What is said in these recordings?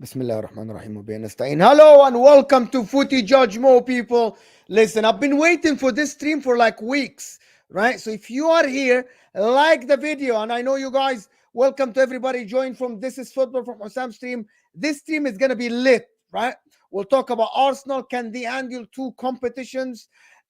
Bismillah ar-Rahman ar-Rahim. Hello and welcome to Footy Judge Mo, people. Listen, I've been waiting for this stream for like weeks, right? So if you are here, like the video. And I know you guys, welcome to everybody join from This is Football from Osam stream. This stream is going to be lit, right? We'll talk about Arsenal. Can they handle two competitions?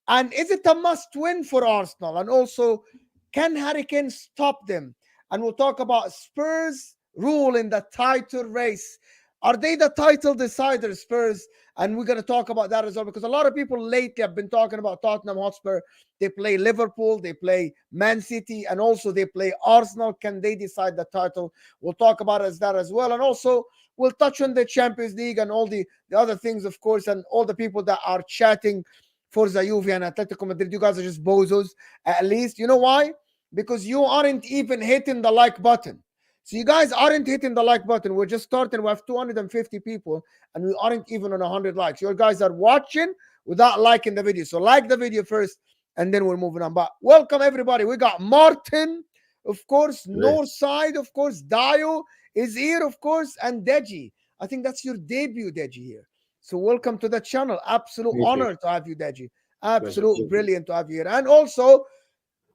And is it a must win for Arsenal? And also, can Harry Kane stop them? And we'll talk about Spurs' rule in the title race. Are they the title deciders, Spurs? And we're going to talk about that as well, because a lot of people lately have been talking about Tottenham Hotspur. They play Liverpool, they play Man City, and also they play Arsenal. Can they decide the title? We'll talk about that as well. And also, we'll touch on the Champions League and all the other things, of course, and all the people that are chatting for Juve and Atletico Madrid. You guys are just bozos, at least. You know why? Because you aren't even hitting the like button. So you guys aren't hitting the like button. We're just starting. We have 250 people and we aren't even on 100 likes. You guys are watching without liking the video. So like the video first and then we're moving on. But welcome everybody. We got Martin, of course, Northside, of course, Dayo is here, of course, and Deji. I think that's your debut, Deji, here. So welcome to the channel. Absolute honor to have you, Deji. Absolute brilliant to have you here. And also,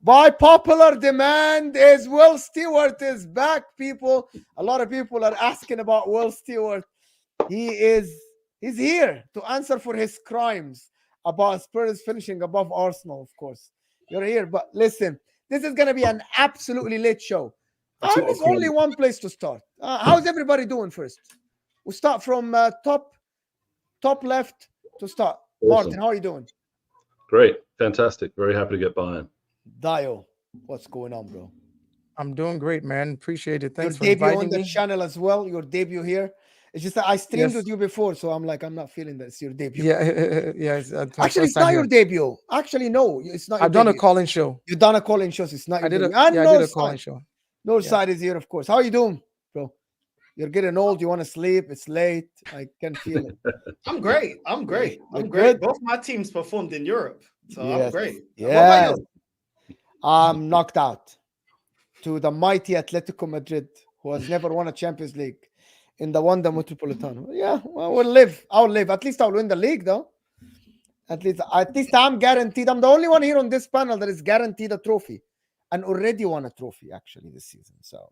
by popular demand, is Will Stewart is back, people. A lot of people are asking about Will Stewart. He's here to answer for his crimes about Spurs finishing above Arsenal, of course. You're here, but listen, this is going to be an absolutely lit show. There's only one place to start. How's everybody doing first? We'll start from top left to start. Awesome. Martin, how are you doing? Great. Fantastic. Very happy to get Bayern. Dayo, what's going on, bro? I'm doing great, man. Appreciate it. Thanks for inviting me. Your debut on the channel as well. Your debut here. It's just that I streamed with you before, so I'm like, I'm not feeling that it's your debut. Yeah. Actually, it's not your debut. Actually, no, it's not. I've done a call-in show. You've done a call-in show. So it's not. I did a call-in show. Northside is here, of course. How are you doing, bro? You're getting old. You want to sleep. It's late. I can feel it. I'm great. I'm great. Both my teams performed in Europe, so I'm great. Yeah. I'm knocked out to the mighty Atletico Madrid, who has never won a Champions League in the Wanda Metropolitano. Yeah, well, we'll live. I'll live. At least I'll win the league, though. At least I'm guaranteed. I'm the only one here on this panel that is guaranteed a trophy and already won a trophy, actually, this season. So,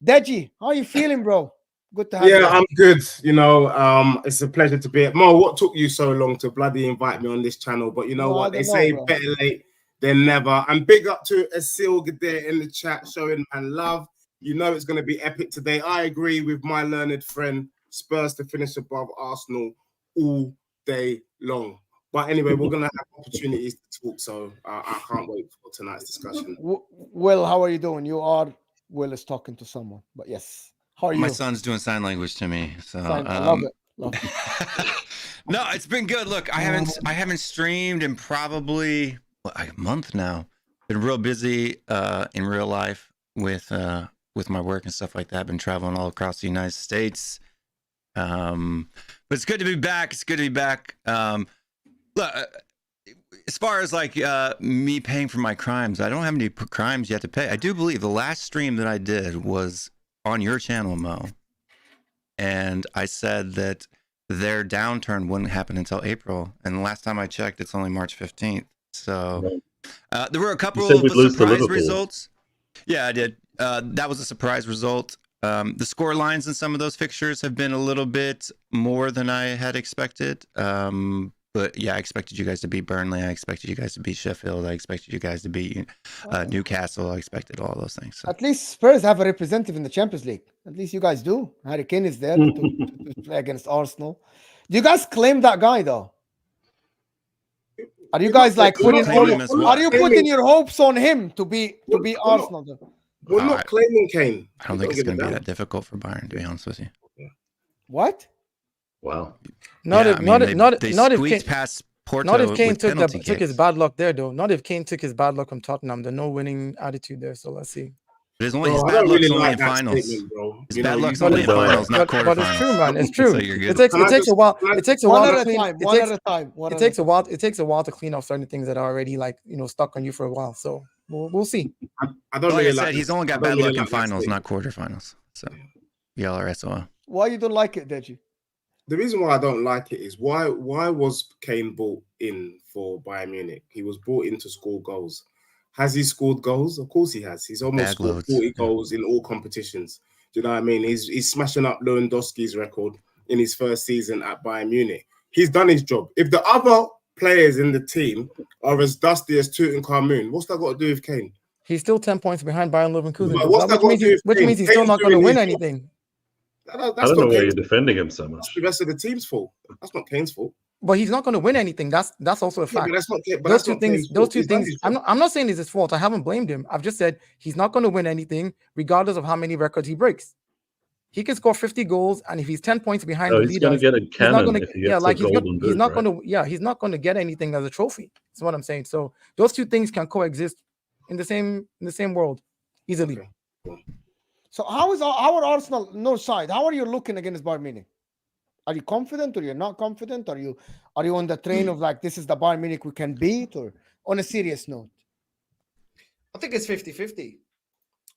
Deji, how are you feeling, bro? Good to have you. Yeah, I'm good. You know, it's a pleasure to be here. Mo, what took you so long to bloody invite me on this channel? But you know what? They say better late than never. And big up to Asil Gadir in the chat showing and love. You know it's going to be epic today. I agree with my learned friend, Spurs to finish above Arsenal all day long. But anyway, we're going to have opportunities to talk, so I can't wait for tonight's discussion. Will, how are you doing? Will is talking to someone, but yes. How are you? My son's doing sign language to me, so I love it. Love it. No, it's been good. Look, I haven't streamed in probably a month now. Been real busy in real life with my work and stuff like that. I've been traveling all across the United States. But it's good to be back. It's good to be back. Look, as far as like me paying for my crimes, I don't have any crimes yet to pay. I do believe the last stream that I did was on your channel, Mo. And I said that their downturn wouldn't happen until April. And the last time I checked, it's only March 15th. So there were a couple of surprise results. Yeah, I did. That was a surprise result. The score lines in some of those fixtures have been a little bit more than I had expected. But yeah, I expected you guys to beat Burnley. I expected you guys to beat Sheffield. I expected you guys to beat Newcastle. I expected all those things. So. At least Spurs have a representative in the Champions League. At least you guys do. Harry Kane is there to play against Arsenal. Do you guys claim that guy though? Are you guys like putting your hopes on him to be Arsenal? We're not claiming Kane. I don't think it's going to be that difficult for Bayern, to be honest with you. What? Wow. Not if Kane took his bad luck there, though. Not if Kane took his bad luck from Tottenham. There's no winning attitude there. So let's see. But his bad luck's only in finals. His bad luck's only in finals, not quarterfinals. But it's true, man. It's true. So you're good. It takes a while. It takes a while to clean. It takes a while to clean off certain things that are already stuck on you for a while. So we'll see. I don't really like. He's only got bad luck in finals, not quarterfinals. So y'all are SOL. Why you don't like it, Deji? The reason why I don't like it is why was Kane brought in for Bayern Munich? He was brought in to score goals. Has he scored goals? Of course he has. He's almost scored 40 goals in all competitions. Do you know what I mean? He's smashing up Lewandowski's record in his first season at Bayern Munich. He's done his job. If the other players in the team are as dusty as Tutankhamun, what's that got to do with Kane? He's still 10 points behind Bayern Leverkusen. Which means he's still not going to win anything. I don't know why you're defending him so much. That's the rest of the team's fault. That's not Kane's fault. But he's not going to win anything. That's also a fact. Those two things. I'm not saying it's his fault. I haven't blamed him. I've just said he's not going to win anything, regardless of how many records he breaks. He can score 50 goals, and if he's 10 points behind the leaders, he's going to get a cannon if he gets he's not going to get anything as a trophy. That's what I'm saying. So those two things can coexist in the same world easily. Okay. So how are Arsenal Northside? How are you looking against Bayern Munich? Are you confident or you're not confident? Are you on the train of like, this is the Bayern Munich we can beat, or on a serious note? I think it's 50-50.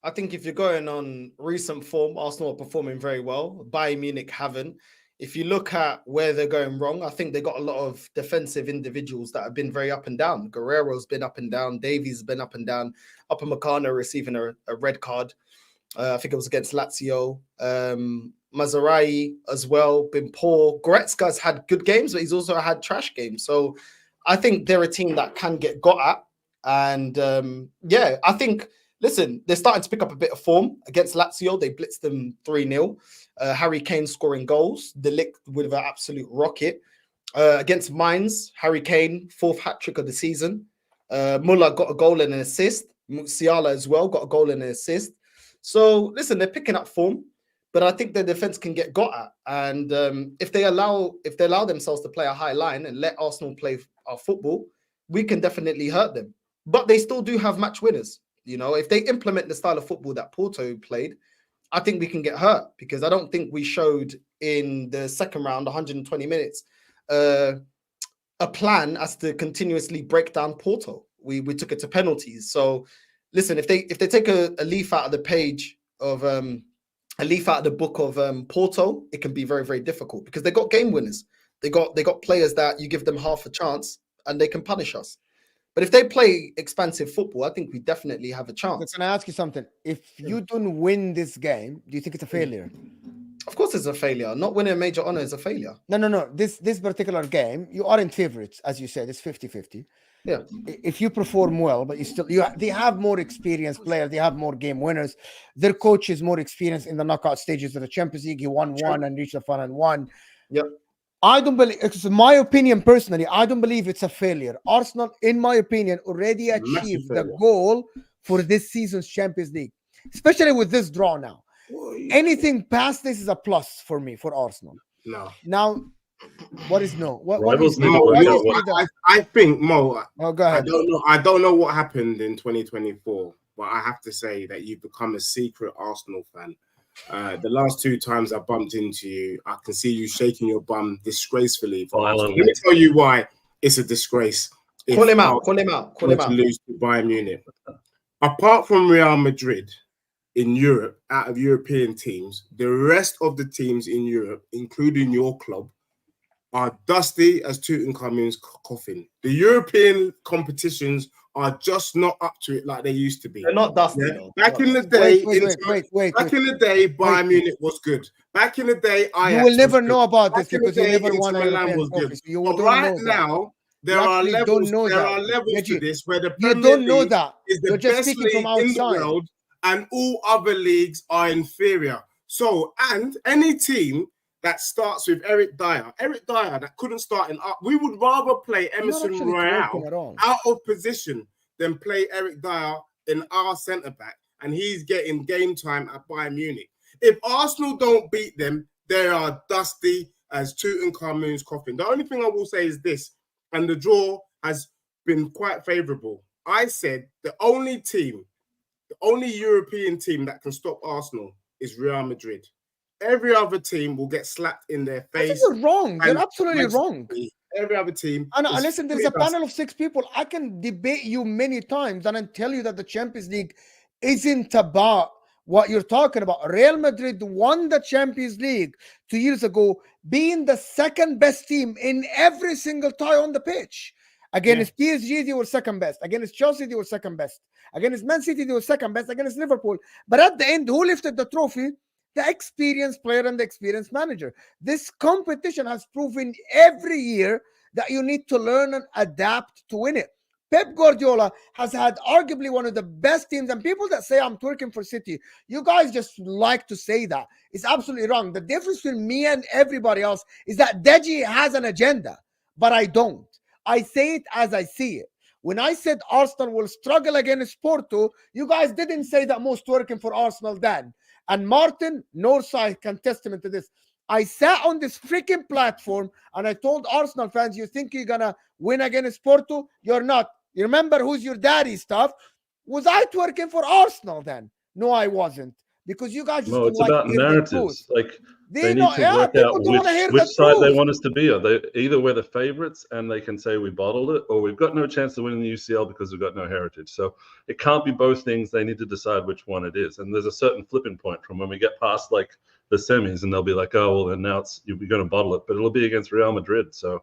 I think if you're going on recent form, Arsenal are performing very well. Bayern Munich haven't. If you look at where they're going wrong, I think they got a lot of defensive individuals that have been very up and down. Guerrero's been up and down. Davies has been up and down. Upamecano receiving a red card. I think it was against Lazio. Mazraoui as well, been poor. Goretzka's had good games, but he's also had trash games. So I think they're a team that can get got at. And I think, listen, they're starting to pick up a bit of form against Lazio. They blitzed them 3-0. Harry Kane scoring goals. De Ligt with an absolute rocket. Against Mainz, Harry Kane, 4th hat-trick of the season. Muller got a goal and an assist. Musiala as well got a goal and an assist. So, listen, they're picking up form, but I think their defense can get got at. And if they allow themselves to play a high line and let Arsenal play our football, we can definitely hurt them. But they still do have match winners. You know, if they implement the style of football that Porto played, I think we can get hurt, because I don't think we showed in the second round, 120 minutes, a plan as to continuously break down Porto. We took it to penalties. So, listen, if they take a leaf out of the page of a leaf out of the book of Porto, it can be very, very difficult, because they got game winners. They got players that you give them half a chance and they can punish us. But if they play expansive football, I think we definitely have a chance. Can I ask you something? If you don't win this game, do you think it's a failure? Of course it's a failure. Not winning a major honor is a failure. No. This particular game, you aren't favorites, as you said. It's 50-50. Yeah. If you perform well, but they have more experienced players, they have more game winners. Their coach is more experienced in the knockout stages of the Champions League. He won one and reached the final and won. Yep. I don't believe, it's my opinion personally, I don't believe it's a failure. Arsenal, in my opinion, already achieved the goal for this season's Champions League, especially with this draw now. Anything past this is a plus for me, for Arsenal. No. Now, what is no? I think, Mo, oh, go ahead. I don't know what happened in 2024, but I have to say that you've become a secret Arsenal fan. The last 2 times I bumped into you, I can see you shaking your bum disgracefully. Let me tell you why it's a disgrace. Call him out. To lose to Bayern Munich. Apart from Real Madrid in Europe, out of European teams, the rest of the teams in Europe, including your club, are dusty as Tutankhamun's coffin. The European competitions are just not up to it like they used to be. They're not dusty. Yeah? Back in the day, Bayern Munich was good. Back in the day, you will never know about this because you never won Milan was good. But right now, there are levels to this where the Premier don't know League that. is the best league in the world, and all other leagues are inferior. So, and any team that starts with Eric Dyer that couldn't start in up. We would rather play Emerson Royale out of position than play Eric Dyer in our centre back, and he's getting game time at Bayern Munich. If Arsenal don't beat them, they are dusty as Tutankhamun's coffin. The only thing I will say is this, and the draw has been quite favourable. I said the only European team that can stop Arsenal is Real Madrid. Every other team will get slapped in their face. You're wrong. You're absolutely wrong. Every other team. And listen, there's a panel of 6 people. I can debate you many times and I tell you that the Champions League isn't about what you're talking about. Real Madrid won the Champions League 2 years ago, being the second best team in every single tie on the pitch. Against PSG, they were second best. Against Chelsea, they were second best. Against Man City, they were second best. Against Liverpool. But at the end, who lifted the trophy? The experienced player and the experienced manager. This competition has proven every year that you need to learn and adapt to win it. Pep Guardiola has had arguably one of the best teams, and people that say I'm twerking for City, you guys just like to say that. It's absolutely wrong. The difference between me and everybody else is that Deji has an agenda, but I don't. I say it as I see it. When I said Arsenal will struggle against Porto, you guys didn't say that most twerking for Arsenal then. And Martin, Northside can testament to this. I sat on this freaking platform and I told Arsenal fans, you think you're going to win against Porto? You're not. You remember who's your daddy stuff? Was I twerking for Arsenal then? No, I wasn't. Because you guys just no, it's about narratives. Like they need to work out which side they want us to be. Are they either we're the favorites and they can say we bottled it, or we've got no chance to win in the UCL because we've got no heritage. So it can't be both things. They need to decide which one it is. And there's a certain flipping point from when we get past like the semis, and they'll be like, oh well, then now you'll be going to bottle it, but it'll be against Real Madrid. So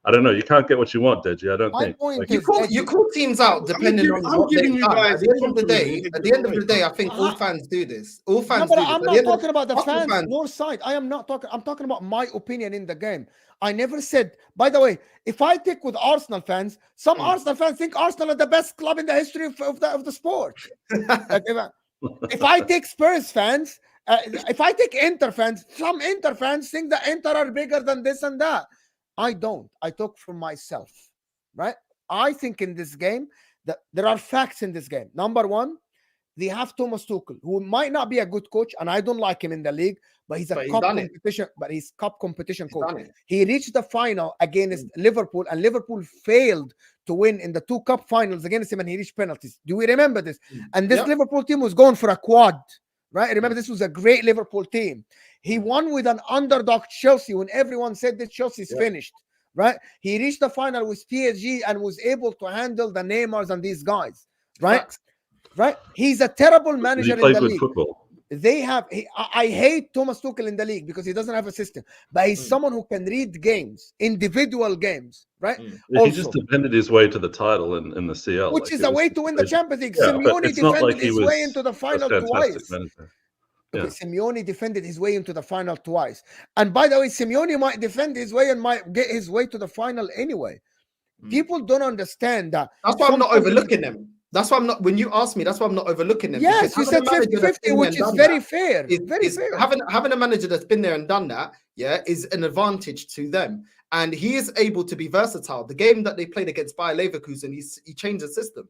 I don't know. You can't get what you want, Deji. I don't think. Like, you call teams out depending on what they've done. At the end of the day, I think all fans do this. All fans do this. I'm not talking about the fans. Northside. I am not talking. I'm talking about my opinion in the game. I never said. By the way, if I take with Arsenal fans, some Arsenal fans think Arsenal are the best club in the history of the sport. Like, if I take Spurs fans, if I take Inter fans, some Inter fans think that Inter are bigger than this and that. I don't. I talk for myself, right? I think in this game that there are facts in this game. Number one, they have Thomas Tuchel, who might not be a good coach, and I don't like him in the league, but he's cup competition coach. He reached the final against Liverpool, and Liverpool failed to win in the 2 cup finals against him, and he reached penalties. Do we remember this? And this Liverpool team was going for a quad, right? Remember, this was a great Liverpool team. He won with an underdog Chelsea when everyone said that Chelsea's finished, right? He reached the final with PSG and was able to handle the Neymars and these guys, right? Right? He's a terrible manager in the league. Football. I hate Thomas Tuchel in the league because he doesn't have a system, but he's someone who can read games, individual games, right? He just defended his way to the title in the CL, which is a way to win the Champions League. Simeone defended his way into the final twice. Okay, Simeone defended his way into the final twice. And by the way, Simeone might defend his way and might get his way to the final anyway. People don't understand that. That's why I'm not overlooking them. That's why I'm not, when you ask me, that's why I'm not overlooking them. Yes, you said 50-50, which is very fair. Fair. Having a manager that's been there and done that, is an advantage to them. And he is able to be versatile. The game that they played against Bayer Leverkusen, he changed the system.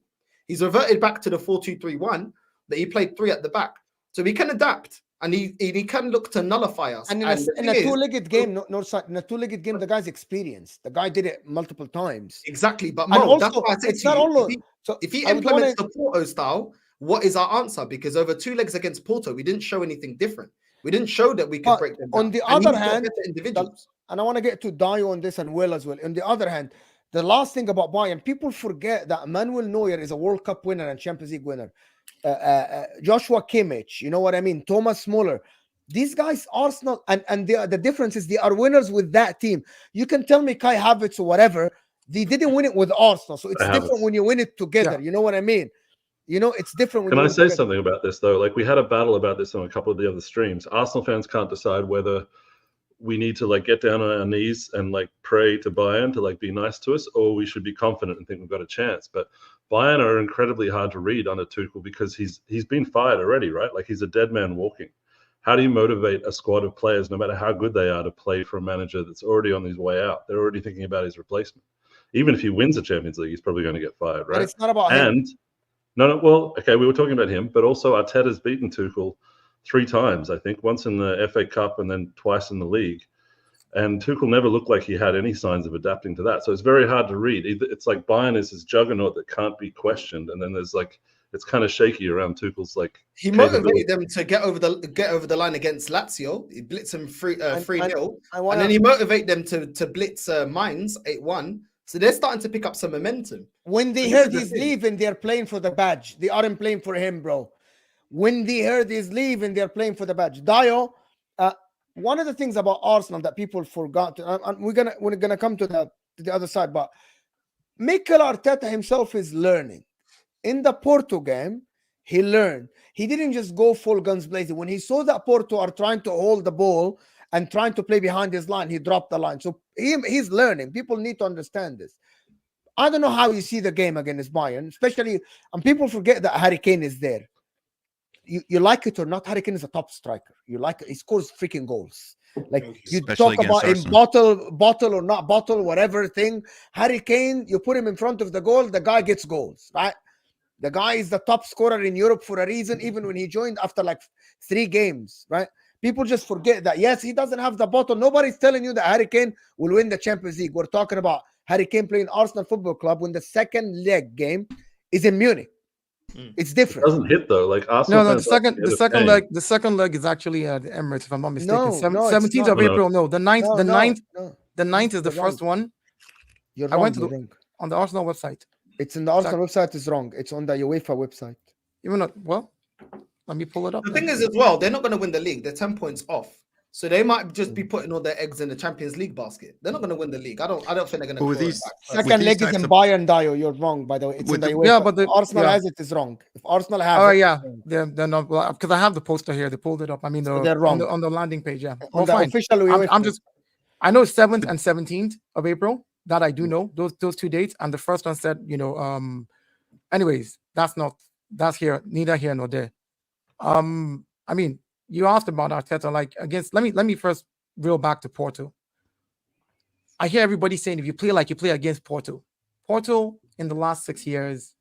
He's reverted back to the 4-2-3-1 that he played 3 at the back. So he can adapt, and he can look to nullify us. And in a two-legged game, the guy's experienced. The guy did it multiple times. Exactly, but Mo, that's why I said it's not all. If he implements the Porto style, what is our answer? Because over 2 legs against Porto, we didn't show anything different. We didn't show that we could break them down. On the other hand, individuals. And I want to get to Dayo on this and Will as well. On the other hand, the last thing about Bayern, people forget that Manuel Neuer is a World Cup winner and Champions League winner. Joshua Kimmich, you know what I mean? Thomas Muller. These guys, Arsenal, and the difference is they are winners with that team. You can tell me Kai Havertz or whatever. They didn't win it with Arsenal. So it's different when you win it together. You know what I mean? You know, it's different. Can I say something about this, though? Like, we had a battle about this on a couple of the other streams. Arsenal fans can't decide whether we need to, like, get down on our knees and, like, pray to Bayern to, like, be nice to us, or we should be confident and think we've got a chance. But Bayern are incredibly hard to read under Tuchel because he's been fired already, right? Like, he's a dead man walking. How do you motivate a squad of players, no matter how good they are, to play for a manager that's already on his way out? They're already thinking about his replacement. Even if he wins the Champions League, he's probably going to get fired, right? But it's not about him. Well, okay, we were talking about him, but also Arteta's beaten Tuchel 3 times, I think, once in the FA Cup and then twice in the league. And Tuchel never looked like he had any signs of adapting to that. So it's very hard to read. It's like Bayern is this juggernaut that can't be questioned. And then there's like, it's kind of shaky around Tuchel's like. He motivated them to get over the line against Lazio. He blitzed them 3-0. And then he motivated them to blitz Mainz 8-1. So they're starting to pick up some momentum. When they heard he's leaving, they're playing for the badge. They aren't playing for him, bro. When they heard he's leaving, they're playing for the badge. Dayo, one of the things about Arsenal that people forgot, and we're gonna come to the other side, but Mikel Arteta himself is learning. In the Porto game, he learned. He didn't just go full guns blazing. When he saw that Porto are trying to hold the ball and trying to play behind his line, he dropped the line. So he's learning. People need to understand this. I don't know how you see the game against Bayern, especially, and people forget that Harry Kane is there. You like it or not, Harry Kane is a top striker. You like it, he scores freaking goals. Like you Especially talk about Arsenal. in bottle or not bottle, whatever thing. Harry Kane, you put him in front of the goal, the guy gets goals, right? The guy is the top scorer in Europe for a reason, even when he joined after like 3 games, right? People just forget that. Yes, he doesn't have the bottle. Nobody's telling you that Harry Kane will win the Champions League. We're talking about Harry Kane playing Arsenal Football Club when the second leg game is in Munich. It's different. It doesn't hit though. Like Arsenal. No, the second leg is actually the Emirates, if I'm not mistaken. 17th of April. No, the 9th is the first one. You're wrong. I went to on the Arsenal website. It's in the Arsenal website. Is wrong. It's on the UEFA website. Even not well. Let me pull it up. The thing is, as well, they're not going to win the league. They're 10 points off. So they might just be putting all their eggs in the Champions League basket. They're not going to win the league. I don't think they're going to. Second leg is in Bayern, Dayo. You're wrong, by the way. It's in the UEFA. But Arsenal has it is wrong. If Arsenal has they're not, because I have the poster here. They pulled it up. I mean, they're wrong on the landing page. Yeah, on the official UEFA. I know 7th and 17th of April. That I do know those 2 dates. And the first one said, anyways, that's neither here nor there. I mean, you asked about Arteta, like against. Let me first reel back to Porto. I hear everybody saying if you play like you play against Porto, Porto in the last 6 years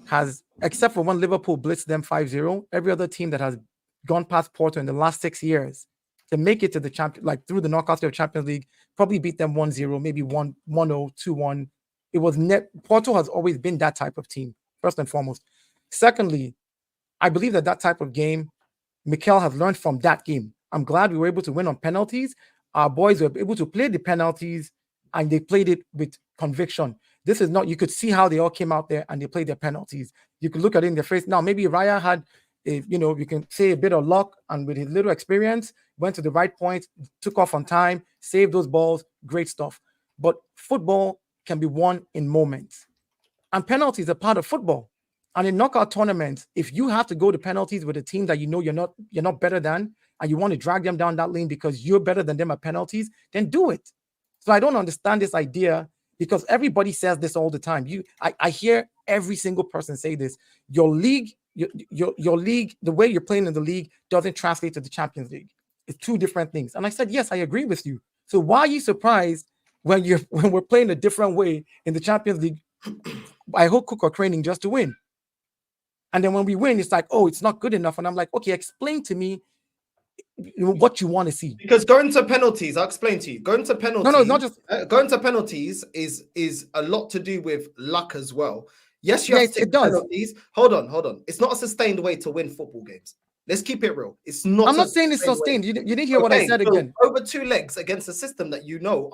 has, except for when Liverpool blitzed them 5-0, every other team that has gone past Porto in the last 6 years to make it to the champion, like through the knockouts of Champions League, probably beat them 1-0, maybe 1-0, 2-1. It was Porto has always been that type of team, first and foremost. Secondly, I believe that type of game, Mikel has learned from that game. I'm glad we were able to win on penalties. Our boys were able to play the penalties and they played it with conviction. This is not, you could see how they all came out there and they played their penalties. You could look at it in their face. Now, maybe Raya had, you can say a bit of luck and with his little experience, went to the right point, took off on time, saved those balls, great stuff. But football can be won in moments. And penalties are part of football. And in knockout tournaments, if you have to go to penalties with a team that you know you're not better than, and you want to drag them down that lane because you're better than them at penalties, then do it. So I don't understand this idea, because everybody says this all the time. I hear every single person say this. Your league, your league, the way you're playing in the league doesn't translate to the Champions League. It's 2 different things. And I said, yes, I agree with you. So why are you surprised when we're playing a different way in the Champions League? I hope Cook are training just to win. And then when we win, it's like, oh, it's not good enough. And I'm like, okay, explain to me what you want to see. Because going to penalties, I'll explain to you. Going to penalties. No, not just going to penalties is a lot to do with luck as well. Yes, it does. Penalties. Hold on. It's not a sustained way to win football games. Let's keep it real. It's not. I'm not saying it's sustained. You didn't hear what I said again. Over 2 legs against a system that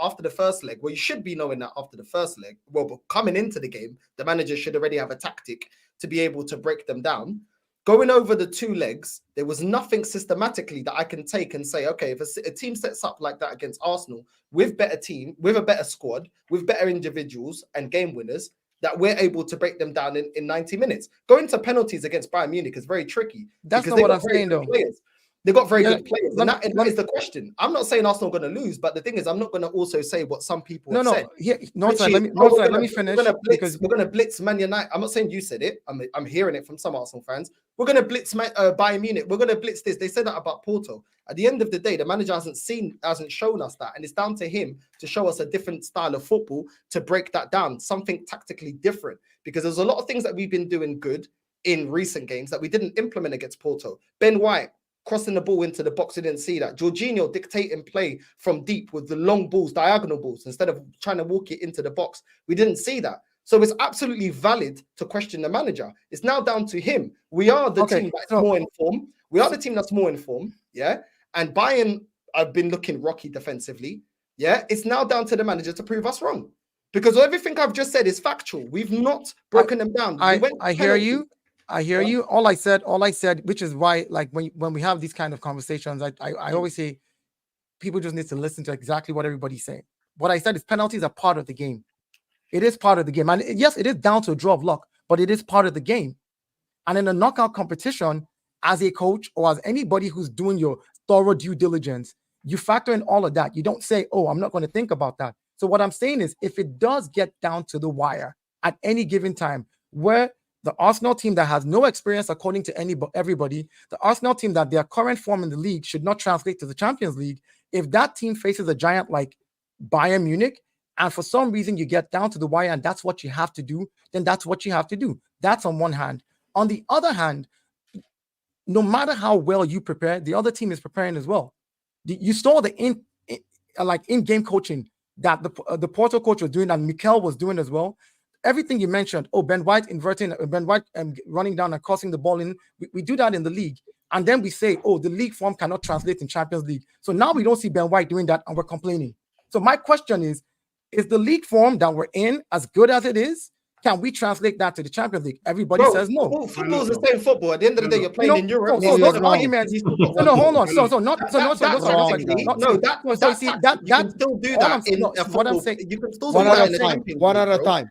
after the first leg. Well, you should be knowing that after the first leg. Well, but coming into the game, the manager should already have a tactic to be able to break them down. Going over the 2 legs, there was nothing systematically that I can take and say, okay, if a team sets up like that against Arsenal with a better squad, with better individuals and game winners, that we're able to break them down in 90 minutes. Going to penalties against Bayern Munich is very tricky. That's not what I'm saying, though. They got very good players, and that is the question. I'm not saying Arsenal are going to lose, but the thing is, I'm not going to also say what some people have said. Northside, let me finish. We're going to blitz Man United. I'm not saying you said it. I'm hearing it from some Arsenal fans. We're going to blitz Bayern Munich. We're going to blitz this. They said that about Porto. At the end of the day, the manager hasn't shown us that, and it's down to him to show us a different style of football to break that down, something tactically different. Because there's a lot of things that we've been doing good in recent games that we didn't implement against Porto. Ben White crossing the ball into the box, you didn't see that. Jorginho dictating play from deep with the long balls, diagonal balls, instead of trying to walk it into the box. We didn't see that. So it's absolutely valid to question the manager. It's now down to him. We are the team that's more informed. We are the team that's more informed, yeah? And Bayern have been looking rocky defensively, yeah? It's now down to the manager to prove us wrong. Because everything I've just said is factual. We've not broken them down. I hear you. I hear you. All I said, which is why, like when we have these kind of conversations, I always say people just need to listen to exactly what everybody's saying. What I said is penalties are part of the game. It is part of the game. And yes, it is down to a draw of luck, but it is part of the game. And in a knockout competition, as a coach or as anybody who's doing your thorough due diligence, you factor in all of that. You don't say, oh, I'm not going to think about that. So what I'm saying is, if it does get down to the wire at any given time, where the Arsenal team that has no experience, according to everybody, the Arsenal team that their current form in the league should not translate to the Champions League, if that team faces a giant like Bayern Munich, and for some reason you get down to the wire and that's what you have to do, then that's what you have to do. That's on one hand. On the other hand, no matter how well you prepare, the other team is preparing as well. You saw the in-game coaching that the Porto coach was doing and Mikel was doing as well. Everything you mentioned, Ben White inverting, Ben White running down and crossing the ball in, we do that in the league. And then we say, oh, the league form cannot translate in Champions League. So now we don't see Ben White doing that and we're complaining. So my question is the league form that we're in as good as it is? Can we translate that to the Champions League? Everybody says no. Football is the same football. At the end of the day, you're playing in Europe. So those arguments. No, hold on. So you can still do that in what I'm saying. You can still do that one at a time.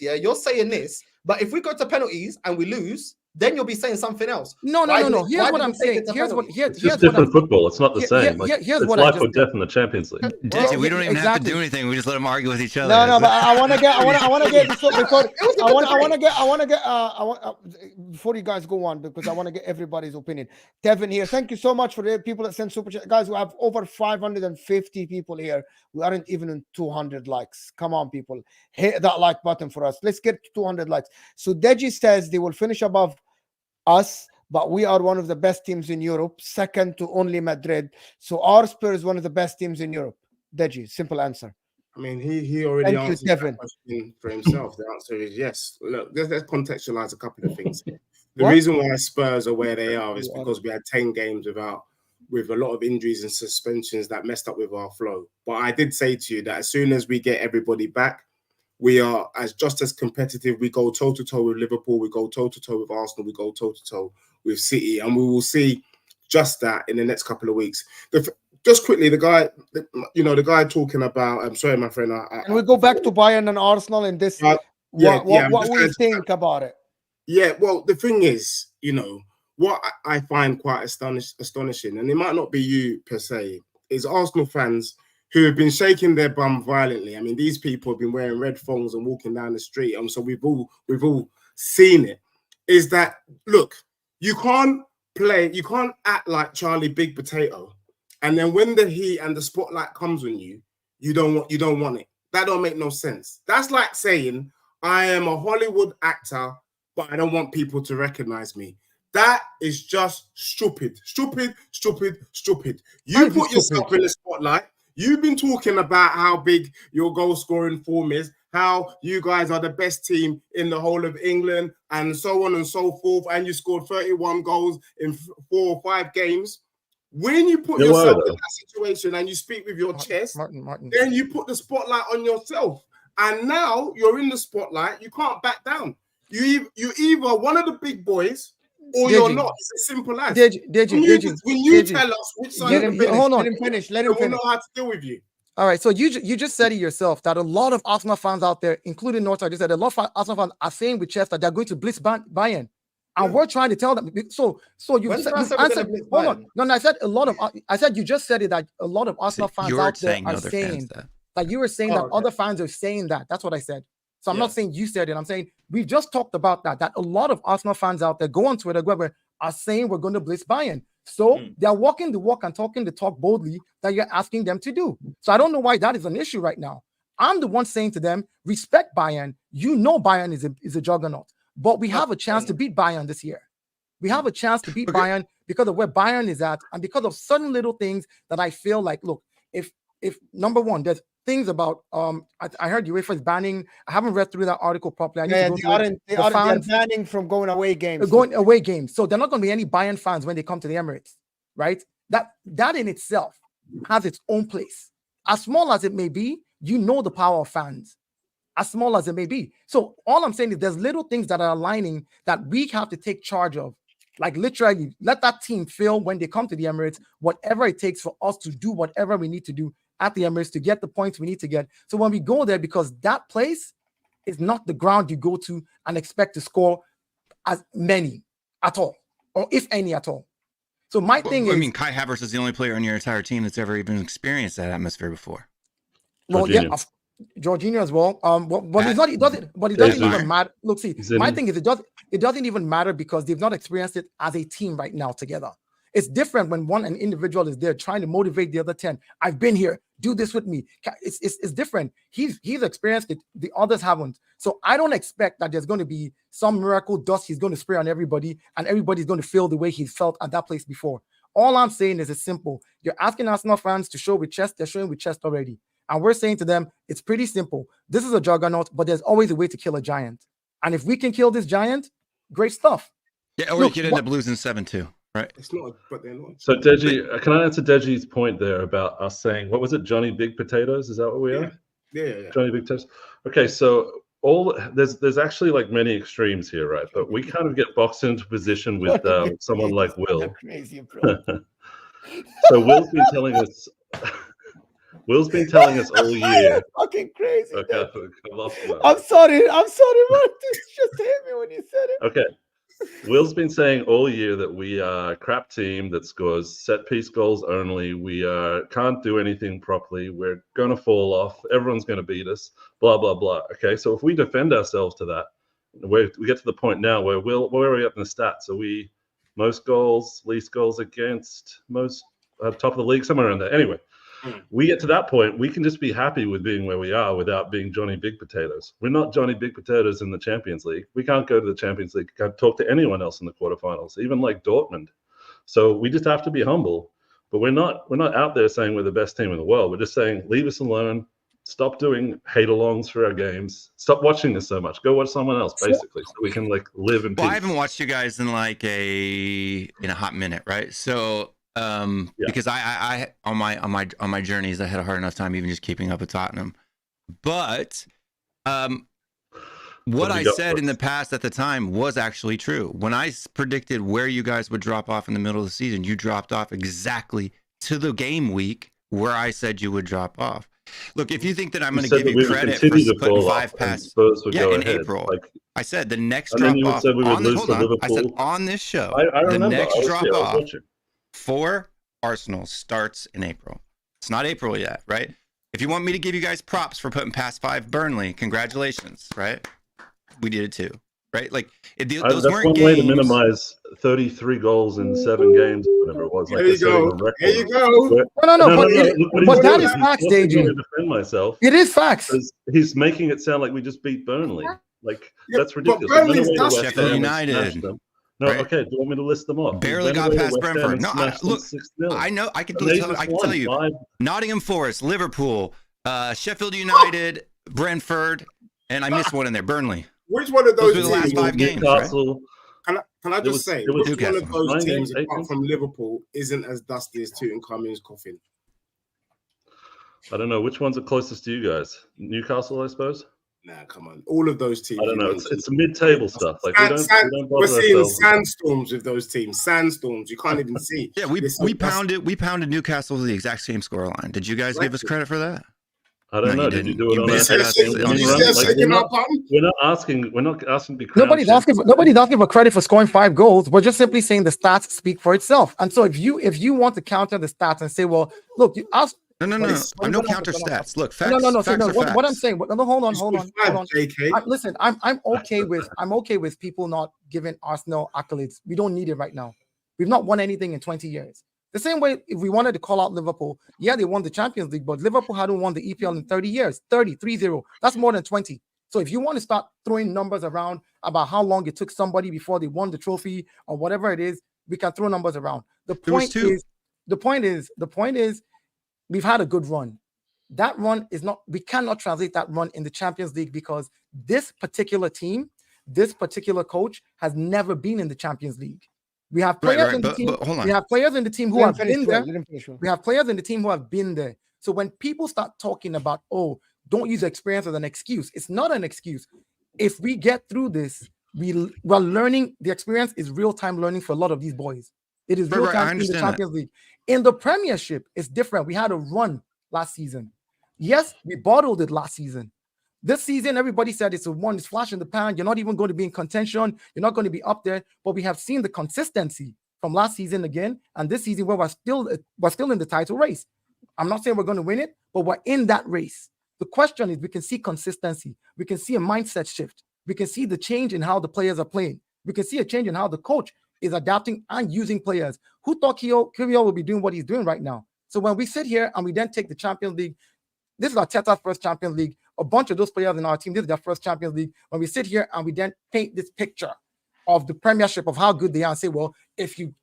You're saying this, but if we go to penalties and we lose, then you'll be saying something else. No. Here's what I'm saying. It's just different football. It's not the same. It's life or death in the Champions League. Deji, we don't even have to do anything. We just let them argue with each other. No, but I want to get before you guys go on, because I want to get everybody's opinion. Kevin here. Thank you so much for the people that send super chat. Guys, we have over 550 people here. We aren't even in 200 likes. Come on, people. Hit that like button for us. Let's get to 200 likes. So Deji says they will finish above us, but we are one of the best teams in Europe, second to only Madrid. So our Spurs is one of the best teams in Europe. Deji, simple answer. I mean, he already answered that question for himself. The answer is yes. Look, let's contextualize a couple of things. The reason why Spurs are where they are is because we had 10 games with a lot of injuries and suspensions that messed up with our flow. But I did say to you that as soon as we get everybody back, we are just as competitive. We go toe-to-toe with Liverpool. We go toe-to-toe with Arsenal. We go toe-to-toe with City. And we will see just that in the next couple of weeks. Just quickly, the guy talking about... I'm sorry, my friend. Can we go back to Bayern and Arsenal in this? What do you think about it? Yeah, well, the thing is, what I find quite astonishing, and it might not be you per se, is Arsenal fans who have been shaking their bum violently. I mean, these people have been wearing red thongs and walking down the street, and so we've all seen it. Is that, look, you can't act like Charlie Big Potato, and then when the heat and the spotlight comes on you, you don't want it. That don't make no sense. That's like saying I am a Hollywood actor, but I don't want people to recognize me. That is just stupid. You put yourself in the spotlight. You've been talking about how big your goal scoring form is, how you guys are the best team in the whole of England, and so on and so forth. And you scored 31 goals in 4 or 5 games. When you put yourself in that situation and you speak with your chest, then you put the spotlight on yourself. And now you're in the spotlight. You can't back down. You're either one of the big boys or you're not. It's as simple as. When you tell us which side of the finish, let him finish. We'll know how to deal with you. All right, so you just said it yourself that a lot of Arsenal fans out there, including Northside, just said a lot of Arsenal fans are saying with chest that they're going to blitz Bayern, and we're trying to tell them. So you answered. Hold on, no, I said you just said it that a lot of Arsenal fans out there are saying that. Like you were saying that other fans are saying that. That's what I said. So I'm not saying you said it. I'm saying we just talked about that a lot of Arsenal fans out there go on Twitter, whoever, are saying we're going to blitz Bayern. So they're walking the walk and talking the talk boldly that you're asking them to do. So I don't know why that is an issue right now. I'm the one saying to them, respect Bayern. You know Bayern is a juggernaut. But we have a chance to beat Bayern this year. We have a chance to beat Bayern because of where Bayern is at and because of certain little things that I feel like, look, if number one, there's things about I heard UEFA is banning. I haven't read through that article properly. They are banning from going away games. So they're not going to be any Bayern fans when they come to the Emirates, right? That in itself has its own place. As small as it may be, you know the power of fans. as small as it may be. So all I'm saying is there's little things that are aligning that we have to take charge of. Like literally let that team feel when they come to the Emirates, whatever it takes for us to do whatever we need to do at the Emirates to get the points we need to get. So when we go there, because that place is not the ground you go to and expect to score as many at all, or if any at all. So my thing is, I mean, Kai Havertz is the only player on your entire team that's ever even experienced that atmosphere before. Well, Jorginho. yeah, Jorginho as well. But it's not. It doesn't. But it doesn't even matter. Look, see, my thing is, it doesn't even matter because they've not experienced it as a team right now together. It's different when an individual is there trying to motivate the other 10. I've been here. Do this with me. It's different. He's experienced it. The others haven't. So I don't expect that there's going to be some miracle dust he's going to spray on everybody and everybody's going to feel the way he's felt at that place before. All I'm saying is it's simple. You're asking Arsenal fans to show with chest. They're showing with chest already. And we're saying to them, it's pretty simple. This is a juggernaut, but there's always a way to kill a giant. And if we can kill this giant, great stuff. Yeah, or you could end up losing 7-2. Right. It's not, but they're not. So Deji, can I answer Deji's point there about us saying, what was it, Johnny Big Potatoes? Is that what we are? Yeah. Johnny Big Potatoes. Okay, so there's actually like many extremes here, right? But we kind of get boxed into position with someone like Will. Crazy, bro. So Will's been telling us all year. Fucking crazy. Okay, I'm sorry, man. This just hit me when you said it. Okay. Will's been saying all year that we are a crap team that scores set piece goals only. We can't do anything properly. We're going to fall off. Everyone's going to beat us. Blah, blah, blah. Okay, so if we defend ourselves to that, we get to the point now where where are we up in the stats? Are we most goals, least goals against, most top of the league, somewhere around there? Anyway, we get to that point, we can just be happy with being where we are without being Johnny Big Potatoes. We're not Johnny Big Potatoes in the Champions League. We can't go to the Champions League, can't talk to anyone else in the quarterfinals, even like Dortmund. So we just have to be humble. But we're not out there saying we're the best team in the world. We're just saying, leave us alone. Stop doing hate-alongs for our games. Stop watching us so much. Go watch someone else, basically, so we can like live in peace. Well, I haven't watched you guys in like a hot minute, right? So because I on my journeys I had a hard enough time even just keeping up with Tottenham. But what I said in the past at the time was actually true. When I predicted where you guys would drop off in the middle of the season, you dropped off exactly to the game week where I said you would drop off. Look, if you think that I'm going to give you credit for putting 5 past, in April, I said the next drop off I said on this show, the next drop off for Arsenal starts in April. It's not April yet, right? If you want me to give you guys props for putting past 5 Burnley, congratulations, right? We did it too, right? Like those that's weren't one games. way to minimize 33 goals in 7 games, whatever it was. There you go. There you go. But that is facts, Deji. To defend myself. It is facts. He's making it sound like we just beat Burnley. Like that's ridiculous. But Burnley's not Sheffield United. No, right? Okay. Do you want me to list them off? Barely got past Brentford. No, look, I know. I can tell you. Nottingham Forest, Liverpool, Sheffield United, Brentford, and I missed one in there. Burnley. Which one of those were the last 5 games? Newcastle. Right? Can I just say, which one of those teams, apart from Liverpool, isn't as dusty as Tutankhamun's coffin? I don't know. Which one's the closest to you guys? Newcastle, I suppose? Nah, come on. All of those teams. I don't know. It's mid-table stuff. Like we're seeing sandstorms with those teams. Sandstorms. You can't even see. Yeah, we pounded Newcastle with the exact same scoreline. Did you guys give us credit for that? I don't know. Did you do it on We're not asking because nobody's asking for credit for scoring 5 goals. We're just simply saying the stats speak for itself. And so if you want to counter the stats and say, well, look, you ask. No. I'm no counter stats. Look, facts. No. Facts. What I'm saying. No, hold on. Listen, I'm okay with people not giving Arsenal accolades. We don't need it right now. We've not won anything in 20 years. The same way, if we wanted to call out Liverpool, yeah, they won the Champions League, but Liverpool hadn't won the EPL in 30 years. 3-0. That's more than 20. So if you want to start throwing numbers around about how long it took somebody before they won the trophy or whatever it is, we can throw numbers around. The point is, we've had a good run. That run is not, we cannot translate that run in the Champions League because this particular team, this particular coach has never been in the Champions League. We have players in the team. We have players in the team who have been there. We have players in the team who have been there. So when people start talking about, oh, don't use experience as an excuse. It's not an excuse. If we get through this, we're learning. The experience is real-time learning for a lot of these boys. It is real-time in the Champions League. In the Premiership, it's different. We had a run last season. Yes, we bottled it last season. This season, everybody said it's it's flash in the pan. You're not even going to be in contention. You're not going to be up there. But we have seen the consistency from last season again, and this season where we're still in the title race. I'm not saying we're going to win it, but we're in that race. The question is, we can see consistency. We can see a mindset shift. We can see the change in how the players are playing. We can see a change in how the coach is adapting and using players. Who thought Kyrgios will be doing what he's doing right now? So when we sit here and we then take the Champions League, this is Arteta's first Champions League. A bunch of those players in our team, this is their first Champions League. When we sit here and we then paint this picture of the Premiership, of how good they are, and say, well, if you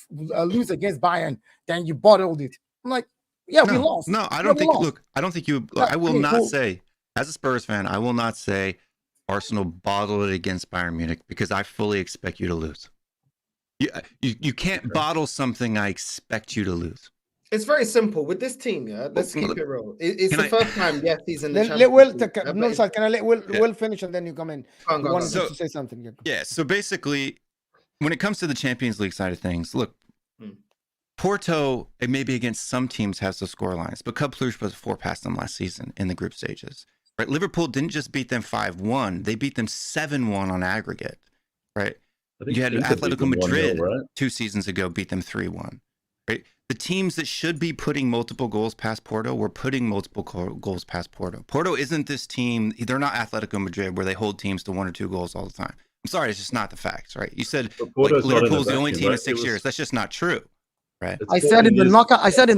lose against Bayern, then you bottled it. I'm like, yeah, we lost. No, I don't think. Look, I don't think you. I will not say, as a Spurs fan, I will not say Arsenal bottled it against Bayern Munich, because I fully expect you to lose. You can't bottle something I expect you to lose. It's very simple with this team. Yeah, let's keep it real. It's the first time. Yes, he's in the Champions League. Can I let Will finish and then you come in? You wanted to say something? Yeah. So basically, when it comes to the Champions League side of things, look, Porto, it maybe against some teams has the score lines, but Club Brugge was 4 past them last season in the group stages. Right? Liverpool didn't just beat them 5-1; they beat them 7-1 on aggregate. Right? You had Atletico Madrid 2 seasons ago beat them 3-1. Right? The teams that should be putting multiple goals past Porto were putting multiple goals past Porto. Porto isn't this team. They're not Atletico Madrid where they hold teams to 1 or 2 goals all the time. I'm sorry, it's just not the facts, right? You said Liverpool's the only team in 6 years. That's just not true. Right. I said in the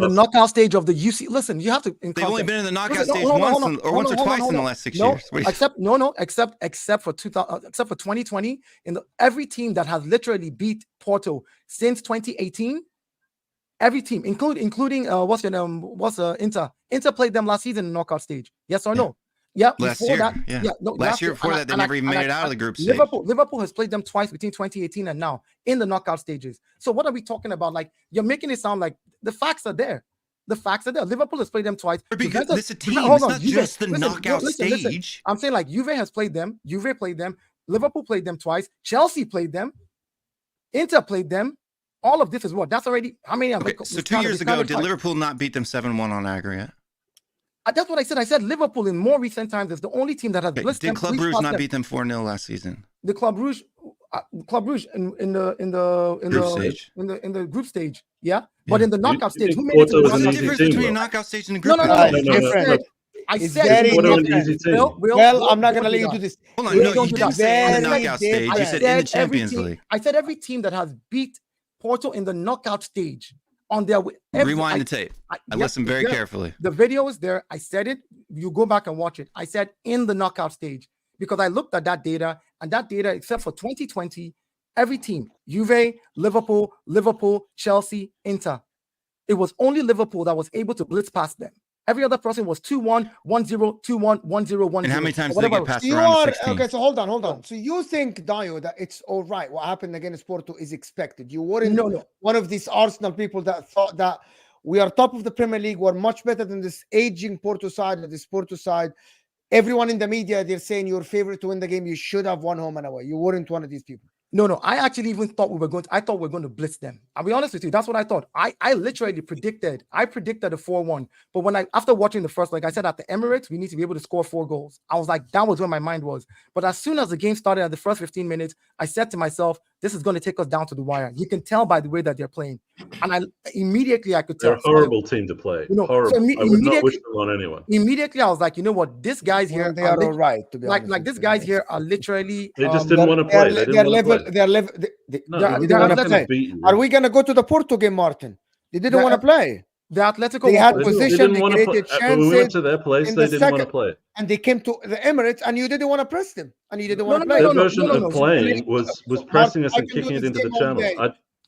knockout stage of the UC. Listen, you have to. They've only been in the knockout stage once or twice in the last 6 years. Except for 2020. Every team that has literally beat Porto since 2018, every team, including Inter. Inter played them last season in the knockout stage. Yes or no? Yeah. Last year before that, they never even made it out of the group stage. Liverpool has played them twice between 2018 and now in the knockout stages. So what are we talking about? Like, you're making it sound like the facts are there. The facts are there. Liverpool has played them twice. Because it's a team. It's not just the knockout stage. I'm saying, like, Juve has played them. Juve played them. Liverpool played them twice. Chelsea played them. Inter played them. All of this is what? That's already how many? Okay, so 2 years ago, did Liverpool not beat them 7-1 on aggregate? That's what I said. I said Liverpool in more recent times is the only team that has blitzed them. Did Club Brugge not beat them 4-0 last season? The Club Brugge in the group stage, yeah. But in the knockout stage, who made it to What's the difference between a knockout stage and a group? No. I said well, I'm not gonna let you do this. Hold on, no, you didn't say in the knockout stage. You said in the Champions League. I said every team that has beat Porto in the knockout stage. On their rewind the tape. I listened very carefully. The video is there. I said it. You go back and watch it. I said in the knockout stage because I looked at that data, and that data, except for 2020, every team, Juve, Liverpool, Chelsea, Inter, it was only Liverpool that was able to blitz past them. Every other person was 2-1, 1-0, 2-1, 1-0, 1-0. And how many times did they get past around 16? Okay, so hold on. So you think, Dayo, that it's all right? What happened against Porto is expected. You weren't one of these Arsenal people that thought that we are top of the Premier League. We're much better than this aging Porto side or this Porto side. Everyone in the media, they're saying your favorite to win the game. You should have won home and away. You weren't one of these people. No. I actually even thought we were going to blitz them. I'll be honest with you. That's what I thought. I literally predicted a 4-1. But after watching the first leg, I said at the Emirates, we need to be able to score 4 goals. I was like, that was where my mind was. But as soon as the game started at the first 15 minutes, I said to myself, this is going to take us down to the wire. You can tell by the way that they're playing. And I could tell. They're a horrible team to play. Horrible. So I would not wish them on anyone. Immediately, I was like, you know what? These guys here, they are all right. To be honest, like these guys here are literally. They just didn't want to play. Are we going to go to the Porto game, Martin? They didn't want to play. The Atletico, they had position, they created chances. When we went to their place, they didn't want to play. And they came to the Emirates, and you didn't want to press them, and you didn't want to play. Their version of playing was pressing us and kicking it into the channel.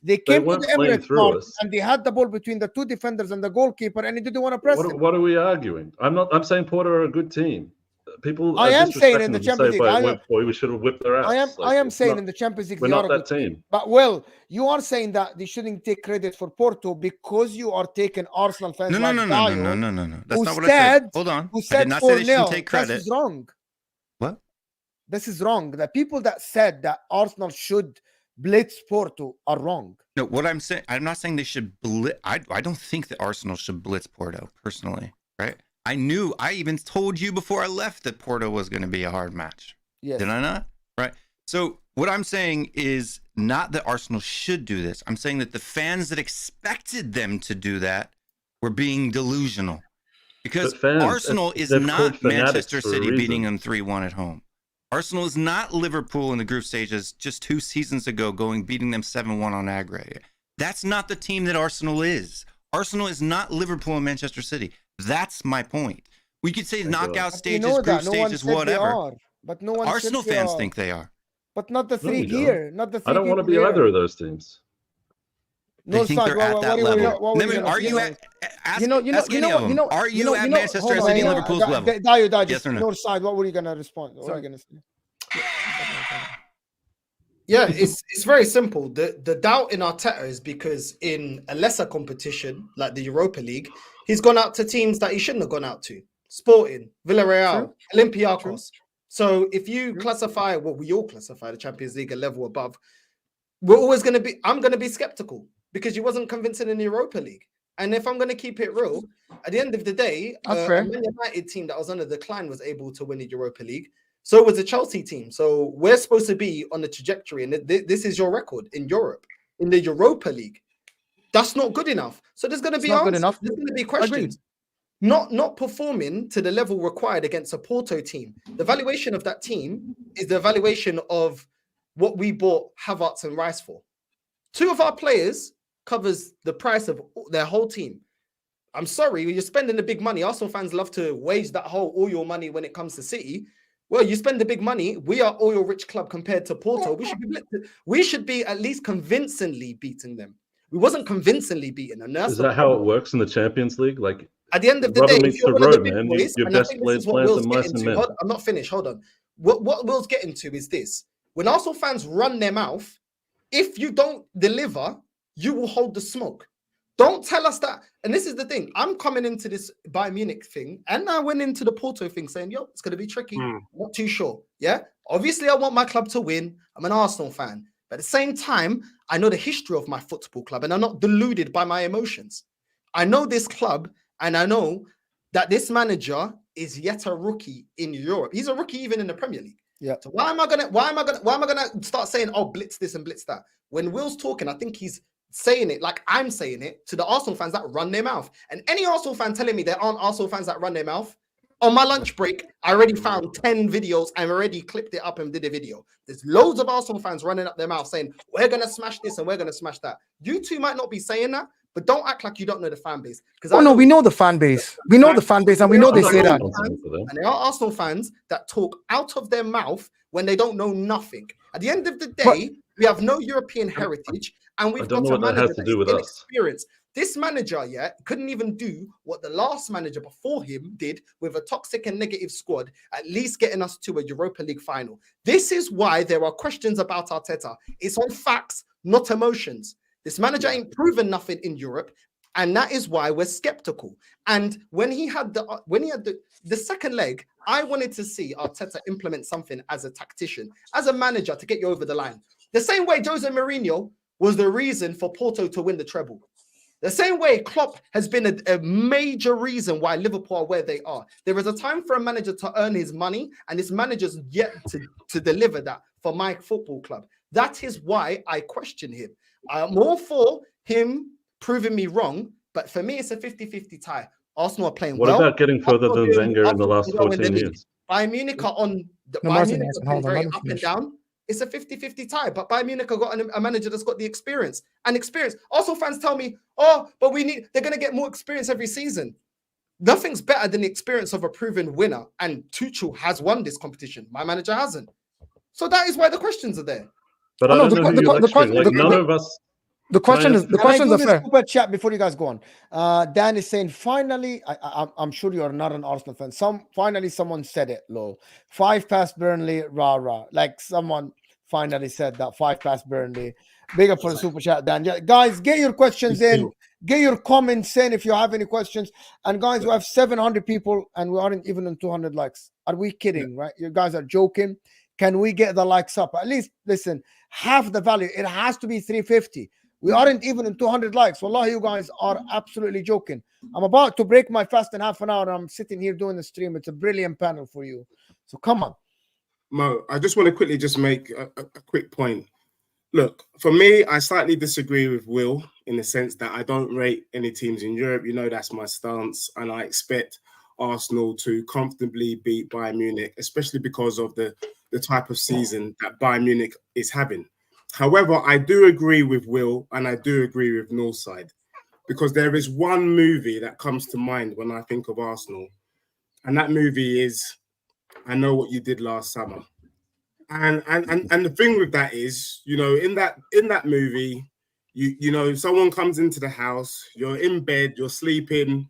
They came to the Emirates and they had the ball between the 2 defenders and the goalkeeper, and he didn't want to press them. What are we arguing? I'm saying Porto are a good team. people. I am saying in the Champions League, we should have whipped their ass. I am saying in the Champions League, we're not that team. But well, you are saying that they shouldn't take credit for Porto because you are taking Arsenal fans. No. Dayo, No. That's not what I said. Hold on. I did not say they shouldn't take credit. This is wrong. What? This is wrong. The people that said that Arsenal should blitz Porto are wrong. No, what I'm saying, I'm not saying they should blitz. I don't think that Arsenal should blitz Porto personally, right? I even told you before I left that Porto was going to be a hard match. Yes. Did I not? Right. So what I'm saying is not that Arsenal should do this. I'm saying that the fans that expected them to do that were being delusional. Because Arsenal is not Manchester City beating them 3-1 at home. Arsenal is not Liverpool in the group stages just 2 seasons ago beating them 7-1 on aggregate. That's not the team that Arsenal is. Arsenal is not Liverpool and Manchester City. That's my point. We could say knockout stages, group stages, whatever. But no one Arsenal fans think they are. But not the three here. Not the three. I don't want to be either of those teams. They think they're at that level. Are you at Manchester City and Liverpool's level? Dayo, yes or no? Northside, what were you gonna respond? What were you gonna say? Yeah, it's very simple. The doubt in Arteta is because in a lesser competition like the Europa League, he's gone out to teams that he shouldn't have gone out to. Sporting, Villarreal, Olympiacos. So if you classify, we all classify the Champions League a level above, I'm going to be skeptical because he wasn't convincing in the Europa League. And if I'm going to keep it real, at the end of the day, a Man United team that was on the decline was able to win the Europa League. So was the Chelsea team. So we're supposed to be on the trajectory. And this is your record in Europe, in the Europa League. That's not good enough. So there's going to be answers. There's going to be questions. Not performing to the level required against a Porto team. The valuation of that team is the valuation of what we bought Havertz and Rice for. 2 of our players covers the price of their whole team. I'm sorry, you're spending the big money. Arsenal fans love to wage that whole oil money when it comes to City. Well, you spend the big money. We are oil-rich club compared to Porto. We should be at least convincingly beating them. We wasn't convincingly beaten. And is that how it works in the Champions League? Like at the end of the day, if you're one of the big boys, your best players than mice and men. I'm not finished. Hold on. What Will's getting to is this: when Arsenal fans run their mouth, if you don't deliver, you will hold the smoke. Don't tell us that. And this is the thing. I'm coming into this Bayern Munich thing, and I went into the Porto thing saying, "Yo, it's going to be tricky. Not too sure." Yeah. Obviously, I want my club to win. I'm an Arsenal fan. But at the same time, I know the history of my football club and I'm not deluded by my emotions. I know this club and I know that this manager is yet a rookie in Europe. He's a rookie even in the Premier League. Yeah. So why am I gonna start saying, oh, blitz this and blitz that? When Will's talking, I think he's saying it like I'm saying it to the Arsenal fans that run their mouth. And any Arsenal fan telling me there aren't Arsenal fans that run their mouth, on my lunch break, I already found 10 videos and already clipped it up and did a video. There's loads of Arsenal fans running up their mouth saying, we're going to smash this and we're going to smash that. You two might not be saying that, but don't act like you don't know the fan base. Oh, no, we know the fan base. We know the fan base and we know they say that. And there are Arsenal fans that talk out of their mouth when they don't know nothing. At the end of the day, we have no European heritage and we've got a manager that is inexperienced. This manager, couldn't even do what the last manager before him did with a toxic and negative squad, at least getting us to a Europa League final. This is why there are questions about Arteta. It's on facts, not emotions. This manager ain't proven nothing in Europe, and that is why we're skeptical. And when he had the second leg, I wanted to see Arteta implement something as a tactician, as a manager to get you over the line. The same way Jose Mourinho was the reason for Porto to win the treble. The same way Klopp has been a major reason why Liverpool are where they are. There is a time for a manager to earn his money, and this manager's yet to deliver that for my football club. That is why I question him. I'm all for him proving me wrong, but for me, it's a 50-50 tie. Arsenal are playing well. What about getting further than Wenger in the last 14 years? Bayern Munich are on the Bayern Munich are very up and down. It's a 50-50 tie, but Bayern Munich have got a manager that's got the experience. Also, fans tell me, oh, but they're going to get more experience every season. Nothing's better than the experience of a proven winner. And Tuchel has won this competition. My manager hasn't. So that is why the questions are there. But I don't know who you're lecturing. Like, none of us The questions are fair. Super chat before you guys go on. Dan is saying, finally, I'm sure you are not an Arsenal fan. Finally someone said it, lol. 5 past Burnley, rah. Like someone finally said that 5 past Burnley. Big up for the super chat, Dan. Yeah, guys, get your questions in. Get your comments in if you have any questions. And guys, we have 700 people and we aren't even on 200 likes. Are we kidding, right? You guys are joking. Can we get the likes up? At least, listen, half the value. It has to be 350. We aren't even in 200 likes. Wallahi, you guys are absolutely joking. I'm about to break my fast in half an hour. And I'm sitting here doing the stream. It's a brilliant panel for you. So come on. Mo, I just want to quickly just make a quick point. Look, for me, I slightly disagree with Will in the sense that I don't rate any teams in Europe. You know, that's my stance. And I expect Arsenal to comfortably beat Bayern Munich, especially because of the type of season that Bayern Munich is having. However, I do agree with Will and I do agree with Northside because there is one movie that comes to mind when I think of Arsenal. And that movie is I Know What You Did Last Summer. And the thing with that is, you know, in that movie, you know, someone comes into the house, you're in bed, you're sleeping,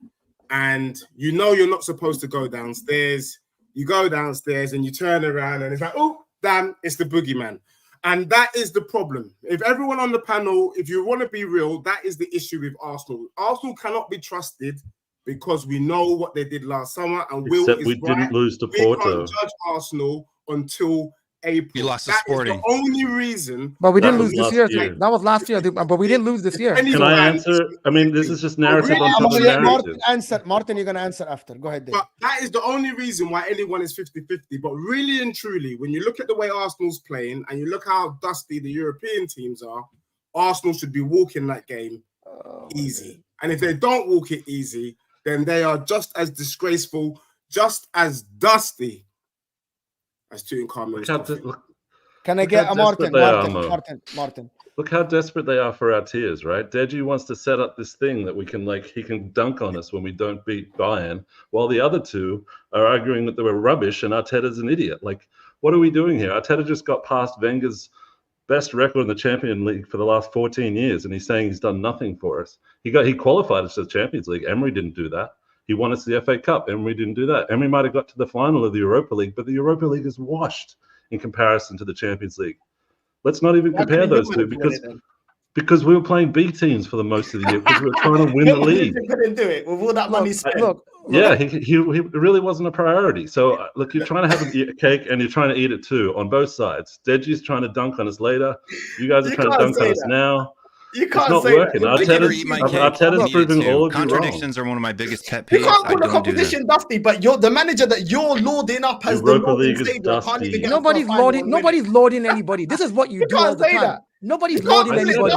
and you know you're not supposed to go downstairs. You go downstairs and you turn around and it's like, oh, damn, it's the boogeyman. And that is the problem. If everyone on the panel, if you want to be real, that is the issue with Arsenal. Arsenal cannot be trusted because we know what they did last summer. And Except Will is we didn't lose to Porto. We can't judge Arsenal until April. You lost to That Sporting. is the only reason. But we didn't lose this year. year. That was last year. But we didn't lose this year. Can I answer? I mean, this is just narrative on top of narrative. Martin, you're going to answer after. Go ahead, Dave. But that is the only reason why anyone is 50-50. But really and truly, when you look at the way Arsenal's playing and you look how dusty the European teams are, Arsenal should be walking that game easy. And if they don't walk it easy, then they are just as disgraceful, just as dusty as Tutankhamun. Can I get a Martin? Look how desperate they are for our tears, right? Deji wants to set up this thing that we can, like, he can dunk on us when we don't beat Bayern, while the other two are arguing that they were rubbish and Arteta's an idiot. Like, what are we doing here? Arteta just got past Wenger's best record in the Champions League for the last 14 years, and he's saying he's done nothing for us. He qualified us to the Champions League. Emery didn't do that. He won us the FA Cup. Emery didn't do that. Emery might have got to the final of the Europa League, but the Europa League is washed in comparison to the Champions League. Let's not even compare those two because we were playing B teams for the most of the year because we were trying to win the league. He couldn't do it with all that money spent. He really wasn't a priority. So look, you're trying to have a cake and you're trying to eat it too on both sides. Deji's trying to dunk on us later. You guys are trying to dunk on us now. You can't it's not say working. Arteta's proving all of you contradictions wrong. are one of my biggest pet peeves. You can't call the competition dusty, but you're the manager that you're lording up as Europa the League is dusty. Nobody's lording anybody. This is what you do all the time. That. Nobody's lording anybody.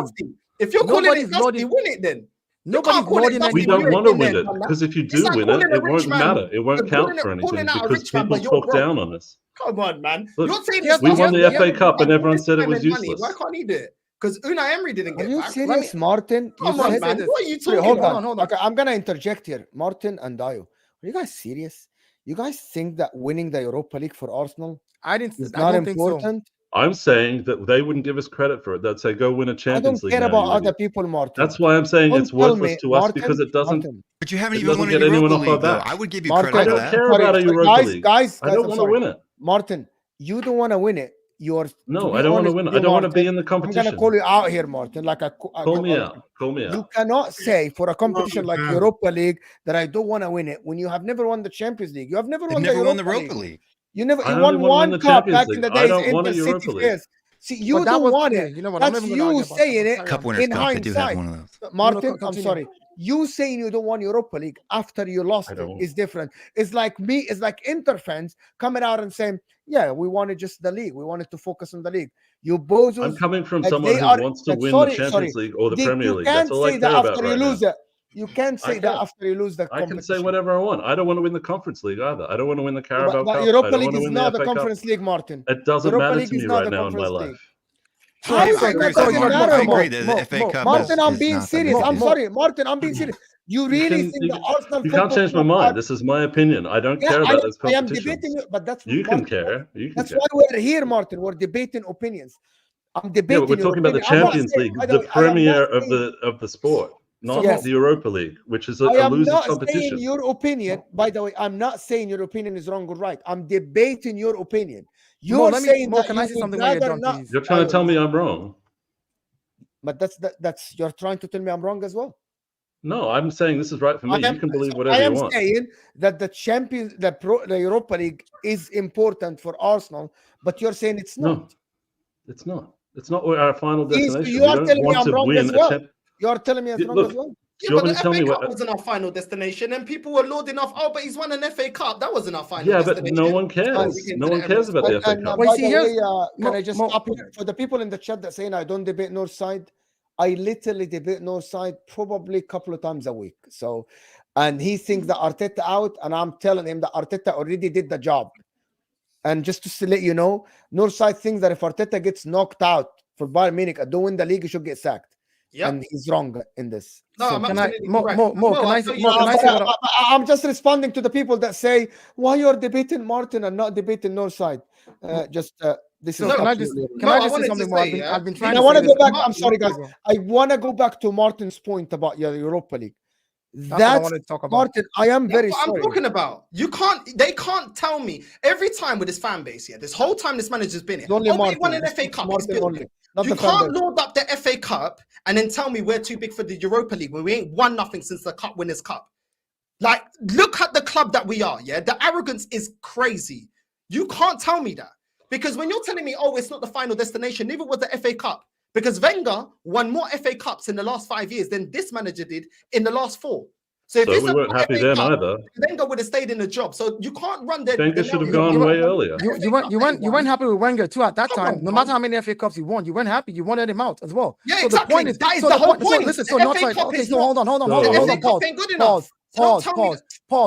If you're calling it dusty, win it then. Nobody's lording anybody. We don't want to win it because if you do win it, it won't matter. It won't count for anything because people talk down on us. Come on, man. Look, we won the FA Cup and everyone said it was useless. Why can't he do it? Because Unai Emery didn't get back. Are you serious, Martin? Come on, man. What are you talking about? Hold on. Okay, I'm going to interject here. Martin and Dayo. Are you guys serious? You guys think that winning the Europa League for Arsenal is not important? I'm saying that they wouldn't give us credit for it. They'd say, go win a Champions League. I don't care about other people, Martin. That's why I'm saying it's worthless to us because it doesn't. But you haven't even won a Europa League, though. I would give you credit for that. I don't care about a Europa League. Guys, I don't want to win it. Martin, you don't want to win it. No, I don't want to win. I don't want to be in the competition. I'm going to call you out here, Martin. Call me out. You cannot say for a competition like Europa League that I don't want to win it when you have never won the Champions League. You have never won the Europa League. You won one cup back in the days in the City. See, you don't want it. You know what? That's you saying it in hindsight. Martin, I'm sorry. You saying you don't want Europa League after you lost it is different. It's like me, it's like Inter fans coming out and saying, yeah, we wanted just the league. We wanted to focus on the league. You bozos. I'm coming from someone who wants to win the Champions League or the Premier League. That's all I care about right now. You can't say that after you lose the competition. I can say whatever I want. I don't want to win the Conference League either. I don't want to win the Carabao Cup. Europa League is not the Conference League, Martin. It doesn't matter to me right now in my life. I agree that the FA Cup Martin, I'm being serious. I'm sorry, Martin, I'm being serious. You really think the Arsenal? You can't change my mind. This is my opinion. I don't care about this competition. I am debating, but that's you can care. You can that's why we're here, Martin. We're debating opinions. I'm debating. Yeah, but we're talking about the Champions League, the premier of the sport, not the Europa League, which is a losing competition. Saying your opinion. By the way, I'm not saying your opinion is wrong or right. I'm debating your opinion. You're saying that can I say something when you're done, please? You're trying to tell me I'm wrong. But that's you're trying to tell me I'm wrong as well. No, I'm saying this is right for me. You can believe whatever you want. I am saying that the Europa League is important for Arsenal, but you're saying it's not. No, it's not. It's not our final destination. You are telling me I'm wrong as well. You're telling me I'm wrong as well. Yeah, but the FA Cup wasn't our final destination, and people were lauding off. Oh, but he's won an FA Cup. That wasn't our final destination. Yeah, but no one cares. No one cares about the FA Cup. Can I just stop here? For the people in the chat that saying I don't debate Northside, I literally debate Northside probably a couple of times a week. So, and he thinks that Arteta out, and I'm telling him that Arteta already did the job. And just to let you know, Northside thinks that if Arteta gets knocked out for Bayern Munich and don't win the league, he should get sacked. Yeah, and he's wrong in this. No, I'm just responding to the people that say, why you're debating Martin and not debating Northside. This is. Can I just say something more? I've been trying. I want to go back. I'm sorry, guys. I want to go back to Martin's point about your Europa League. That's what I want to talk about. Martin, I am very sorry. I'm talking about. They can't tell me every time with this fan base here. This whole time this manager's been here. Only Martin. Won an FA Cup. You can't load up the FA Cup and then tell me we're too big for the Europa League when we ain't won nothing since the Cup Winners' Cup. Like, look at the club that we are. Yeah, the arrogance is crazy. You can't tell me that. Because when you're telling me, oh, it's not the final destination, neither was the FA Cup. Because Wenger won more FA Cups in the last 5 years than this manager did in the last 4. So if we weren't happy then either. Wenger would have stayed in the job. So you can't run that. Wenger should have gone way earlier. You weren't happy with Wenger too at that time. No matter how many FA Cups you won, you weren't happy. You wanted him out as well. Yeah, so exactly. The point is, that is the whole point. Listen, so not like, okay, so hold on. Pause.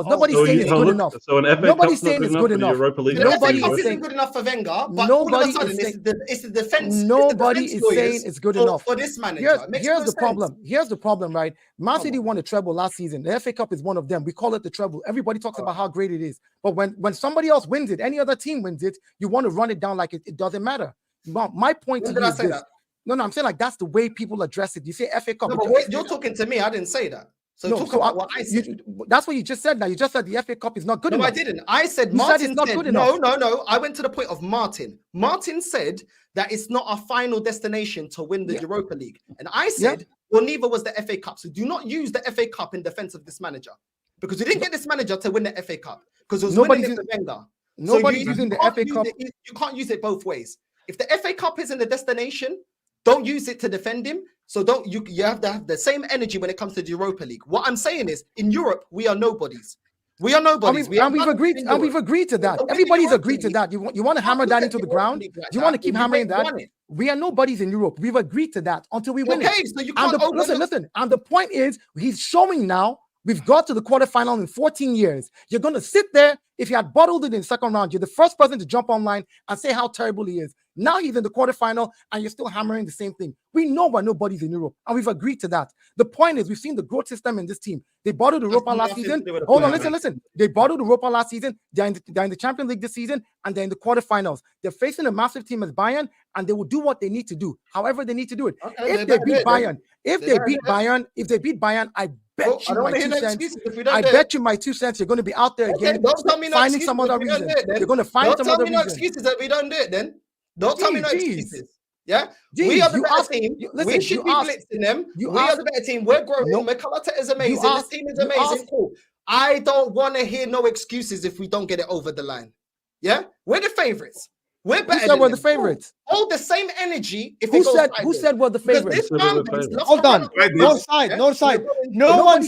Nobody's saying it's good enough. So an FA Nobody's saying it's good enough. Europa League. Nobody is saying good enough for Wenger. But nobody is saying it's the defense. Nobody is saying it's good enough for this manager. Here's the problem. Here's the problem, right? Man City won a treble last season. The FA Cup is one of them. We call it the treble. Everybody talks about how great it is. But when somebody else wins it, any other team wins it, you want to run it down like it doesn't matter. My point to you is this. No, I'm saying like that's the way people address it. You say FA Cup. No, but wait, you're talking to me. I didn't say that. So talk about what I said. That's what you just said. Now you just said the FA Cup is not good enough. No, I didn't. I said Martin said not good enough. No. I went to the point of Martin. Martin said that it's not our final destination to win the Europa League, and I said, well, neither was the FA Cup. So do not use the FA Cup in defense of this manager, because we didn't get this manager to win the FA Cup because it was winning it for Wenger. Nobody's using the FA Cup. You can't use it both ways. If the FA Cup isn't the destination, don't use it to defend him. So you have to have the same energy when it comes to the Europa League. What I'm saying is, in Europe, we are nobodies. We are nobodies. We've agreed to that. Everybody's agreed to that. You want to hammer that into the ground? You want to keep hammering that? We are nobodies in Europe. We've agreed to that until we win it. So you can't listen. And the point is, he's showing now. We've got to the quarterfinal in 14 years. You're going to sit there. If you had bottled it in the second round, you're the first person to jump online and say how terrible he is. Now he's in the quarterfinal and you're still hammering the same thing. We know we're nobodies in Europe and we've agreed to that. The point is, we've seen the growth system in this team. They bottled Europa last season. Hold on, listen. They bottled Europa last season. They're in the Champions League this season and they're in the quarterfinals. They're facing a massive team as Bayern and they will do what they need to do. However they need to do it. If they beat Bayern, I bet you my 2 cents you're going to be out there again finding some other reason. You're going to find some other reason. Don't tell me no excuses that we don't do it then. Don't tell me no excuses. Yeah? We are the better team. We should be blitzing them. We are the better team. We're growing. Arteta is amazing. This team is amazing. Cool. I don't want to hear no excuses if we don't get it over the line. Yeah? We're the favorites. We're better. Who said we're the favorites? Hold the same energy. Who said we're the favorites? Hold on. Northside. No one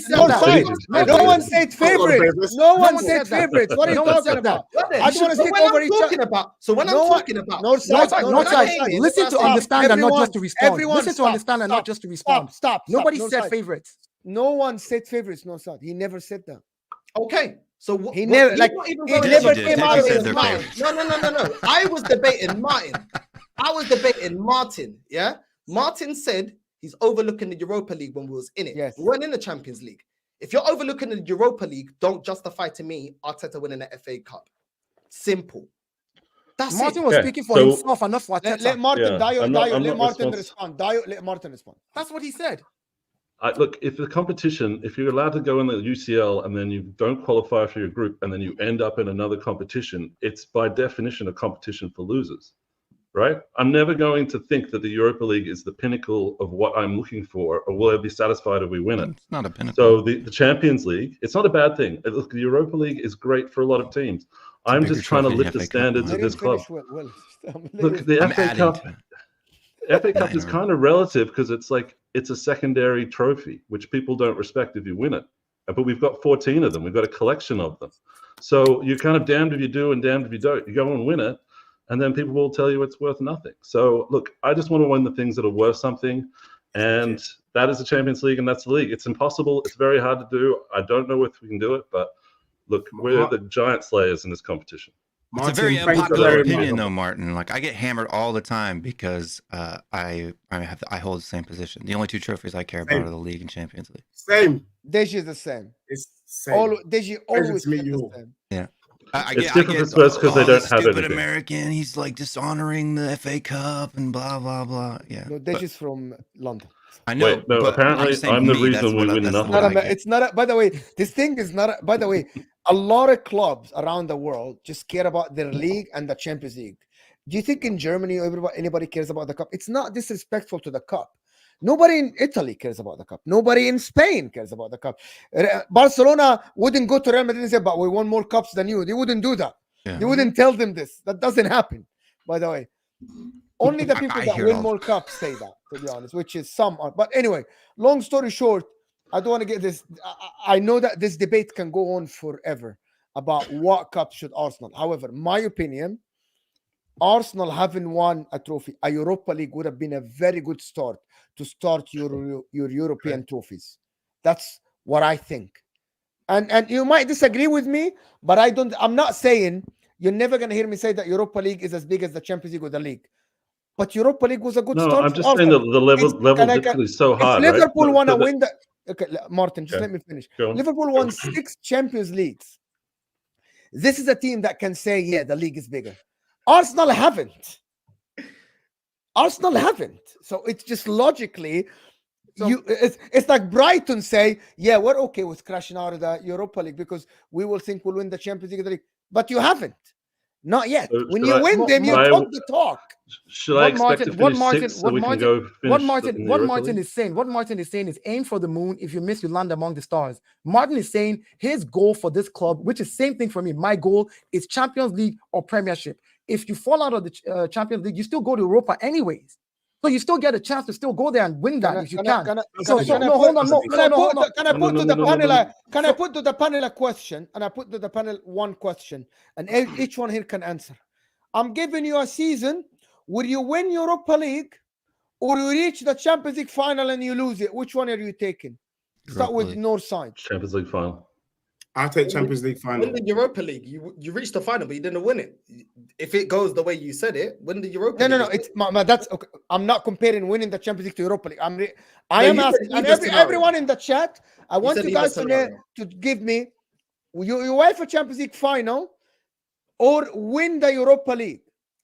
said favorites. No one said favorites. What are you talking about? I just want to stick over each other. So when I'm talking about Northside, listen to understand and not just to respond. Listen to understand and not just to respond. Stop. Nobody said favorites. No one said favorites. Northside. He never said that. Okay. So he never came out of his mind. No. I was debating Martin. Yeah, Martin said he's overlooking the Europa League when we was in it. Yes. We weren't in the Champions League. If you're overlooking the Europa League, don't justify to me Arteta winning the FA Cup. Simple. Martin was speaking for himself and not for Arteta. Let Martin, let Martin respond. Let Martin respond. That's what he said. Look, if the competition, if you're allowed to go in the UCL and then you don't qualify for your group and then you end up in another competition, it's by definition a competition for losers, right? I'm never going to think that the Europa League is the pinnacle of what I'm looking for, or will I be satisfied if we win it? It's not a pinnacle. So the Champions League, it's not a bad thing. Look, the Europa League is great for a lot of teams. I'm just trying to lift the standards of this club. Look, the FA Cup is kind of relative because it's a secondary trophy, which people don't respect if you win it. But we've got 14 of them. We've got a collection of them. So you're kind of damned if you do and damned if you don't. You go and win it, and then people will tell you it's worth nothing. So look, I just want to win the things that are worth something. And that is the Champions League, and that's the league. It's impossible. It's very hard to do. I don't know if we can do it, but look, we're the giant slayers in this competition. It's a very unpopular opinion, though, Martin. Like, I get hammered all the time because I hold the same position. The only two trophies I care about are the league and Champions League. Same. Deji is the same. It's same. Deji always the same. Yeah. It's different for Spurs because they don't have stupid anything. American. He's like dishonoring the FA Cup and blah blah blah. Yeah. No, Deji's from London. I know. Wait, no, apparently I'm the reason we win nothing. It's not. By the way, this thing is not. By the way, a lot of clubs around the world just care about their league and the Champions League. Do you think in Germany anybody cares about the cup? It's not disrespectful to the cup. Nobody in Italy cares about the cup. Nobody in Spain cares about the cup. Barcelona wouldn't go to Real Madrid and say, "But we won more cups than you." They wouldn't do that. Yeah. They wouldn't tell them this. That doesn't happen. By the way, only the people that win more cups say that. To be honest, which is some are. But anyway, long story short, I don't want to get this. I know that this debate can go on forever about what cup should Arsenal. However, my opinion, Arsenal having won a trophy, a Europa League would have been a very good start to start your European trophies. That's what I think. And you might disagree with me, but I'm not saying, you're never going to hear me say that Europa League is as big as the Champions League or the league. But Europa League was a good start. No, I'm just saying that the level is so hard. If Liverpool want to win the... Okay, Martin, just let me finish. Liverpool won 6 Champions Leagues. This is a team that can say, yeah, the league is bigger. Arsenal haven't. So it's just logically, it's like Brighton say, yeah, we're okay with crashing out of the Europa League because we will think we'll win the Champions League of the league. But you haven't. Not yet. So when you win them, you talk the talk. Should I expect to finish sixth so we can go finish what Martin is saying is aim for the moon. If you miss, you land among the stars. Martin is saying his goal for this club, which is same thing for me. My goal is Champions League or Premiership. If you fall out of the Champions League, you still go to Europa anyways. So you still get a chance to still go there and win that if you can. Can I put to the panel a question? And I put to the panel one question, and each one here can answer. I'm giving you a season where you win Europa League, or you reach the Champions League final and you lose it. Which one are you taking? Start with Northside. Champions League final. I'll take Champions League final. Win the Europa League. You reached the final, but you didn't win it. If it goes the way you said it, win the Europa League. No. It's that's okay. I'm not comparing winning the Champions League to Europa League. I am asking, and everyone in the chat, I want you guys to give me your UEFA Champions League final or win the Europa League.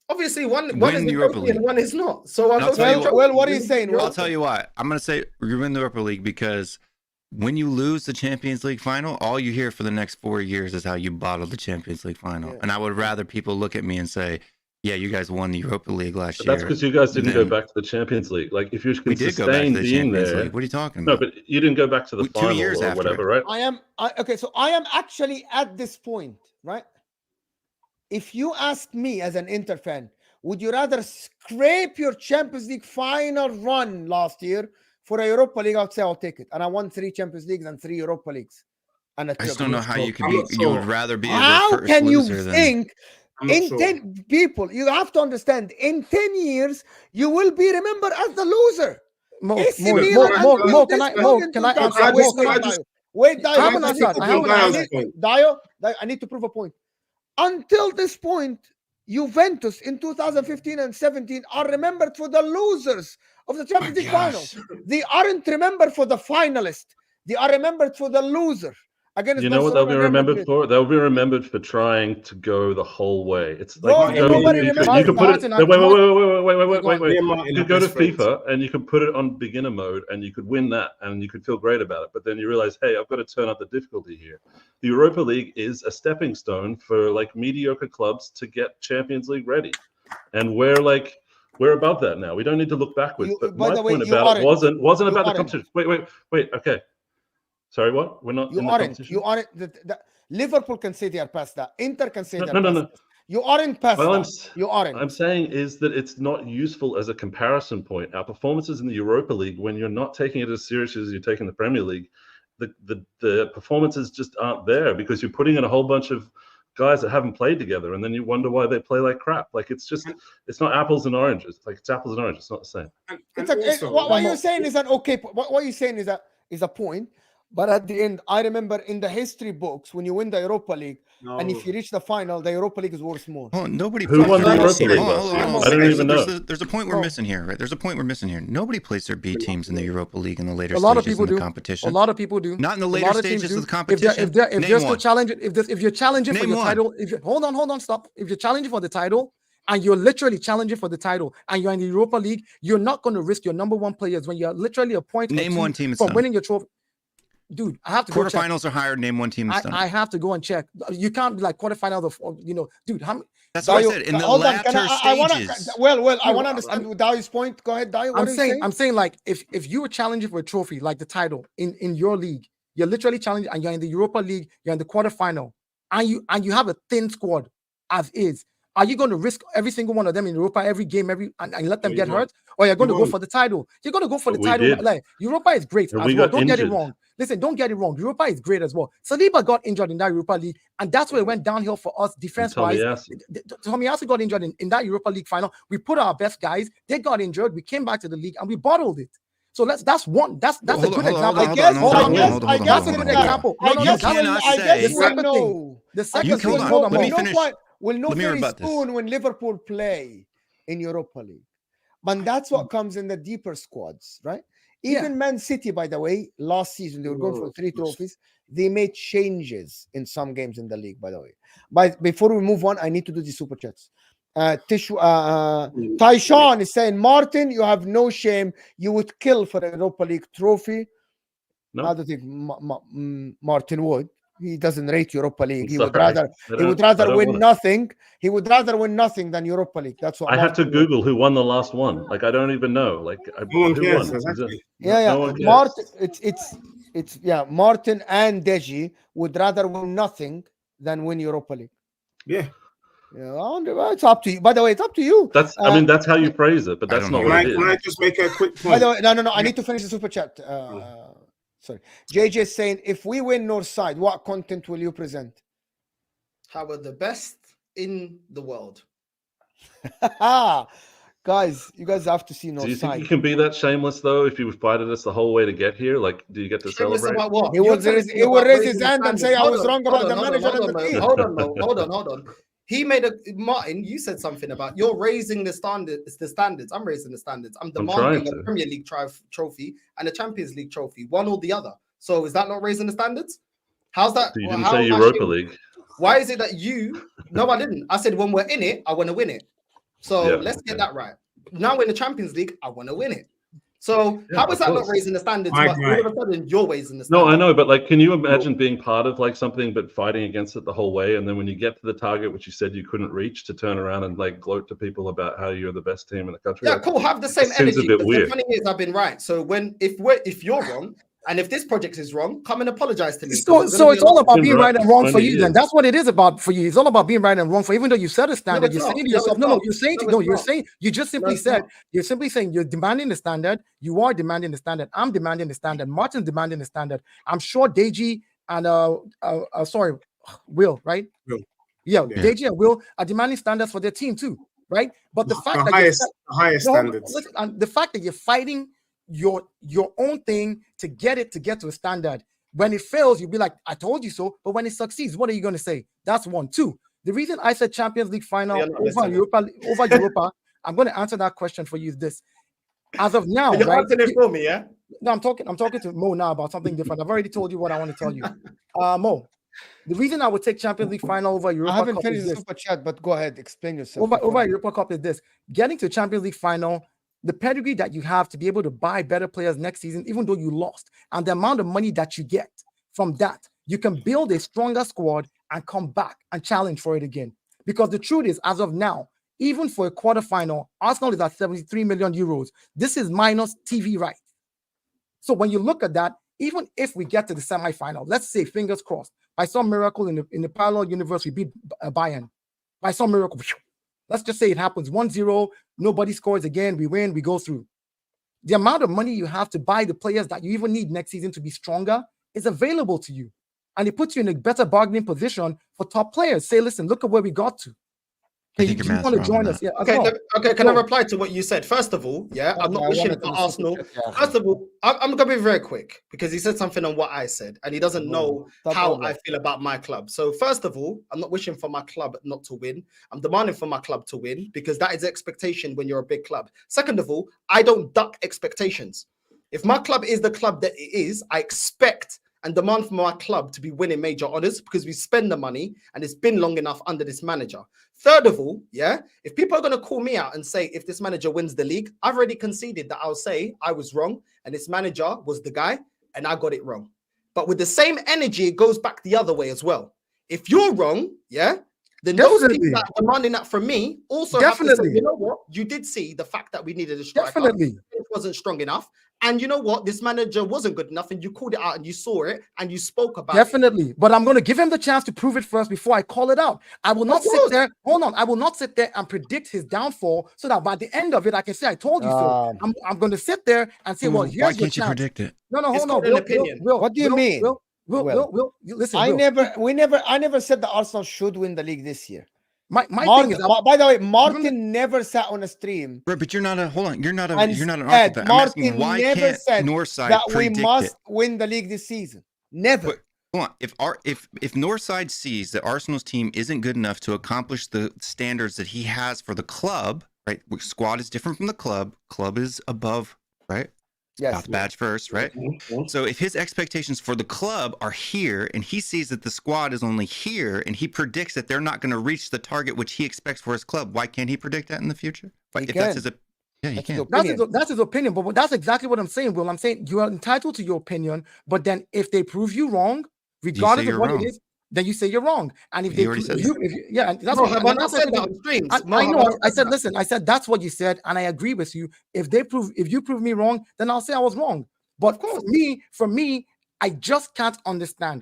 Obviously, one is the Europa League and one is not. So what are you saying? I'll tell you why. I'm going to say you win the Europa League because when you lose the Champions League final, all you hear for the next 4 years is how you bottled the Champions League final. Yeah. And I would rather people look at me and say, yeah, you guys won the Europa League last year. That's because you guys didn't go back to the Champions League. Like, if you can sustain being there. League. What are you talking about? No, but you didn't go back to the final 2 years or whatever, right? So I am actually at this point, right? If you ask me as an Inter fan, would you rather scrape your Champions League final run last year for a Europa League? I'd say I'll take it. And I won 3 Champions Leagues and 3 Europa Leagues. And I just don't know how you can be. You would rather be. How can you think? In 10 people, you have to understand, in 10 years, you will be remembered as the loser. Mo, can I answer? Wait, Dayo, I need to prove a point. Until this point, Juventus in 2015 and 17 are remembered for the losers of the Champions League final. They aren't remembered for the finalist. They are remembered for the loser. against you know what they'll be Barcelona and Real remembered Madrid. for? They'll be remembered for trying to go the whole way. It's Bro, like you could put it. Wait. You could go to FIFA and you could put it on beginner mode and you could win that and you could feel great about it. But then you realize, hey, I've got to turn up the difficulty here. The Europa League is a stepping stone for like mediocre clubs to get Champions League ready, and we're above that now. We don't need to look backwards. But my point about it wasn't about the competition. Wait. Okay. Sorry, what? We're not. You aren't. The Liverpool can say they are past that. Inter can say they're past no. that. You aren't past that. You aren't. I'm saying is that it's not useful as a comparison point. Our performances in the Europa League, when you're not taking it as seriously as you're taking the Premier League, the performances just aren't there because you're putting in a whole bunch of guys that haven't played together, and then you wonder why they play like crap. Like it's not apples and oranges. Like it's apples and oranges. It's not the same. What you're saying is an okay. What you're saying is a point. But at the end, I remember in the history books, when you win the Europa League, and if you reach the final, the Europa League is worth more. Oh, nobody. Who won the Europa League last year? I don't even know. There's a point we're missing here, right? There's a point we're missing here. Nobody plays their B teams in the Europa League in the later stages of the competition. A lot of people do. Not in the later stages of the competition. If they're still challenging, if you're challenging for your title, hold on, stop. If you're challenging for the title, and you're literally challenging for the title, and you're in the Europa League, you're not going to risk your number one players when you're literally a point. Name one team for winning your trophy. Dude, I have to quarterfinals are higher. Name one team that's done. I have to go and check. You can't be like quarterfinals of, dude. That's what I said in the latter stages. I want to understand Dayo's point. Go ahead, Dayo. I'm saying like if you were challenging for a trophy like the title in your league, you're literally challenging, and you're in the Europa League, you're in the quarterfinal, and you have a thin squad as is. Are you going to risk every single one of them in Europa, every game, and let them get hurt? Or you're going to go for the title? You're going to go for the title. Like Europa is great as well. Don't get it wrong. Listen, don't get it wrong. Europa is great as well. Saliba got injured in that Europa League, and that's where it went downhill for us defense-wise. Tomiyasu got injured in that Europa League final. We put our best guys. They got injured. We came back to the league, and we bottled it. So that's a good example. I guess that's a good example. The second thing, hold on. We'll know very soon when Liverpool play in Europa League. But that's what comes in the deeper squads, right? Even Man City, by the way, last season, they were going for 3 trophies. They made changes in some games in the league, by the way. But before we move on, I need to do the super chats. Tyshawn is saying, Martin, you have no shame. You would kill for a Europa League trophy. No. I don't think Martin would. He doesn't rate Europa League. He would rather win nothing. He would rather win nothing than Europa League. That's what I have to Google who won the last one. Like I don't even know. Like who won? Exactly. Martin. It's Martin and Deji would rather win nothing than win Europa League. Yeah. It's up to you. By the way, it's up to you. That's that's how you phrase it, but that's not what it is. Can I just make a quick point? By the way, no. I need to finish the super chat. Sorry. JJ is saying, if we win Northside, what content will you present? How we're the best in the world. Guys, you guys have to see Northside. Do you think you can be that shameless, though, if you fighted us the whole way to get here? Like, do you get to celebrate? About what? He will raise his hand and say, I was wrong about the manager and the team. Hold on. He made Martin, you said something about you're raising the standards. I'm raising the standards. I'm demanding a Premier League trophy and a Champions League trophy, one or the other. So is that not raising the standards? How's that? So you didn't say Europa League. Why is it that No, I didn't. I said when we're in it, I want to win it. So let's get that right. Now we're in the Champions League, I want to win it. So how is that not raising the standards? But all of a sudden you're raising the standards. No, I know, but like, can you imagine being part of like something but fighting against it the whole way, and then when you get to the target which you said you couldn't reach, to turn around and like gloat to people about how you're the best team in the country? Yeah, cool. Have the same energy. The funny is, I've been right. So if you're wrong. And if this project is wrong, come and apologize to me. So it's all about being right and wrong for you. Then that's what it is about for you. It's all about being right and wrong for. Even though you set a standard, you're saying to yourself, you're simply saying you're demanding the standard. You are demanding the standard. I'm demanding the standard. Martin's demanding the standard. I'm sure Deji and Will, right? Yeah, Deji and Will are demanding standards for their team too, right? But the fact that highest standards, and the fact that you're fighting your own thing to get to a standard. When it fails, you'll be like, I told you so. But when it succeeds, what are you going to say? That's 1. 2. The reason I said Champions League final over Europa, I'm going to answer that question for you. This, as of now, you're answering it for me, yeah. No, I'm talking to Mo now about something different. I've already told you what I want to tell you. Mo, the reason I would take Champions League final over Europa Cup. I haven't finished the super chat, but go ahead, explain yourself. Over Europa Cup is this: getting to Champions League final, the pedigree that you have to be able to buy better players next season, even though you lost, and the amount of money that you get from that, you can build a stronger squad and come back and challenge for it again. Because the truth is, as of now, even for a quarterfinal, Arsenal is at 73 million euros. This is minus TV rights. So when you look at that, even if we get to the semi-final, let's say, fingers crossed, by some miracle in the parallel universe, we beat Bayern. By some miracle, let's just say it happens 1-0, nobody scores again, we win, we go through. The amount of money you have to buy the players that you even need next season to be stronger is available to you. And it puts you in a better bargaining position for top players. Say, listen, look at where we got to. I think you want to join us? Yeah. Okay. Can I reply to what you said? First of all, I'm not wishing for Arsenal. First of all, I'm gonna be very quick because he said something on what I said, and he doesn't know how I feel about my club. So first of all, I'm not wishing for my club not to win. I'm demanding for my club to win because that is expectation when you're a big club. Second of all, I don't duck expectations. If my club is the club that it is, I expect and demand from our club to be winning major honors because we spend the money and it's been long enough under this manager. Third of all, if people are going to call me out and say if this manager wins the league, I've already conceded that I'll say I was wrong and this manager was the guy and I got it wrong. But with the same energy, it goes back the other way as well. If you're wrong, then those people that are demanding that from me also have to say, you know what? You did see the fact that we needed a striker. It wasn't strong enough. And you know what? This manager wasn't good enough, and you called it out, and you saw it, and you spoke about it. But I'm going to give him the chance to prove it first before I call it out. I will not sit there. Hold on. I will not sit there and predict his downfall so that by the end of it, I can say I told you so. I'm going to sit there and say, well, here's your chance. Why can't you predict it? No, hold on. What do you mean? Will, listen. I never said that Arsenal should win the league this year. My thing is, by the way, Martin never sat on a stream. Right, but you're not an architect. Martin never said Northside that we must win the league this season. Never. But, hold on. If Northside sees that Arsenal's team isn't good enough to accomplish the standards that he has for the club, right? Squad is different from the club. Club is above, right? Yes, badge first, right? So if his expectations for the club are here and he sees that the squad is only here and he predicts that they're not going to reach the target which he expects for his club, why can't he predict that in the future? He can. He can. That's his opinion, but that's exactly what I'm saying, Will. I'm saying you are entitled to your opinion, but then if they prove you wrong, regardless of what it is, then you say you're wrong. And if they prove you, that's what I said on streams. I know. I said, listen, I said that's what you said, and I agree with you. If you prove me wrong, then I'll say I was wrong. But for me, I just can't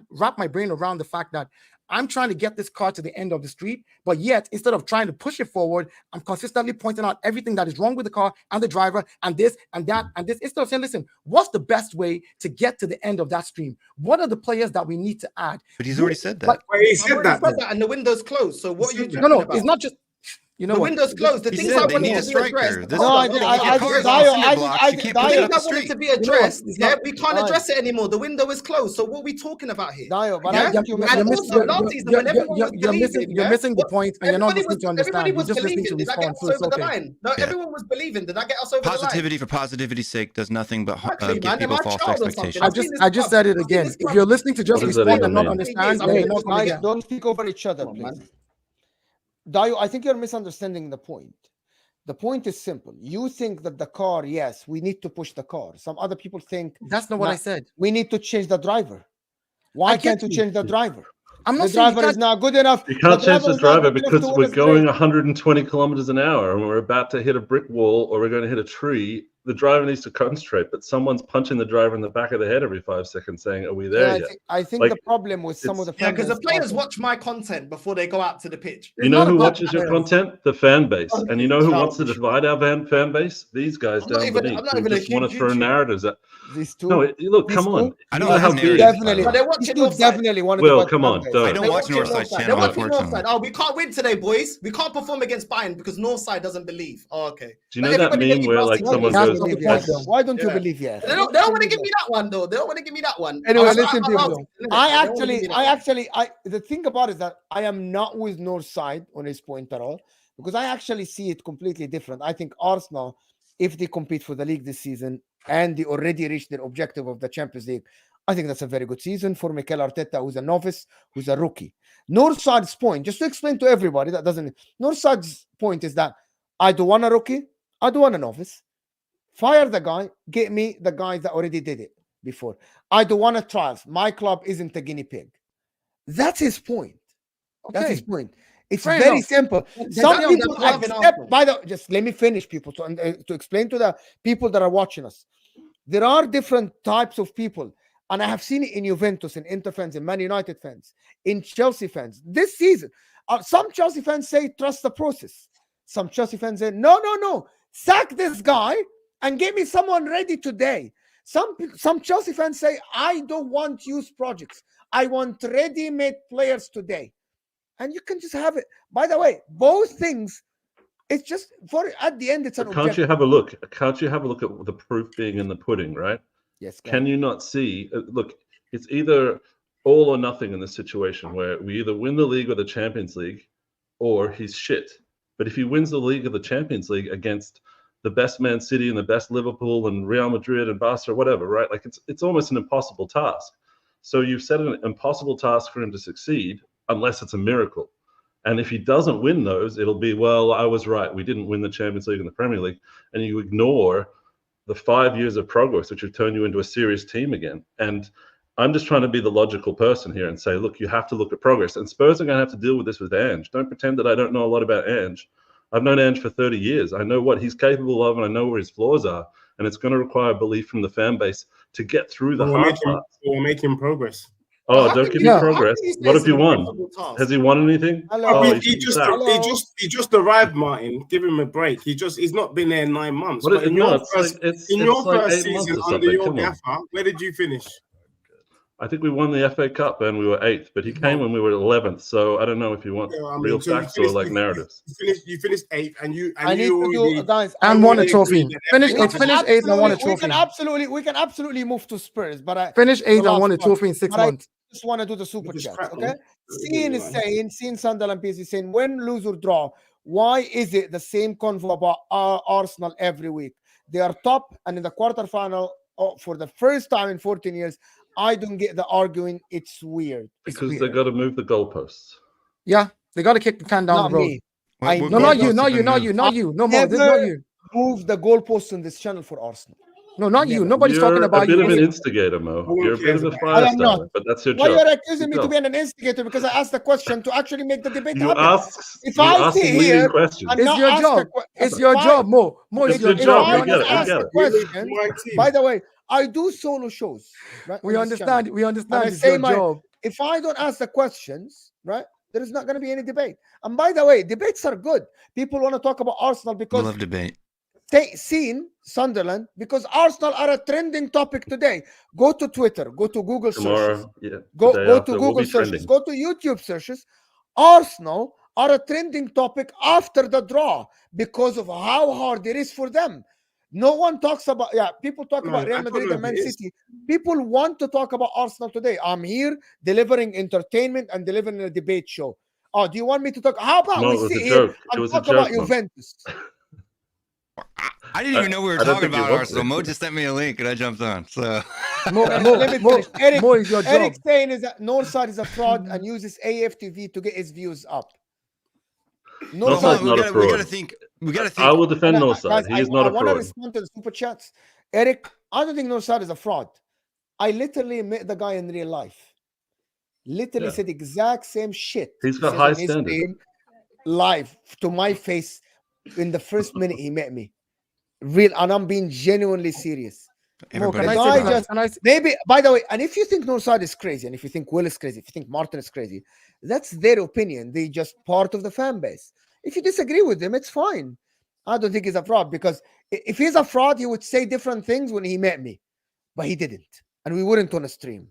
wrap my brain around the fact that I'm trying to get this car to the end of the street, but yet instead of trying to push it forward, I'm consistently pointing out everything that is wrong with the car and the driver and this and that and this. Instead of saying, listen, what's the best way to get to the end of that stream? What are the players that we need to add? But he's already said that. He said that, and the window's closed. So what are you talking about? It's not just. You know the window's closed. The things I wanted to be addressed. The things I wanted to be addressed. We can't address it anymore. The window is closed. So what are we talking about here? Dayo, you're missing the point, and you're not listening to understand. You're just listening to respond. No, everyone was believing. Did I get us over the line? Positivity for positivity's sake does nothing but give people false expectations. I just said it again. If you're listening to just respond and not understand, then you're not going to get. Don't speak over each other, please. Dayo, I think you're misunderstanding the point. The point is simple. You think that the car, yes, we need to push the car. Some other people think that's not what I said. We need to change the driver. Why can't you change the driver? I'm not the driver is not good enough. You can't change the driver because we're going 120 kilometers an hour and we're about to hit a brick wall or we're going to hit a tree. The driver needs to concentrate, but someone's punching the driver in the back of the head every 5 seconds saying, are we there yet? I think the problem with some of the because the players watch my content before they go out to the pitch. You know who watches your content? The fan base. And you know who wants to divide our fan base? These guys down beneath who just want to throw narratives at. These two. No, look, come on. I don't know how big. Definitely want to. Will, come on. I don't watch Northside's channel, unfortunately. Oh, we can't win today, boys. We can't perform against Bayern because Northside doesn't believe. Oh, okay. Do you know that meme where like someone goes? Why don't you believe yes? They don't want to give me that one though. They don't want to give me that one. Anyway, listen to me. The thing about it is that I am not with Northside on his point at all because I actually see it completely different. I think Arsenal, if they compete for the league this season, and they already reached their objective of the Champions League. I think that's a very good season for Mikel Arteta, who's a novice, who's a rookie. Northside's point, just to explain to everybody that doesn't, Northside's point is that I don't want a rookie, I don't want a novice. Fire the guy, get me the guys that already did it before. I don't want a trials. My club isn't a guinea pig. That's his point. Okay. That's his point. It's Fair very enough. simple. Some people accept, by the, just let me finish, people, to explain to the people that are watching us. There are different types of people. And I have seen it in Juventus, in Inter fans, in Man United fans, in Chelsea fans. This season, some Chelsea fans say, trust the process. Some Chelsea fans say, no. Sack this guy and give me someone ready today. Some Chelsea fans say, I don't want youth projects. I want ready-made players today. And you can just have it. By the way, both things, it's just, for at the end, it's an objective. Can't you have a look? Can't you have a look at the proof being in the pudding, right? Yes. Can you not see? Look, it's either all or nothing in this situation where we either win the league or the Champions League, or he's shit. But if he wins the league or the Champions League against the best Man City and the best Liverpool and Real Madrid and Barca or whatever, right? Like it's almost an impossible task. So you've set an impossible task for him to succeed unless it's a miracle. And if he doesn't win those, it'll be, well, I was right. We didn't win the Champions League and the Premier League. And you ignore the 5 years of progress, which have turned you into a serious team again. And I'm just trying to be the logical person here and say, look, you have to look at progress. And Spurs are going to have to deal with this with Ange. Don't pretend that I don't know a lot about Ange. I've known Ange for 30 years. I know what he's capable of, and I know where his flaws are. And it's going to require belief from the fan base to get through the hard part. We're making progress. Oh, don't give me progress. What if he won? Has he won anything? Oh, he just arrived, Martin. Give him a break. He's not been there 9 months. But in your first season under your gaffer, where did you finish? I think we won the FA Cup and we were 8th, but he came when we were 11th. So I don't know if you want real facts or like narratives. You finished 8th, and you won a trophy. Finish 8th and won a trophy. We can absolutely move to Spurs, but I finish 8th and won a trophy in 6 months. I just want to do the super chat, okay? Seeing Sunderland piece is saying, win, lose or draw, why is it the same convo about Arsenal every week? They are top and in the quarterfinal for the first time in 14 years. I don't get the arguing. It's weird. Because they got to move the goalposts. Yeah, they got to kick the can down the road. Not you. No more. This is not you. Move the goalposts on this channel for Arsenal. No, not you. Nobody's talking about you. You're a bit of an instigator, Mo. You're a bit of a fire starter, but that's your job. Why you're accusing me to be an instigator? Because I asked the question to actually make the debate happen. If I sit here, it's your job. It's your job, Mo. It's your job. By the way, I do solo shows. Right, we understand. It's your job. If I don't ask the questions, right, there is not going to be any debate. And by the way, debates are good. People want to talk about Arsenal because I love debate. Seen Sunderland because Arsenal are a trending topic today. Go to Twitter, go to Google searches, go to Google searches, go to YouTube searches. Arsenal are a trending topic after the draw because of how hard it is for them. No one talks about, people talk about Real Madrid and Man City. People want to talk about Arsenal today. I'm here delivering entertainment and delivering a debate show. Oh, do you want me to talk? How about we sit here and talk about Juventus? I didn't even know we were talking about Arsenal. Mo just sent me a link and I jumped on. So let me finish. Eric saying is that Northside is a fraud and uses AFTV to get his views up. Northside's not a fraud. We gotta think. I will defend Northside. He is not a fraud. I want to respond to the super chats. Eric, I don't think Northside is a fraud. I literally met the guy in real life. Literally said the exact same shit. He's got high standards. Live to my face in the first minute he met me. Real, and I'm being genuinely serious. Maybe, by the way, and if you think Northside is crazy, and if you think Will is crazy, if you think Martin is crazy, that's their opinion. They're just part of the fan base. If you disagree with them, it's fine. I don't think he's a fraud because if he's a fraud, he would say different things when he met me, but he didn't, and we wouldn't on a stream.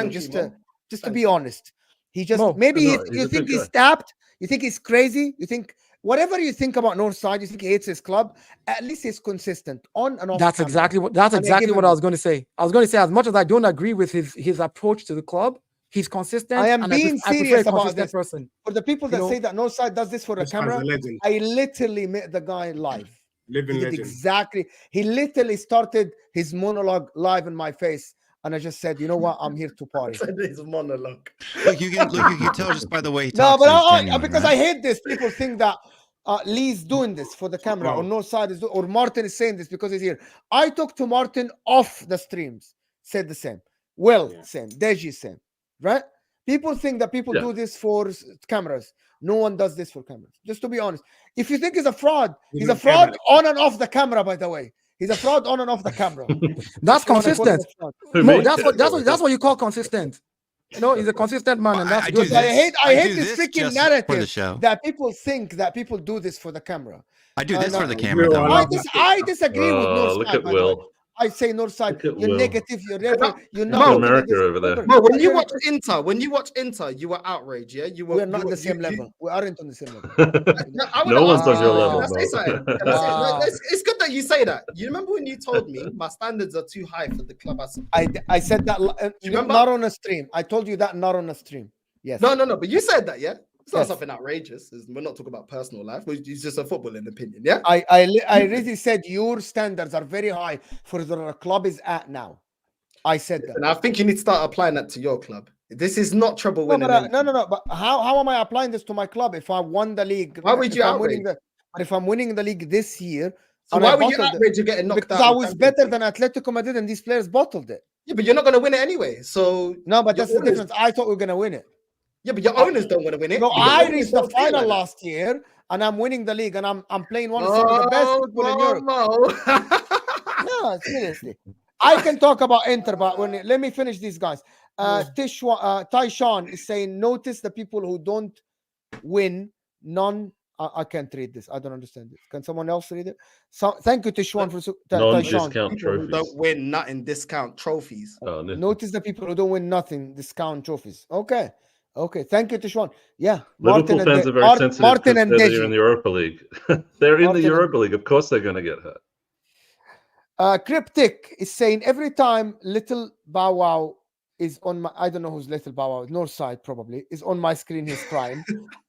Just to be honest, he just you think he's tapped, you think he's crazy, you think. Whatever you think about Northside, you think he hates his club. At least he's consistent on and off. That's exactly what I was going to say. I was going to say, as much as I don't agree with his approach to the club, he's consistent. I am being serious about this. Person. For the people that say that Northside does this for the camera, I literally met the guy live. Living He did legend. exactly. He literally started his monologue live in my face, and I just said, "You know what? I'm here to party." His monologue. Look, you can tell just by the way he No, talks. but He's genuine, because right? I hate this. People think that Lee's doing this for the camera, or Northside is or Martin is saying this because he's here. I talked to Martin off the streams, said the same. Same. Deji, same. Right? People think that people do this for cameras. No one does this for cameras. Just to be honest. If you think he's a fraud, he's a fraud on and off the camera, by the way. He's a fraud on and off the camera. That's consistent. No, that's what you call consistent. No, he's a consistent man, and that's good. I hate this freaking narrative that people think that people do this for the camera. I do this for the camera. I disagree with Northside. Look at Will. I say Northside, you're negative, you're not America over there. No, when you watch Inter, you were outraged, yeah? We're not on the same level. We aren't on the same level. No one's on your level. It's good that you say that. You remember when you told me my standards are too high for the club? I said that not on a stream. I told you that not on a stream. Yes. No, but you said that, yeah? It's not something outrageous. We're not talking about personal life. It's just a footballing opinion, yeah? I really said your standards are very high for the club is at now. I said that. And I think you need to start applying that to your club. This is not trouble winning. No. But how am I applying this to my club if I won the league? Why would you outrage? If I'm winning the league this year, so why would you outrage you getting knocked out? Because I was better than Atletico Madrid and these players bottled it. Yeah, but you're not going to win it anyway. So no, but that's the difference. I thought we were going to win it. Yeah, but your owners don't want to win it. No, I reached the final last year, and I'm winning the league, and I'm playing one of the best football in Europe. No, seriously. I can talk about Inter, but let me finish these guys. Taishan is saying, notice the people who don't win I can't read this. I don't understand it. Can someone else read it? So thank you, Tishwan, for non-discount trophies. Who don't win nothing, discount trophies. Notice the people who don't win nothing, discount trophies. Okay, thank you, Tishwan. Yeah, Liverpool fans are very sensitive. Martin and Deji. They're in the Europa League. They're in the Europa League. Of course, they're going to get hurt. Cryptic is saying every time Little Bow Wow is on my, I don't know who's Little Bow Wow, Northside probably, is on my screen, he's crying.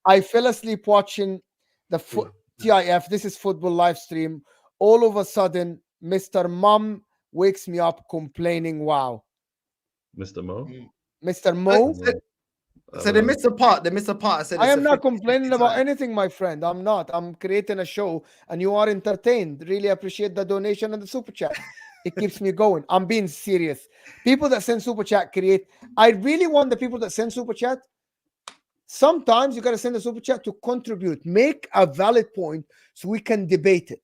I fell asleep watching the TIF. This is football live stream. All of a sudden, Mr. Mom wakes me up complaining, wow. Mr. Mo? Mr. Mo? So they missed a part. I said, I am not complaining about anything, my friend. I'm not. I'm creating a show and you are entertained. Really appreciate the donation and the super chat. It keeps me going. I'm being serious. People that send super chat create. I really want the people that send super chat. Sometimes you got to send a super chat to contribute. Make a valid point so we can debate it.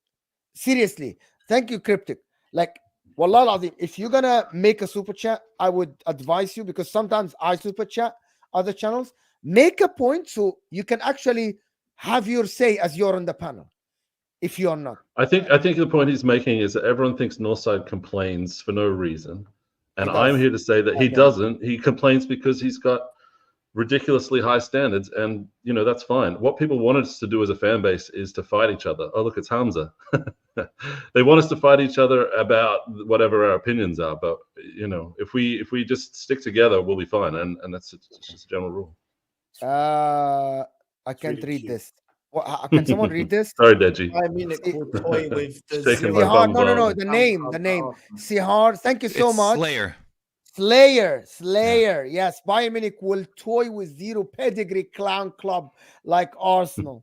Seriously. Thank you, Cryptic. Like, wallah al-azim, if you're going to make a super chat, I would advise you, because sometimes I super chat other channels, make a point so you can actually have your say as you're on the panel. If you're not, I think the point he's making is that everyone thinks Northside complains for no reason, and I'm here to say that he doesn't. He complains because he's got ridiculously high standards, and that's fine. What people want us to do as a fan base is to fight each other. Oh, look, it's Hamza. They want us to fight each other about whatever our opinions are, but if we just stick together, we'll be fine, and that's just a general rule. I can't read this. Can someone read this? Sorry, Deji. I mean, it's called toy with the no, the name. Sihar, thank you so much. Slayer. Yes, Bayern Munich will toy with zero pedigree clown club like Arsenal.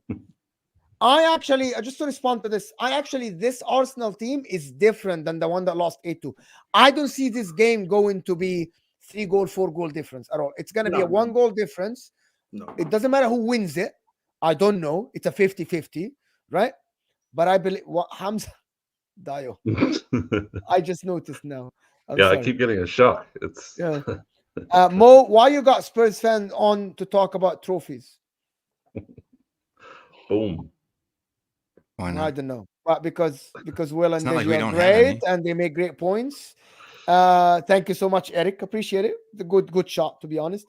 Just to respond to this, this Arsenal team is different than the one that lost 8-2. I don't see this game going to be 3-goal, 4-goal difference at all. It's going to be a 1-goal difference. No, it doesn't matter who wins it. I don't know. It's a 50-50, right? But I believe Hamza Dayo. I just noticed now. I keep getting a shock. It's Mo, why you got Spurs fans on to talk about trophies? Boom. Why not? I don't know. But because Will and Deji are great and they make great points. Thank you so much, Eric. Appreciate it. The good shot, to be honest.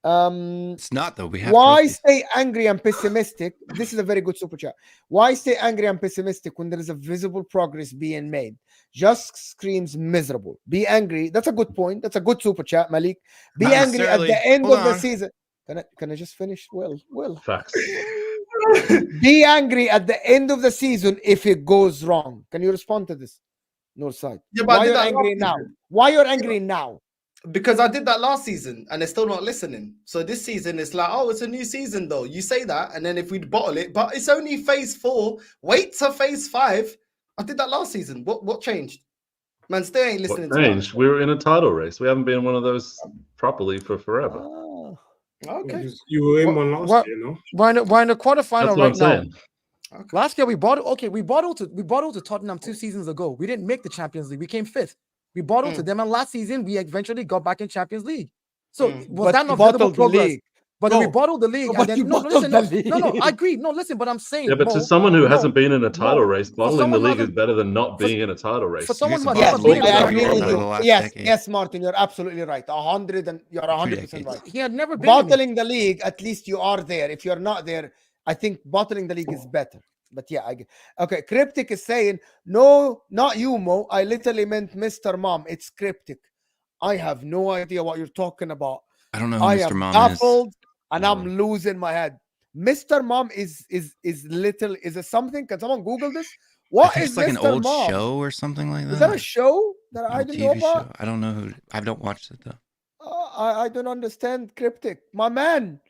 It's not though. We have why stay angry and pessimistic? This is a very good super chat. Why stay angry and pessimistic when there is a visible progress being made? Just screams miserable. Be angry. That's a good point. That's a good super chat, Malik. Be angry at the end of the season. Can I just finish? Will. Facts. Be angry at the end of the season if it goes wrong. Can you respond to this, Northside? Yeah, why you're angry now? Why you're angry now? Because I did that last season and they're still not listening. So this season it's like, oh, it's a new season though. You say that, and then if we'd bottle it, but it's only phase 4. Wait to phase 5. I did that last season. What changed? Man, still ain't listening. What changed? We were in a title race. We haven't been in one of those properly for forever. Oh, okay. You were in one last year, no? We're in the quarterfinal right now. Okay. Last year we bottled to Tottenham 2 seasons ago. We didn't make the Champions League. We came 5th. We bottled to them, and last season we eventually got back in Champions League. So was that not visible progress? But we bottled the league, and then no, I agree. No, listen, but I'm saying, yeah, but to someone who hasn't been in a title race, bottling the league is better than not being in a title race. For someone who hasn't been in a title race, yes, Martin, you're absolutely right. 100 and you're 100% right. He had never been bottling the league. At least you are there. If you're not there, I think bottling the league is better. But yeah, I get. Okay, Cryptic is saying, no, not you, Mo. I literally meant Mr. Mom. It's Cryptic. I have no idea what you're talking about. I don't know who I Mr. am Mom baffled is. And I'm losing my head. Mr. Mom is little. Is it something? Can someone Google this? What is like Mr. an old Mom? show or something like that? Is that a show that I didn't know about? Show. I don't know who. I don't watch it though. I don't understand, Cryptic. My man,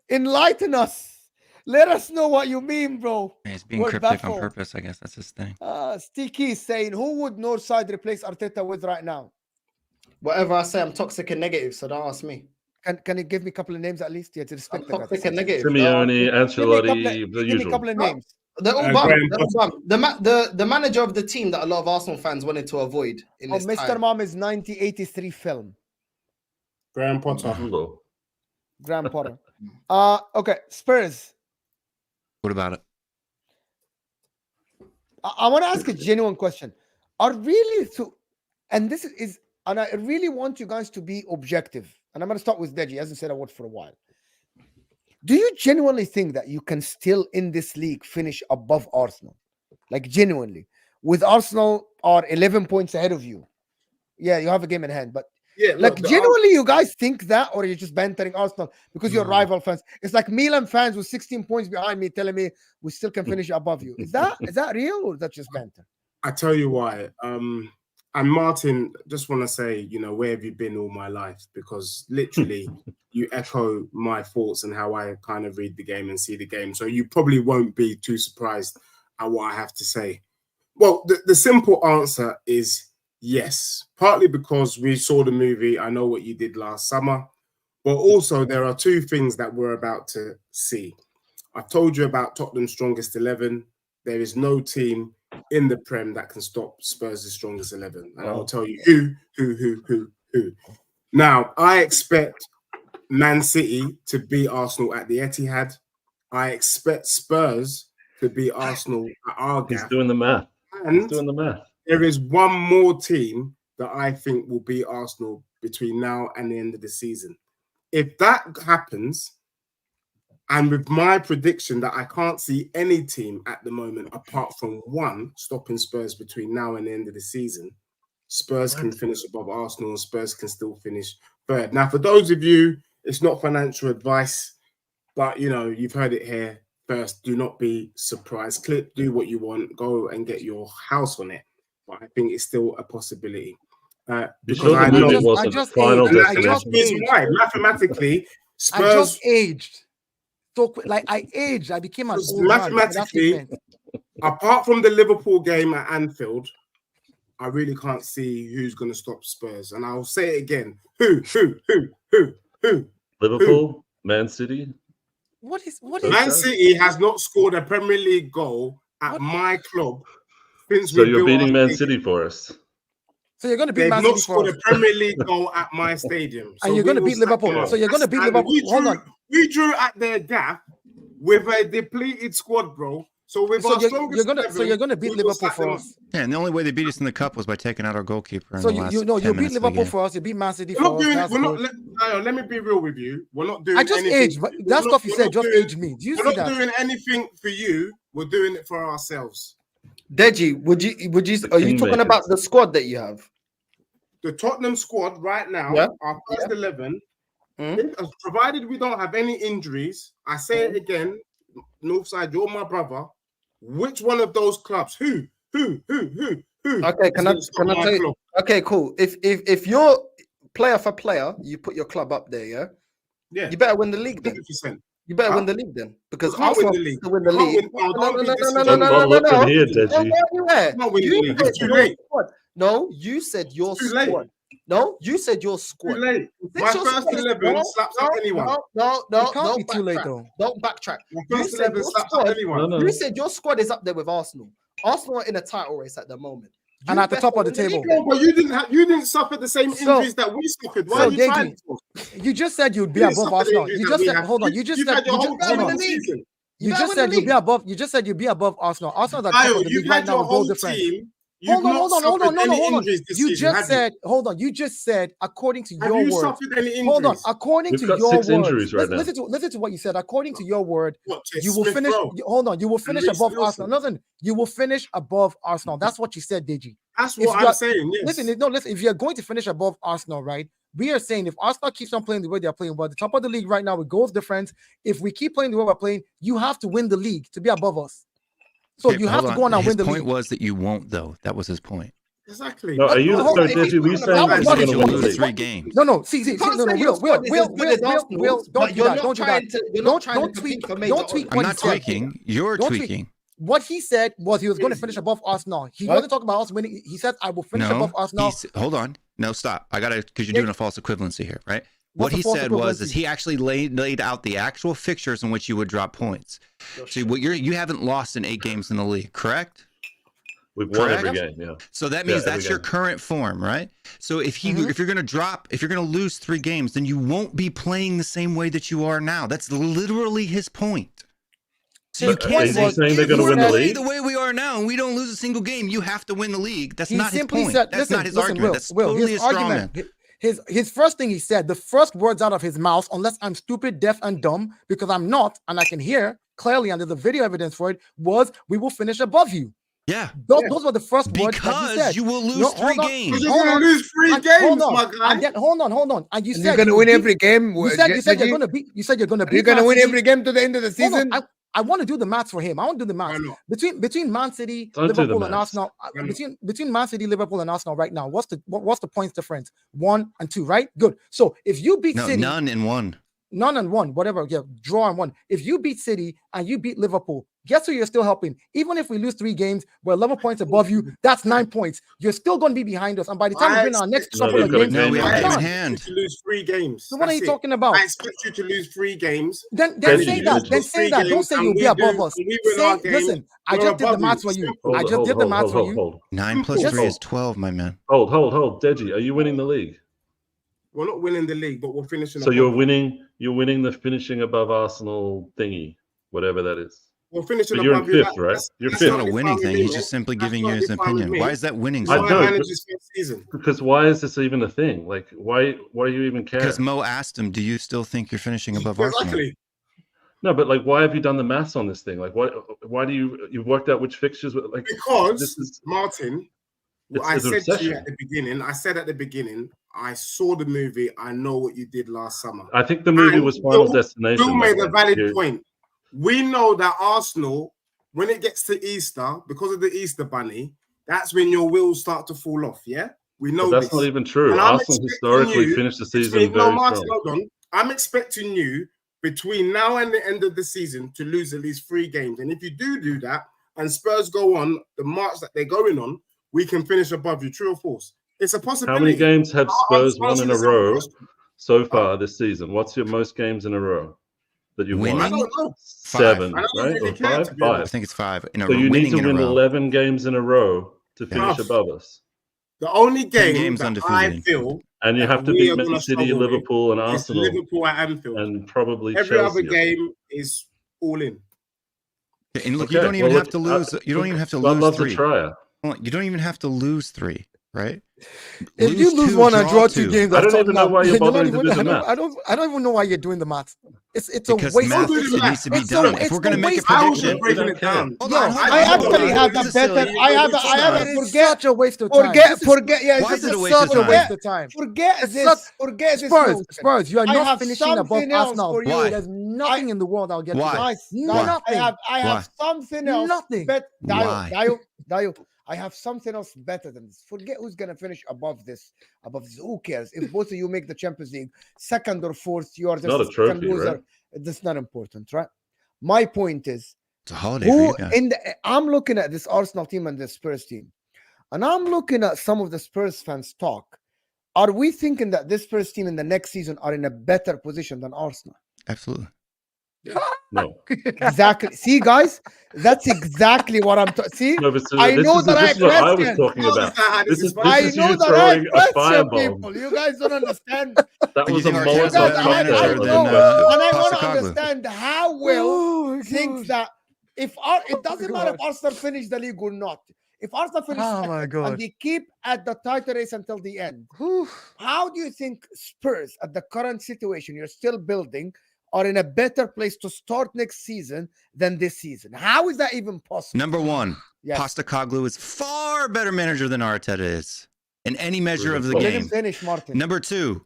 enlighten us. Let us know what you mean, bro. Yeah, he's being cryptic on purpose. I guess that's his thing. Sticky is saying, who would Northside replace Arteta with right now? Whatever I say, I'm toxic and negative, so don't ask me. Can you give me a couple of names at least? Yeah, to respect the toxic and negative. Simeone, Ancelotti, the usual. Give me a couple of names. They're all bummed. The manager of the team that a lot of Arsenal fans wanted to avoid in this Mr. time. Mom is 1983 film. Graham Potter. Graham Potter. Okay, Spurs. What about it? I want to ask a genuine question. And I really want you guys to be objective. And I'm going to start with Deji. He hasn't said a word for a while. Do you genuinely think that you can still in this league finish above Arsenal? Like genuinely, with Arsenal are 11 points ahead of you. Yeah, you have a game in hand, but yeah, like genuinely, you guys think that, or you're just bantering Arsenal because you're rival fans? It's like Milan fans with 16 points behind me telling me we still can finish above you. Is that real, or is that just banter? I tell you why. And Martin, just want to say, where have you been all my life? Because literally, you echo my thoughts and how I kind of read the game and see the game. So you probably won't be too surprised at what I have to say. Well, the simple answer is yes. Partly because we saw the movie, I Know What You Did Last Summer. But also, there are two things that we're about to see. I told you about Tottenham's strongest 11. There is no team in the Prem that can stop Spurs' strongest 11. And I'll tell you who. Now, I expect Man City to beat Arsenal at the Etihad. I expect Spurs to beat Arsenal at Argyle. He's doing the math. And there is one more team that I think will beat Arsenal between now and the end of the season. If that happens, and with my prediction that I can't see any team at the moment apart from one stopping Spurs between now and the end of the season, Spurs can finish above Arsenal and Spurs can still finish third. Now, for those of you, it's not financial advice, but, you've heard it here first. Do not be surprised. Clip, do what you want. Go and get your house on it. But I think it's still a possibility. Because I know why. Mathematically, Spurs... I just aged. So quick, like I aged, I became an old mathematically, man. Apart from the Liverpool game at Anfield, I really can't see who's going to stop Spurs. And I'll say it again. Who? Liverpool, Man City. What is Man City has not scored a Premier League goal at my club since so you're beating Man City for us. So you're going to beat Man City. They've not scored a Premier League goal at my stadium. So and you're going to beat Liverpool. So you're going to beat Liverpool. Hold on. We drew at their gap with a depleted squad, bro. So with our strongest you're going to beat Liverpool for us. Yeah, and the only way they beat us in the cup was by taking out our goalkeeper. So you beat Liverpool for us. You beat Man City for us. Let me be real with you. We're not doing. I just aged. But that stuff you said just aged me. Do you see that? We're not doing anything for you. We're doing it for ourselves. Deji, are you talking about the squad that you have? The Tottenham squad right now, our first 11, provided we don't have any injuries, I say it again, Northside, you're my brother. Which one of those clubs? Who? Okay, can I tell you? Okay, cool. If you're player for player, you put your club up there, yeah. You better win the league then. 100%. You better win the league then, because I'll win the league. To win the league. No, you said your squad. No, you said your squad. Too late. My first 11 slaps up anyone. No, it can't be too late though. Don't backtrack. My first 11 slaps up anyone. You said your squad is up there with Arsenal. Arsenal are in a title race at the moment. And at the top of the table. No, but you didn't suffer the same injuries that we suffered. Why are you trying to? You just said you'd be above Arsenal. You just said, hold on. You just said you just said you'd be above. You just said you'd be above Arsenal. Arsenal at the top of the league right now with goal difference. Hold on. You just said, hold on. You just said, according to your word. Suffered any injuries? Hold on. According to your word. Listen to what you said. According to your word, you will finish. Hold on. You will finish above Arsenal. Listen, you will finish above Arsenal. That's what you said, Deji. That's what I'm saying. Yes. Listen. If you're going to finish above Arsenal, right? We are saying if Arsenal keeps on playing the way they're playing, we're at the top of the league right now with goals difference. If we keep playing the way we're playing, you have to win the league to be above us. So you have to go on and win the league. His point was that you won't, though. That was his point. Exactly. No, are you Deji? We saying that you're going to lose 3 games? No. See. Will, don't do that. Don't do that. Don't tweak. Don't tweak. I'm not tweaking. You're tweaking. What he said was he was going to finish above Arsenal. He wasn't talking about us winning. He said, "I will finish above Arsenal." Hold on. No, stop. I gotta, because you're doing a false equivalency here, right? What he said was he actually laid out the actual fixtures in which you would drop points. So what you haven't lost in 8 games in the league, correct? We've won every game, yeah. So that means that's your current form, right? So if you're going to lose 3 games, then you won't be playing the same way that you are now. That's literally his point. So you can't say they're going to win the league the way we are now, and we don't lose a single game. You have to win the league. That's not his point. That's not his argument. That's totally a straw man. His first thing he said, the first words out of his mouth, unless I'm stupid, deaf, and dumb, because I'm not, and I can hear clearly, and there's a video evidence for it, was we will finish above you. Yeah. Those were the first words that he said. You will lose 3 games. You're going to lose 3 games, my guy. Hold on. And you said you're going to win every game. You said you're going to beat. You said you're going to beat. You're going to win every game to the end of the season. I want to do the maths for him. I want to do the maths between Man City, Liverpool, and Arsenal. Between Man City, Liverpool, and Arsenal right now, what's the points difference? 1 and 2, right? Good. So if you beat City, none and 1, whatever. Yeah, draw and 1. If you beat City and you beat Liverpool, guess who you're still helping? Even if we lose 3 games, we're 11 points above you. That's 9 points. You're still going to be behind us. And by the time we win our next couple of games, we have a game in hand. To lose 3 games. So what are you talking about? I expect you to lose 3 games. Then say that. Then say that. Don't say you'll be above us. Listen, I just did the maths for you. I just did the maths for you. 9 plus 3 is 12, my man. Hold. Deji, are you winning the league? We're not winning the league, but we're finishing. So you're winning the finishing above Arsenal thingy, whatever that is. We're finishing but you're in 5th, right? You're 5th. It's not a winning thing. He's just simply giving you his opinion. Why is that winning? I know, because why is this even a thing? Like, why do you even care? Because Mo asked him, "Do you still think you're finishing above Arsenal?" No, but like, why have you done the maths on this thing? Like, why do you worked out which fixtures? Like, because Martin, I said to you at the beginning. I saw the movie. I know what you did last summer. I think the movie was Final Destination. You made a valid point. We know that Arsenal, when it gets to Easter, because of the Easter bunny, that's when your wheels start to fall off. Yeah, we know that's not even true. Arsenal historically finished the season very strong. Hold on. I'm expecting you between now and the end of the season to lose at least 3 games. And if you do that, and Spurs go on the march that they're going on, we can finish above you. True or false? It's a possibility. How many games have Spurs won in a row so far this season? What's your most games in a row that you've won? I don't know. 7, right? Or 5? 5. I think it's 5 in a row. So you need to win 11 games in a row to finish above us. The only game that I feel, and you have to beat Man City, Liverpool, and Arsenal, Liverpool at Anfield, and probably every Chelsea. other game is all in. And look, you don't even have to lose. You don't even have to lose 3. I'd love to try it. You don't even have to lose 3, right? If you lose one and draw two games, I don't even know why you're bothering to do the math. I don't even know why you're doing the math. It's because a waste. Math needs to be done. If we're going to make a prediction, I actually have a better. I have a forget. Such a waste of time. Forget. Yeah, why is it a Such a waste of time. Forget this. Forget this. Spurs. You are not finishing above Arsenal. For you. Why? There's nothing in the world I'll get. Why? Nothing. I have something else. Nothing. Dayo. I have something else better than this. Forget who's gonna finish above this. Who cares? If both of you make the Champions League, second or fourth, you are just not a trophy, loser. right? That's not important, right? My point is, it's a holiday for you guys. I'm looking at this Arsenal team and the Spurs team, and I'm looking at some of the Spurs fans talk. Are we thinking that this Spurs team in the next season are in a better position than Arsenal? Absolutely. No. Exactly. See, guys, that's exactly what I'm talking. See, No, I know the right this is what I was question. talking about. This is I you know the right throwing a question, firebomb. people. You guys don't understand. That was a think Molotov Arteta's I better cocktail. than, know, and I want to Postecoglou. understand how well thinks that if it doesn't matter if Arsenal finish the league or not. If Arsenal finish and they keep at the title race until the end, how do you think Spurs at the current situation you're still building are in a better place to start next season than this season? How is that even possible? Number one, Yes. Postecoglou is far better manager than Arteta is in any measure of the Let him game. finish, Martin. Number two,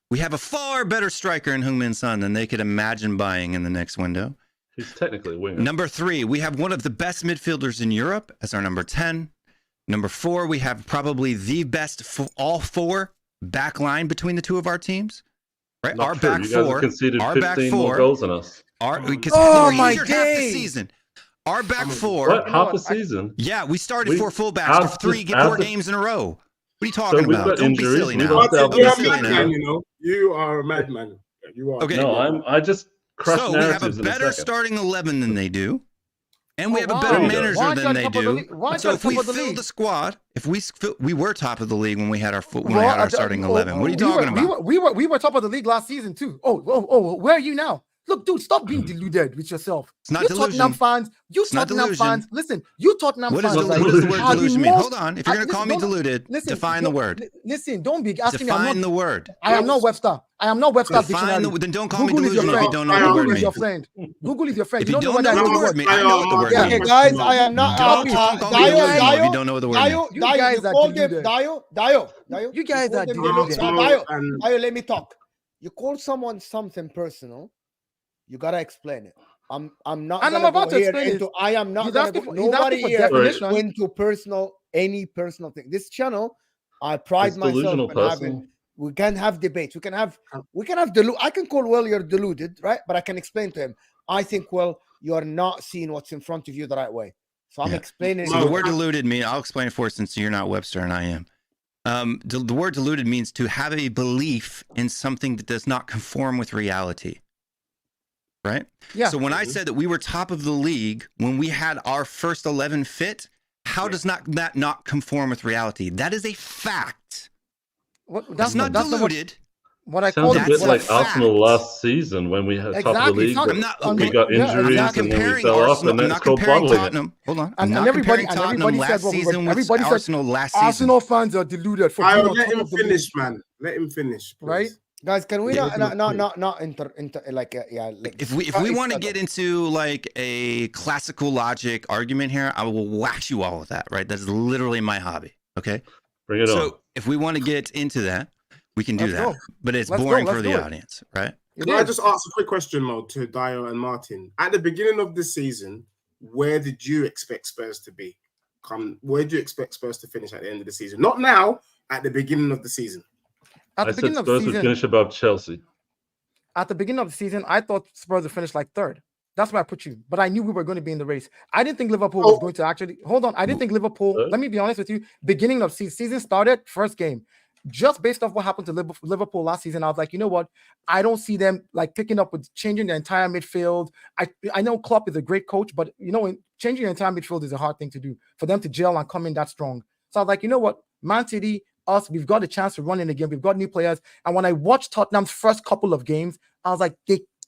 we have a far better striker in Heung-min Son than they could imagine buying in the next window. He's technically a winger. Number three, we have one of the best midfielders in Europe as our number 10. Number four, we have probably the best all four back line between the two of our teams. Right? Not Our true. back You guys four, have conceded our 15 back more four, goals than us. my half the days. season. Our back four. What? Half a season? Yeah, we started four fullbacks for four games in a row. What are you talking we've about? got Don't injuries, be silly we now. lost Don't our be You're a silly now. madman, you know. You are a madman. You are. Okay. No, I just crush So we have a narratives in a better second. starting 11 than they do. And we have a wow. better Why manager aren't than you they on top of the do. league? Why aren't So you on if we top of the fill league? the squad, if we were top of the league when we had our starting 11. What are you talking about? We were top of the league last season too. Oh, where are you now? Look, dude, stop being deluded with yourself. It's not you delusion. Tottenham fans, It's not Tottenham delusion. fans. Listen, you Tottenham What is fans. what does the word are the delusion mean? most- Hold on. If you're going to call me deluded, define the word. Listen, don't be asking me. Define the word. I am not Webster. I am not Webster's dictionary. Then don't call me Google is your delusional if you friend. don't know what the Google word is your means. friend. Google is your friend. If you don't know that what the is. word means, I know what the word Yeah. means. Okay, guys, I am not. Don't call me delusional if you don't know what the word means. You guys are deluded. Dayo. You guys are deluded. Dayo, let me talk. You call someone something personal, you gotta explain it. I'm not. And I'm gonna about go to here explain it. into. I am not. He's Gonna asking go, for- he's nobody asking for here definition. into any personal thing. This channel, I pride It's myself delusional in personal. having. We can have debates. We can have I can call Will you're deluded, right? But I can explain to him. I think, well, you are not seeing what's in front of you the right way. So I'm explaining. So the word deluded means, I'll explain it for you since you're not Webster and I am. The word deluded means to have a belief in something that does not conform with reality. Right? Yeah. So when I said that we were top of the league when we had our first 11 fit, how does that not conform with reality? That is a fact. That's not deluded. What I Sounds call a bit That's like a fact. Arsenal last season when we had top of the Exactly. league. It's but not- we got yeah, injuries exactly. and then we comparing fell off, Arsenal. and then I'm it's not called comparing bottling it. Tottenham. Hold on. I'm And not everybody- comparing and Tottenham everybody last said what we were- season with everybody said Arsenal last season. Arsenal fans are deluded for being on Let top him of the finish, league. man. Let him finish, please. Right? Guys, can we Yeah. not enter like If we want to get into like a classical logic argument here, I will wax you all with that, right? That's literally my hobby. Okay. Bring it on. So if we want to get into that, we can do Let's that. go. But it's Let's go, boring let's for do the it. audience, right? Can I just ask a quick question, Mo, to Dayo and Martin? At the beginning of the season, where did you expect Spurs to be? Where do you expect Spurs to finish at the end of the season? Not now, at the beginning of the season. At I the said beginning of the Spurs would season, finish above Chelsea. at the beginning of the season, I thought Spurs would finish like third. That's where I put you. But I knew we were going to be in the race. I didn't think Liverpool was going to actually hold on. I didn't think Liverpool. Let me be honest with you. Beginning of season started first game. Just based off what happened to Liverpool last season, I was like, you know what? I don't see them like picking up with changing the entire midfield. I know Klopp is a great coach, but you know, changing the entire midfield is a hard thing to do for them to gel and come in that strong. So I was like, you know what? Man City, us, we've got a chance to run in again. We've got new players. And when I watched Tottenham's first couple of games, I was like,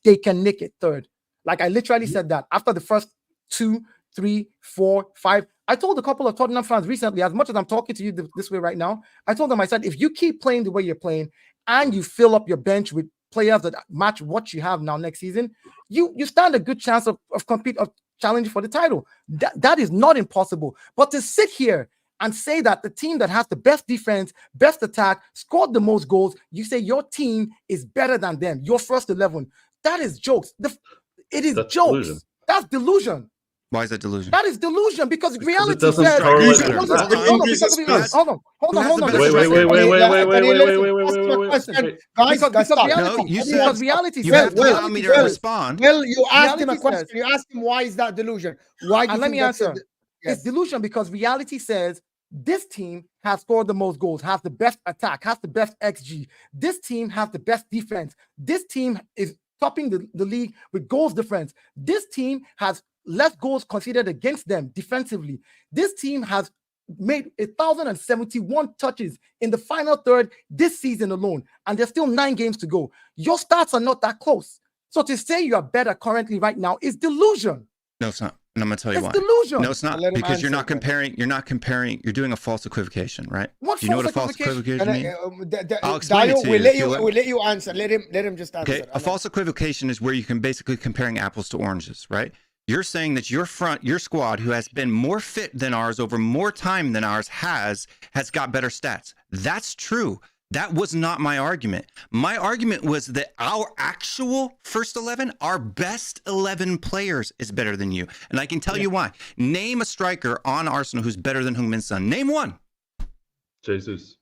they can nick it third. Like I literally said that after the first two 3, 4, 5. I told a couple of Tottenham fans recently, as much as I'm talking to you this way right now, I told them, I said, if you keep playing the way you're playing and you fill up your bench with players that match what you have now next season, you stand a good chance of challenging for the title. That is not impossible. But to sit here and say that the team that has the best defense, best attack, scored the most goals, you say your team is better than them, your first 11, that is jokes. It is jokes. Delusion. That's delusion. Why is that delusion? That is delusion because reality says. Hold on. Wait. Because reality you have to allow me to respond. Well, you asked him a question. You asked him why is that delusion? Why? Let me answer. It's delusion because reality says this team has scored the most goals, has the best attack, has the best XG. This team has the best defense. This team is topping the league with goals difference. This team has less goals conceded against them defensively. This team has made 1,071 touches in the final third this season alone, and there's still 9 games to go. Your stats are not that close. So to say you are better currently right now is delusion. No, it's not. And I'm going to tell you why. It's delusion. No, it's not. Because you're not comparing. You're not comparing. You're doing a false equivocation, right? What? Do you know what a false equivocation means? I'll explain it to you. We'll let you answer. Let him just answer. Okay. A false equivocation is where you can basically comparing apples to oranges, right? You're saying that your squad, who has been more fit than ours over more time than ours, has got better stats. That's true. That was not my argument. My argument was that our actual first 11, our best 11 players is better than you. And I can tell you why. Name a striker on Arsenal who's better than Heung-min Son. Name one. Jesus.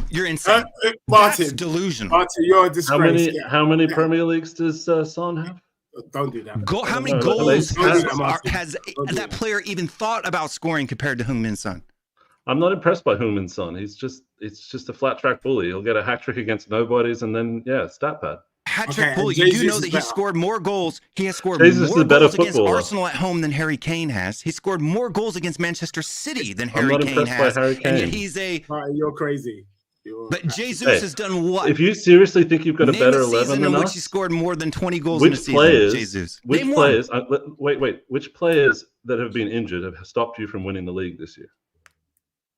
You're insane. Martin, that's delusional. Martin, you're a disgrace. How many Premier Leagues does Son have? Don't do that. How many goals has that player even thought about scoring compared to Heung-min Son? I'm not impressed by Heung-min Son. It's just a flat track bully. He'll get a hat trick against nobodies and then stat pad. Hat trick bully. You do know that he scored more goals. He has scored more goals against Arsenal at home than Harry Kane has. He scored more goals against Manchester City than Harry Kane has. And yet he's you're crazy. But Jesus has done what? If you seriously think you've got a better 11 than us, in which he scored more than 20 goals in a season, Jesus. Which players? Which players that have been injured have stopped you from winning the league this year?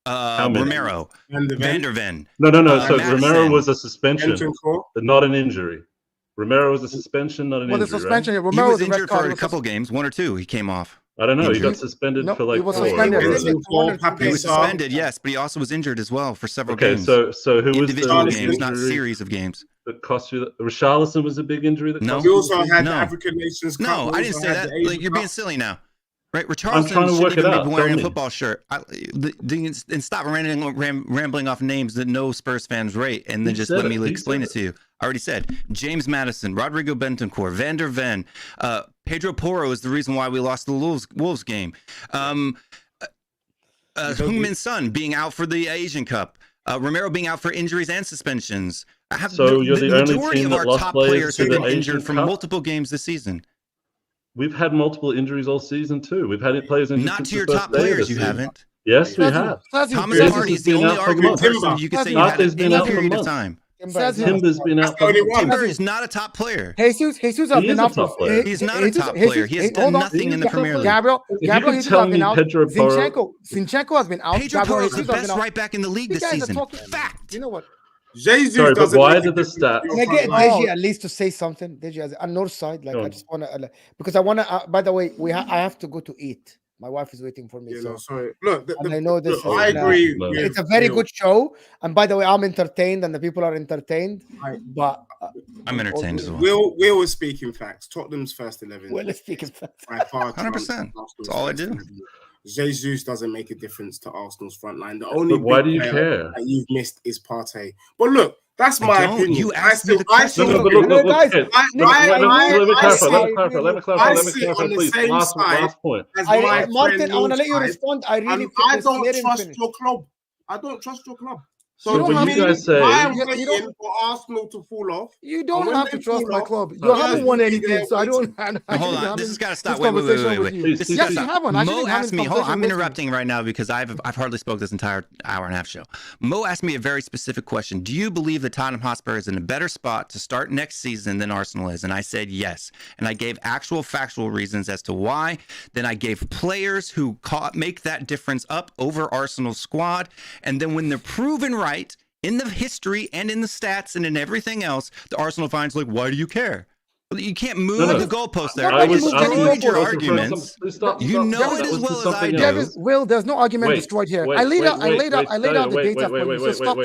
Romero, Van der Ven. No. So Romero was a suspension, but not an injury. Romero was a suspension, not an injury. The suspension. Right? Romero was injured for a couple games, 1 or 2. He came off. I don't know. He got suspended for like. He was suspended. He was suspended, yes, but he also was injured as well for several games. Okay, so who was individual games, not series of games? That cost you. Richarlison was a big injury. We also had the African Nations Cup. No, I didn't say that. Like, you're being silly now. Right, Richarlison shouldn't even be wearing a football shirt. And stop rambling off names that no Spurs fans rate, and then just let me explain it to you. I already said James Maddison, Rodrigo Bentancur, Van der Ven, Pedro Porro is the reason why we lost the Wolves game. Heung-min Son being out for the Asian Cup. Romero being out for injuries and suspensions. So you're the only majority team of our that lost top players players have been injured from Cup? multiple games this season. We've had multiple injuries all season too. We've had players injured. Not to your top players, you haven't. Yes, we have. Thomas Partey is the only argument person you can say you had in any period of time. Timber's been out. Timber is not a top player. Jesus has been out. He's not a top player. He has done nothing in the Premier League. Gabriel Jesus has been out. Zinchenko has been out. Pedro Porro is the best right back in the league this season. Fact. You know what? Jesus Sorry, but why did the stats? Can I get Deji at least to say something? Deji has on Northside, like I just want to, because I want to. By the way, I have to go to eat. My wife is waiting for me. Yeah, so no, sorry. Look, I know this. I agree. It's a very good show, and by the way, I'm entertained, and the people are entertained. But I'm entertained as well. Will was speaking facts. Tottenham's first 11. Will is speaking facts. 100%. That's all I do. Jesus doesn't make a difference to Arsenal's front line. The only why do you care that you've missed is Partey. But look, that's my opinion. You asked me the question. Let me clarify, please. Last point. Martin, I want to let you respond. I don't trust your club. I don't trust your club. So when you guys say I'm waiting for Arsenal to fall off. You don't have to trust my club. You haven't won anything, so I don't. Hold on, this has got to stop. Wait. This yes, you haven't. Mo asked me. Hold on, I'm interrupting right now because I've hardly spoke this entire hour and a half show. Mo asked me a very specific question. Do you believe that Tottenham Hotspur is in a better spot to start next season than Arsenal is? And I said yes. And I gave actual factual reasons as to why. Then I gave players who make that difference up over Arsenal's squad. And then when they're proven right in the history and in the stats and in everything else, the Arsenal fans like, why do you care? Well, you can't move the goalpost there. I destroyed your arguments. You know it as well as I do. Will, there's no argument destroyed here. I laid out the data for you. So stop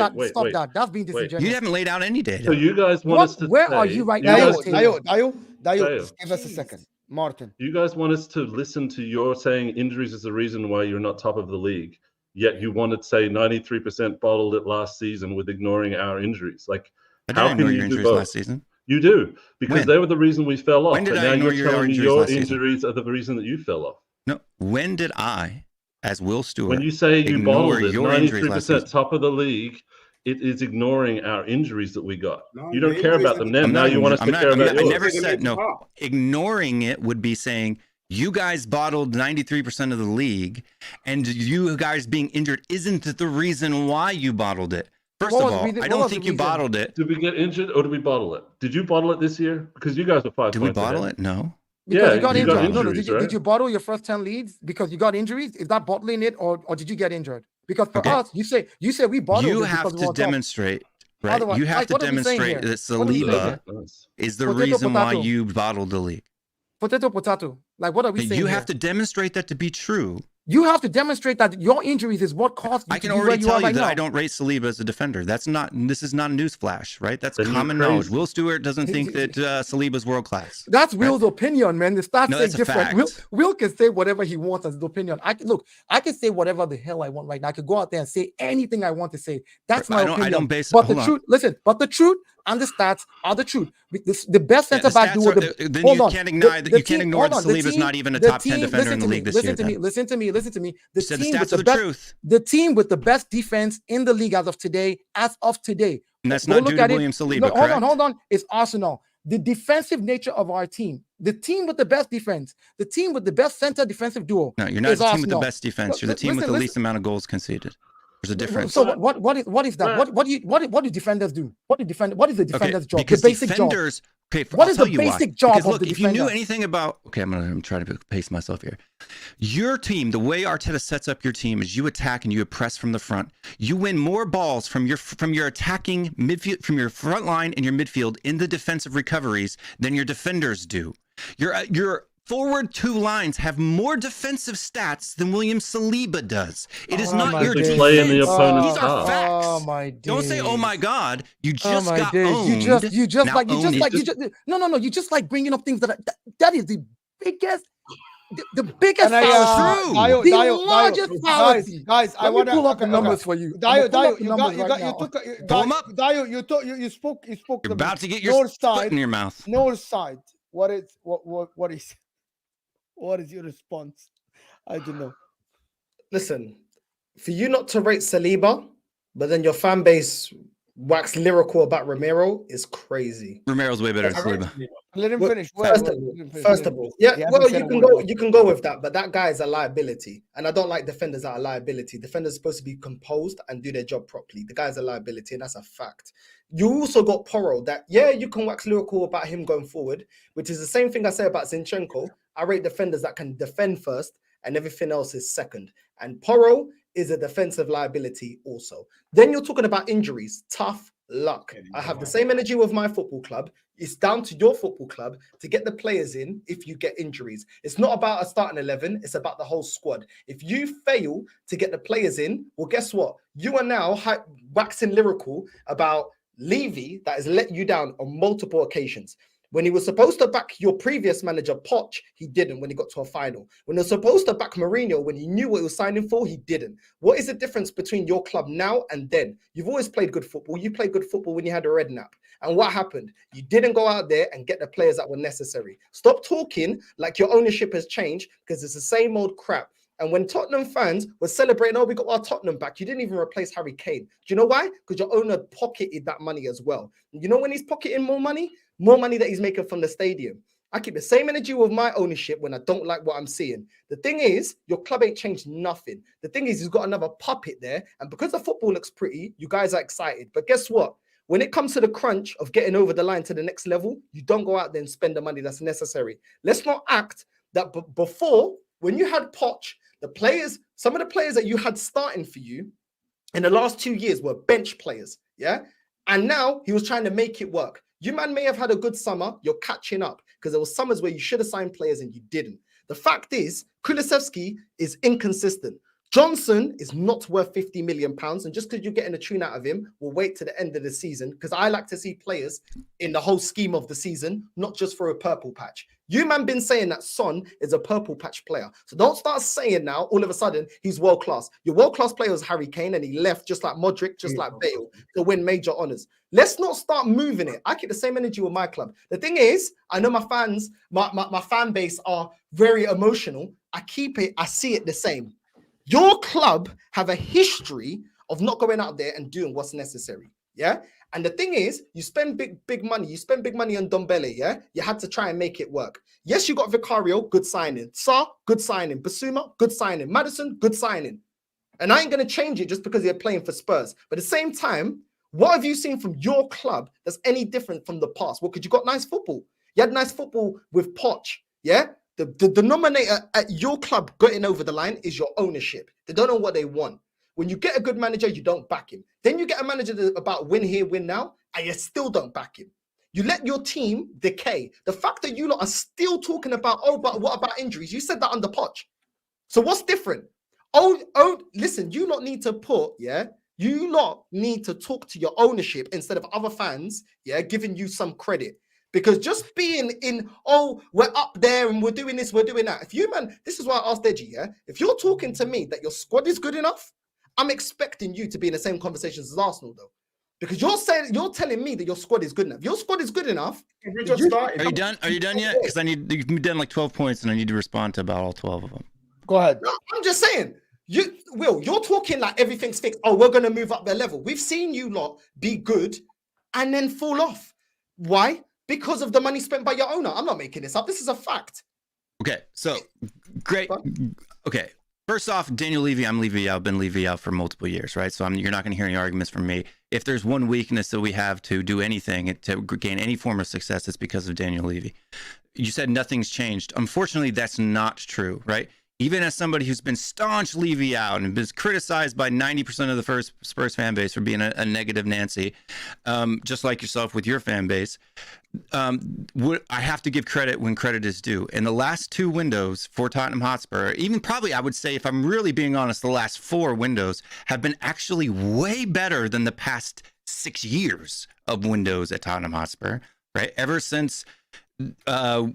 that. That's being disingenuous. You haven't laid out any data. So you guys want us to where are you right now? Dayo, give us a second. Martin. You guys want us to listen to your saying injuries is the reason why you're not top of the league. Yet you want to say 93% bottled it last season with ignoring our injuries. Like, how can you do both? Last season? You do, because they were the reason we fell off. When did I ignore your injuries? Your injuries are the reason that you fell off. No, when did I, as Will Stewart, when you say you bottled it, 93% top of the league, it is ignoring our injuries that we got. You don't care about them then. Now you want us to care about yours. I never said no. Ignoring it would be saying, you guys bottled 93% of the league, and you guys being injured isn't the reason why you bottled it. First of all, I don't think you bottled it. Did we get injured or did we bottle it? Did you bottle it this year? Because you guys were 5 points. Did we bottle it? No. Because you got injured. Did you bottle your first 10 leads because you got injuries? Is that bottling it, or did you get injured? Because for us, you say we bottled it. You have to demonstrate. Right? You have to demonstrate that Saliba is the reason why you bottled the league. Potato. Like, what are we saying? You have to demonstrate that to be true. You have to demonstrate that your injuries is what caused you. I can already tell you that I don't rate Saliba as a defender. This is not a news flash, right? That's common knowledge. Will Stewart doesn't think that Saliba's world class. That's Will's opinion, man. The stats say different. Will can say whatever he wants as his opinion. I can say whatever the hell I want right now. I could go out there and say anything I want to say. That's my opinion. I don't base. But the truth, listen. But the truth and the stats are the truth. The best centre back duo. Then you can't ignore that. You can't ignore that Saliba's not even a top 10 defender in the league this year. Listen to me. The team with the best defense in the league as of today. And that's not due to William Saliba. Hold on. It's Arsenal. The defensive nature of our team. The team with the best defense. The team with the best center defensive duo. No, you're not the team with the best defense. You're the team with the least amount of goals conceded. There's a difference. So what is that? What do defenders do? What is the defender's job? Because the basic defenders, job. Okay, what is the basic job because, of the defender? If you knew anything about, I'm trying to pace myself here. Your team, the way Arteta sets up your team is you attack and you press from the front. You win more balls from your attacking midfield, from your front line and your midfield in the defensive recoveries than your defenders do. Your forward two lines have more defensive stats than William Saliba does. It is not your defense. Play in the opponent's These are facts. Oh my days. Don't say, "Oh my God!" You just got owned. You just like bringing up things that is the biggest. The biggest fallacy. The largest fallacy. Guys, I want to pull up the numbers for you. Dayo, you spoke. You're about to get your foot in your mouth. Northside. What is your response? I don't know. Listen, for you not to rate Saliba, but then your fan base wax lyrical about Romero is crazy. Romero's way better than Saliba. Let him finish. First of all, you can go with that, but that guy is a liability, and I don't like defenders that are a liability. Defenders are supposed to be composed and do their job properly. The guy's a liability, and that's a fact. You also got Porto that, you can wax lyrical about him going forward, which is the same thing I say about Zinchenko. I rate defenders that can defend first and everything else is second. And Porto is a defensive liability also. Then you're talking about injuries. Tough luck. I have the same energy with my football club. It's down to your football club to get the players in if you get injuries. It's not about a starting 11. It's about the whole squad. If you fail to get the players in, well, guess what? You are now waxing lyrical about Levy that has let you down on multiple occasions. When he was supposed to back your previous manager, Poch, he didn't when he got to a final. When he was supposed to back Mourinho, when he knew what he was signing for, he didn't. What is the difference between your club now and then? You've always played good football. You played good football when you had a red nap. And what happened? You didn't go out there and get the players that were necessary. Stop talking like your ownership has changed, because it's the same old crap. And when Tottenham fans were celebrating, oh, we got our Tottenham back, you didn't even replace Harry Kane. Do you know why? Because your owner pocketed that money as well. You know when he's pocketing more money that he's making from the stadium. I keep the same energy with my ownership when I don't like what I'm seeing. The thing is, your club ain't changed nothing. The thing is, he's got another puppet there. And because the football looks pretty, you guys are excited. But guess what? When it comes to the crunch of getting over the line to the next level, you don't go out there and spend the money that's necessary. Let's not act that before, when you had Poch, the players, some of the players that you had starting for you in the last 2 years were bench players, yeah? And now he was trying to make it work. You man may have had a good summer, you're catching up because there were summers where you should have signed players and you didn't. The fact is, Kulusevski is inconsistent. Johnson is not worth £50 million, and just because you're getting a tune out of him, we'll wait to the end of the season because I like to see players in the whole scheme of the season, not just for a purple patch. You man been saying that Son is a purple patch player, so don't start saying now all of a sudden he's world class. Your world class player was Harry Kane, and he left just like Modric, just like Bale to win major honors. Let's not start moving it. I keep the same energy with my club. The thing is, I know my fans, my fan base are very emotional. I see it the same. Your club have a history of not going out there and doing what's necessary. Yeah. And the thing is, you spend big money. You spend big money on Ndombele. Yeah. You had to try and make it work. Yes, you got Vicario, good signing. Sarr, good signing. Basuma, good signing. Maddison, good signing. And I ain't going to change it just because they're playing for Spurs. But at the same time, what have you seen from your club that's any different from the past? Well, because you got nice football. You had nice football with Poch. Yeah. The denominator at your club getting over the line is your ownership. They don't know what they want. When you get a good manager, you don't back him. Then you get a manager that's about win here, win now, and you still don't back him. You let your team decay. The fact that you lot are still talking about, oh, but what about injuries? You said that under Poch. So what's different? Oh, listen, you lot need to you lot need to talk to your ownership instead of other fans, giving you some credit. Because just being in, oh, we're up there and we're doing this, we're doing that. If you, man, this is why I asked Deji, if you're talking to me that your squad is good enough, I'm expecting you to be in the same conversations as Arsenal, though. Because you're telling me that your squad is good enough. Your squad is good enough. We just started. Are you done? Are you done yet? Because you've done like 12 points and I need to respond to about all 12 of them. Go ahead. No, I'm just saying. You're talking like everything's fixed. Oh, we're going to move up their level. We've seen you lot be good and then fall off. Why? Because of the money spent by your owner. I'm not making this up. This is a fact. Okay, so great. Okay, first off, Daniel Levy, I'm Levy out. I've been Levy out for multiple years, right? So you're not going to hear any arguments from me. If there's one weakness that we have to do anything, to gain any form of success, it's because of Daniel Levy. You said nothing's changed. Unfortunately, that's not true, right? Even as somebody who's been staunch Levy out and been criticized by 90% of the first Spurs fan base for being a negative Nancy, just like yourself with your fan base, I have to give credit when credit is due. In the last 2 windows for Tottenham Hotspur, even probably I would say, if I'm really being honest, the last 4 windows have been actually way better than the past 6 years of windows at Tottenham Hotspur, right? Ever since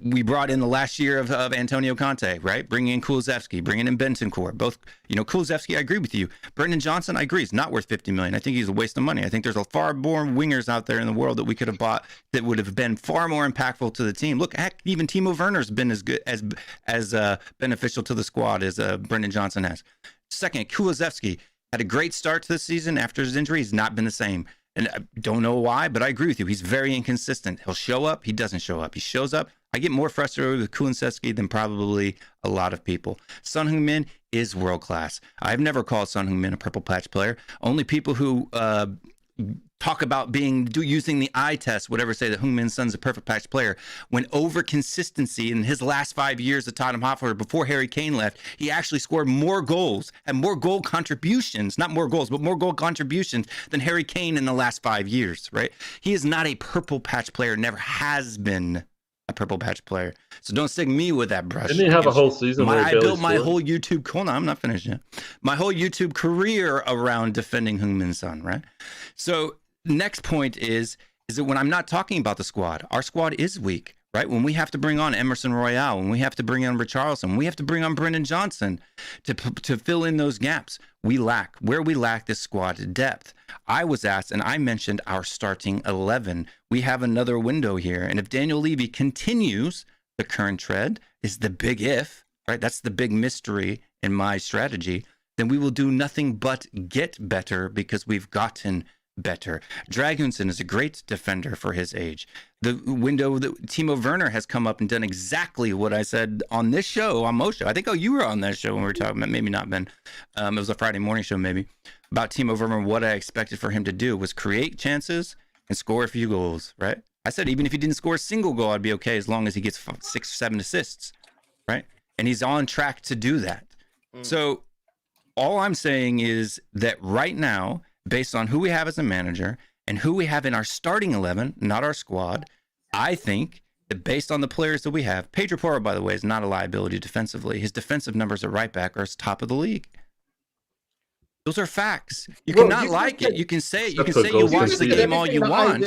we brought in the last year of Antonio Conte, right? Bringing in Kulusevski, bringing in Bentancur. Both, Kulusevski, I agree with you. Brendan Johnson, I agree, is not worth $50 million. I think he's a waste of money. I think there's a far more wingers out there in the world that we could have bought that would have been far more impactful to the team. Look, heck, even Timo Werner's been as good as beneficial to the squad as Brendan Johnson has. Second, Kulusevski had a great start to the season. After his injury, he's not been the same. And I don't know why, but I agree with you. He's very inconsistent. He'll show up. He doesn't show up. He shows up. I get more frustrated with Kulusevski than probably a lot of people. Son Heung-min is world class. I've never called Son Heung-min a purple patch player. Only people who talk about using the eye test, whatever, say that Heung-min Son's a perfect patch player. When over consistency in his last 5 years at Tottenham Hotspur, before Harry Kane left, he actually scored more goals and more goal contributions, not more goals, but more goal contributions than Harry Kane in the last 5 years, right? He is not a purple patch player, never has been a purple patch player. So don't stick me with that brush. Didn't he have a whole season where I built my whole YouTube, hold on, I'm not finished yet. My whole YouTube career around defending Heung-min Son, right? So next point is that when I'm not talking about the squad, our squad is weak, right? When we have to bring on Emerson Royale, when we have to bring on Richarlison, we have to bring on Brendan Johnson to fill in those gaps. We lack this squad depth. I was asked, and I mentioned our starting 11. We have another window here. And if Daniel Levy continues the current trend, is the big if, right? That's the big mystery in my strategy, then we will do nothing but get better because we've gotten better. Dragunson is a great defender for his age. The window that Timo Werner has come up and done exactly what I said on this show, on Mo Show. I think, you were on that show when we were talking about, maybe not, Ben. It was a Friday morning show, maybe, about Timo Werner. What I expected for him to do was create chances and score a few goals, right? I said, even if he didn't score a single goal, I'd be okay as long as he gets 6, 7 assists, right? And he's on track to do that. So all I'm saying is that right now, based on who we have as a manager and who we have in our starting 11, not our squad, I think that based on the players that we have, Pedro Porro, by the way, is not a liability defensively. His defensive numbers at right back are top of the league. Those are facts. You cannot like it. You can say you watch the game all you want,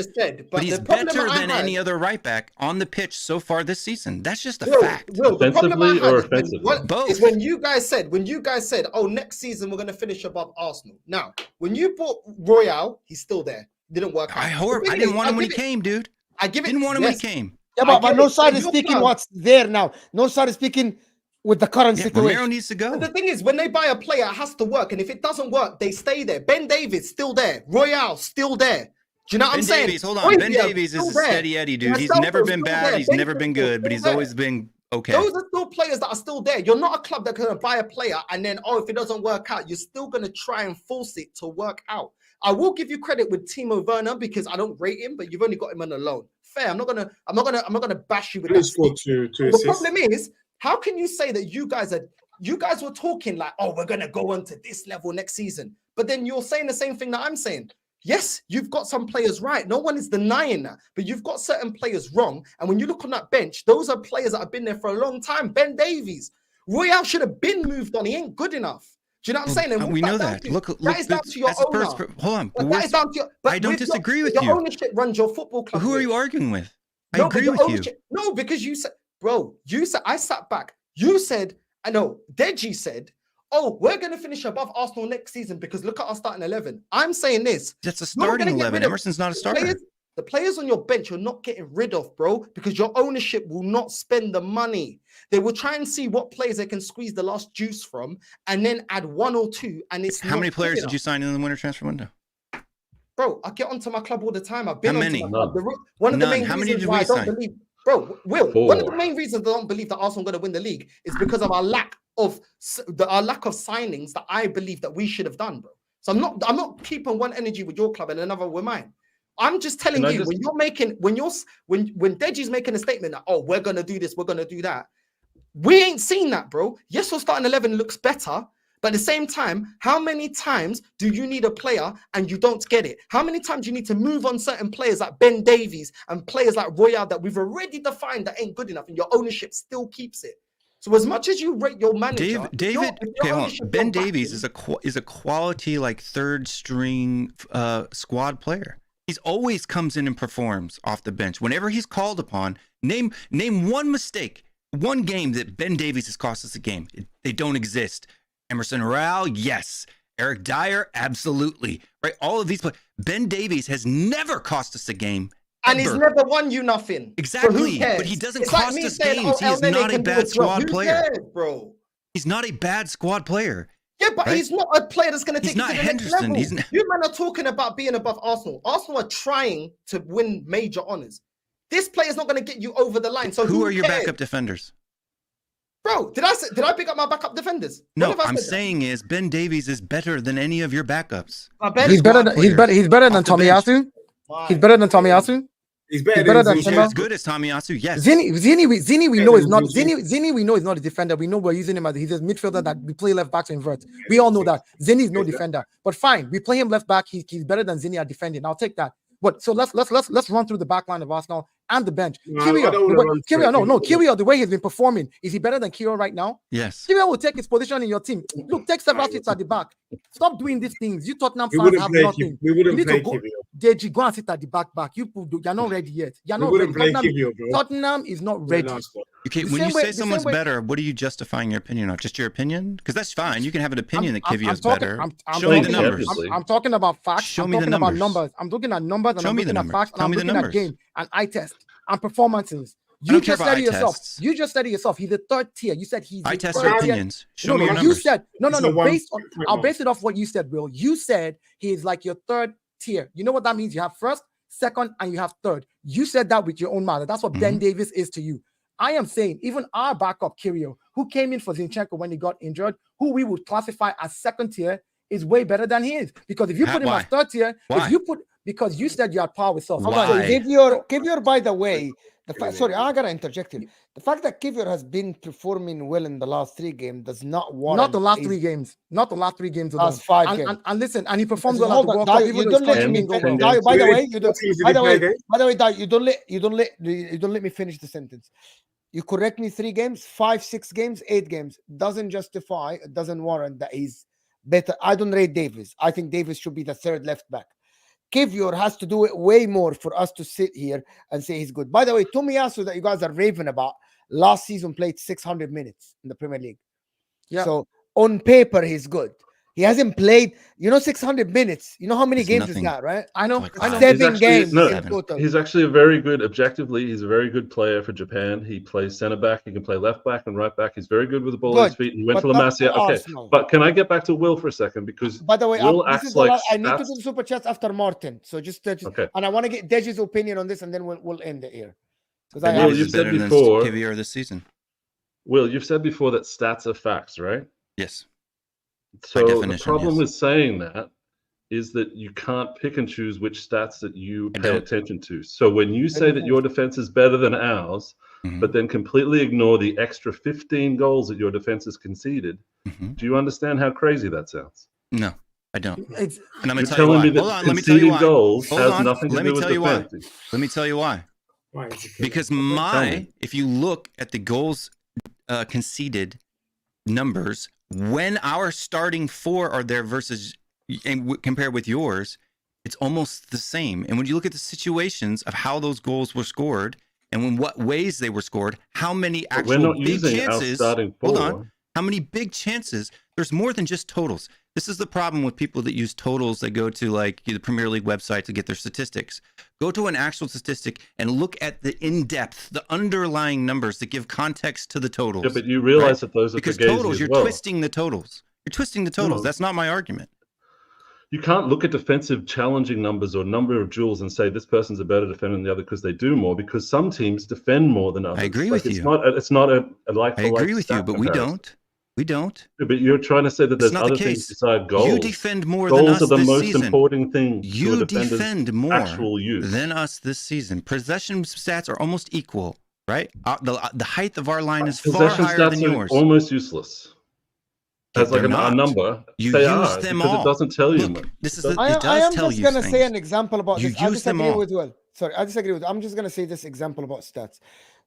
but he's better than any other right back on the pitch so far this season. That's just a fact. Defensively or offensively? Both. Is when you guys said, oh, next season we're going to finish above Arsenal. Now, when you bought Royale, he's still there. Didn't work out. I didn't want him when he came, dude. Didn't want him when he came. Yeah, but Northside is speaking what's there now. Northside is speaking with the current situation. Romero needs to go. But the thing is, when they buy a player, it has to work. And if it doesn't work, they stay there. Ben Davies, still there. Royale, still there. Do you know what I'm saying? Hold on. Ben Davies is a steady Eddie, dude. He's never been bad. He's never been good, but he's always been okay. Those are still players that are still there. You're not a club that's going to buy a player and then, if it doesn't work out, you're still going to try and force it to work out. I will give you credit with Timo Werner because I don't rate him, but you've only got him on a loan. Fair. I'm not gonna bash you with that. The problem is, how can you say that you guys were talking like, oh, we're gonna go on to this level next season, but then you're saying the same thing that I'm saying? Yes, you've got some players right. No one is denying that, but you've got certain players wrong. And when you look on that bench, those are players that have been there for a long time. Ben Davies, Royale should have been moved on. He ain't good enough. Do you know what I'm saying? And we know that. Look, that is down to your owner. Hold on. That is down to your, but I don't disagree with your you. Your ownership runs your football club. Who are you arguing with? I agree with you. No, because you said, bro, I sat back. You said, I know, Deji said, oh, we're going to finish above Arsenal next season because look at our starting 11. I'm saying this. That's a starting 11. Emerson's not a starter. The players on your bench you're not getting rid of, bro, because your ownership will not spend the money. They will try and see what players they can squeeze the last juice from and then add 1 or 2. And it's how many players did you sign in the winter transfer window? Bro, I get onto my club all the time. I've been how many? Onto my club. One of the main reasons why I don't believe, bro, one of the main reasons I don't believe that Arsenal are going to win the league is because of our lack of signings that I believe that we should have done, bro. So I'm not keeping one energy with your club and another with mine. I'm just telling you, when Deji's making a statement that, oh, we're gonna do this, we're gonna do that, we ain't seen that, bro. Yes, your starting 11 looks better, but at the same time, how many times do you need a player and you don't get it? How many times do you need to move on certain players like Ben Davies and players like Royale that we've already defined that ain't good enough, and your ownership still keeps it? So as much as you rate your manager, Ben Davies is a quality like third string squad player. He's always comes in and performs off the bench. Whenever he's called upon, name one mistake, one game that Ben Davies has cost us a game. They don't exist. Emerson Royale, yes. Eric Dyer, absolutely. Right? All of these players. Ben Davies has never cost us a game. And he's never won you nothing. Exactly. So but he doesn't cost us games. He's not a bad squad player. Cares, bro? He's not a bad squad player. Yeah, but he's not a player that's going to take you to the next level. You men are talking about being above Arsenal. Arsenal are trying to win major honours. This player's not going to get you over the line. So who are your backup defenders? Bro, did I pick up my backup defenders? No, I'm saying is Ben Davies is better than any of your backups. He's better than Tomiyasu. He's better than Tomiyasu. He's better than Timber. As good as Tomiyasu, yes. Zini, we know is not Zini. We know is not a defender. We know we're using him as he's a midfielder that we play left back to invert. We all know that Zini is no defender. But fine, we play him left back. He's better than Zini at defending. I'll take that. But so let's run through the back line of Arsenal and the bench. Kiwior, the way he's been performing, is he better than Kiwior right now? Yes. Kiwior will take his position in your team. Look, take several seats at the back. Stop doing these things. You Tottenham fans have nothing. We wouldn't play Kiwior. Deji, go and sit at the back. You're not ready yet. You're not ready. Tottenham is not ready. Okay, when you say someone's better, what are you justifying your opinion on? Just your opinion? Because that's fine. You can have an opinion that Kiwior's better. Show me the numbers. I'm talking about facts. Show me the numbers. I'm looking at numbers and I'm looking at facts. And I'm looking at game and eye test and performances. You just said it yourself. You just said it yourself. He's the third tier. You said he's. I test your opinions. Show me your numbers. You said no. I'll base it off what you said, Will. You said he's like your third tier. You know what that means? You have first, second, and you have third. You said that with your own mouth. That's what Ben Davis is to you. I am saying even our backup Kyrgios, who came in for Zinchenko when he got injured, who we would classify as second tier, is way better than he is. Because if you put him as third tier, because you said you had power with self. Kiwior, by the way, sorry, I gotta interject here. The fact that Kiwior has been performing well in the last 3 games does not warrant. Not the last 3 games. Not the last 3 games. Last 5 games. And listen, and he performed well at the World Cup. You don't let me. By the way, Dayo, you don't let me finish the sentence. You correct me 3 games, 5, 6 games, 8 games. Doesn't justify, doesn't warrant that he's better. I don't rate Davis. I think Davis should be the third left back. Kiwior has to do it way more for us to sit here and say he's good. By the way, Tomiyasu that you guys are raving about last season played 600 minutes in the Premier League. Yeah. So on paper, he's good. He hasn't played, 600 minutes. You know how many games he's got, right? I know. 7 games in total. He's actually a very good, objectively, he's a very good player for Japan. He plays centre back. He can play left back and right back. He's very good with the ball at his feet. He went to La Masia. Okay, but can I get back to Will for a second? Because by the way, Will acts like I need to do the super chats after Martin. So just okay. And I want to get Deji's opinion on this, and then we'll end it here. Because Will, you've said before Kiwior this season. Will, you've said before that stats are facts, right? Yes. So the problem with saying that is that you can't pick and choose which stats that you pay attention to. So when you say that your defense is better than ours, but then completely ignore the extra 15 goals that your defense has conceded, do you understand how crazy that sounds? No, I don't. And I'm going to tell you why. Hold on, let me tell you why. Goals has nothing to do with defense. Let me tell you why. Because if you look at the goals conceded numbers, when our starting 4 are there versus and compared with yours, it's almost the same. And when you look at the situations of how those goals were scored and in what ways they were scored, how many actual big chances, hold on, how many big chances, there's more than just totals. This is the problem with people that use totals that go to like the Premier League website to get their statistics. Go to an actual statistic and look at the in-depth, the underlying numbers that give context to the totals. Yeah, but you realize that those are because totals, you're twisting the totals. You're twisting the totals. That's not my argument. You can't look at defensive challenging numbers or number of duels and say this person's a better defender than the other because they do more, because some teams defend more than others. I agree with you. It's not a like. I agree with you, but we don't. We don't. Yeah, but you're trying to say that there's other things besides goals. You defend more than us this season. Goals are the most important thing. You defend more than us this season. Possession stats are almost equal, right? The height of our line is far higher than yours. Almost useless. As like a number. You use them all. It doesn't tell you. Look, this is I am just going to say an example about this. I disagree with Will. Sorry, I disagree with. I'm just going to say this example about stats.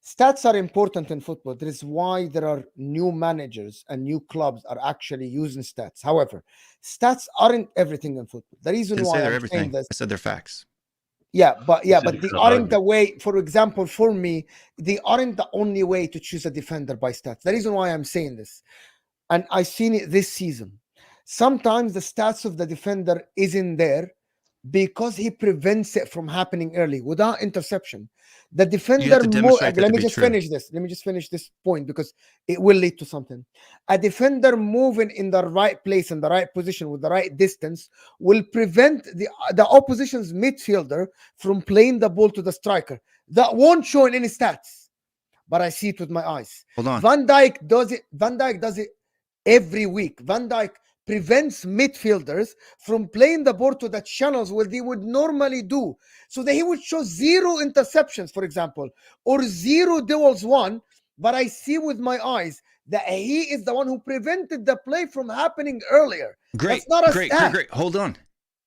Stats are important in football. That is why there are new managers and new clubs are actually using stats. However, stats aren't everything in football. The reason why I'm saying this, I said they're facts. Yeah, but they aren't the way. For example, for me, they aren't the only way to choose a defender by stats. The reason why I'm saying this, and I've seen it this season, sometimes the stats of the defender isn't there because he prevents it from happening early without interception. The defender let me just finish this point because it will lead to something. A defender moving in the right place in the right position with the right distance will prevent the opposition's midfielder from playing the ball to the striker. That won't show in any stats, but I see it with my eyes. Hold on. Van Dijk does it every week. Van Dijk prevents midfielders from playing the ball to the channels where they would normally do. So that he would show 0 interceptions, for example, or 0 duels won. But I see with my eyes that he is the one who prevented the play from happening earlier. Great. That's not a stat. Great. Hold on.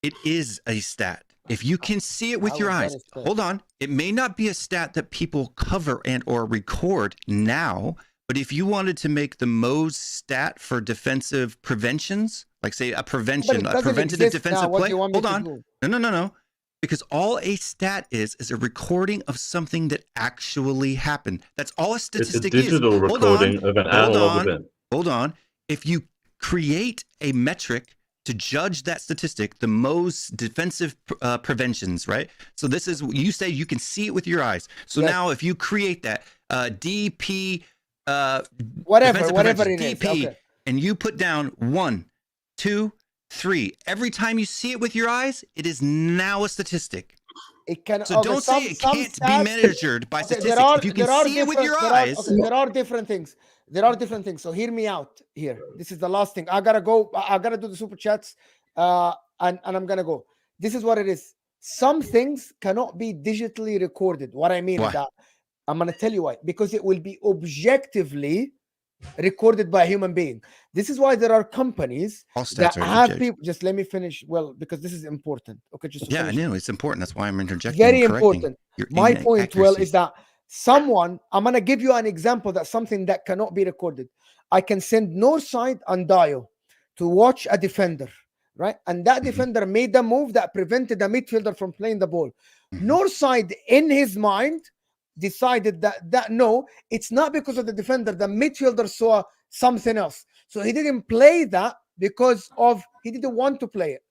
It is a stat. If you can see it with your eyes, hold on. It may not be a stat that people cover and or record now, but if you wanted to make the Mo's stat for defensive preventions, like say a preventative defensive play, hold on. No. Because all a stat is a recording of something that actually happened. That's all a statistic is. It's a digital recording of an analog event. Hold on. If you create a metric to judge that statistic, the Mo's defensive preventions, right? So this is, you say you can see it with your eyes. So now if you create that, DP, whatever defensive it is. DP, Okay. and you put down 1, 2, 3. Every time you see it with your eyes, it is now a statistic. It can. So don't say it can't be measured by statistics. If you can see it with your eyes. There are different things. There are different things. So hear me out here. This is the last thing. I gotta go. I gotta do the super chats. And I'm gonna go. This is what it is. Some things cannot be digitally recorded. What I mean is that I'm gonna tell you why. Because it will be objectively recorded by a human being. This is why there are companies that have people. Just let me finish. Well, because this is important. Okay, just I know it's important. That's why I'm interjecting. Very important. My point, is that someone. I'm gonna give you an example. That's something that cannot be recorded. I can send Northside and Dayo to watch a defender, right? And that defender made a move that prevented the midfielder from playing the ball. Northside, in his mind, decided that no, it's not because of the defender. The midfielder saw something else, so he didn't play that because of he didn't want to play it.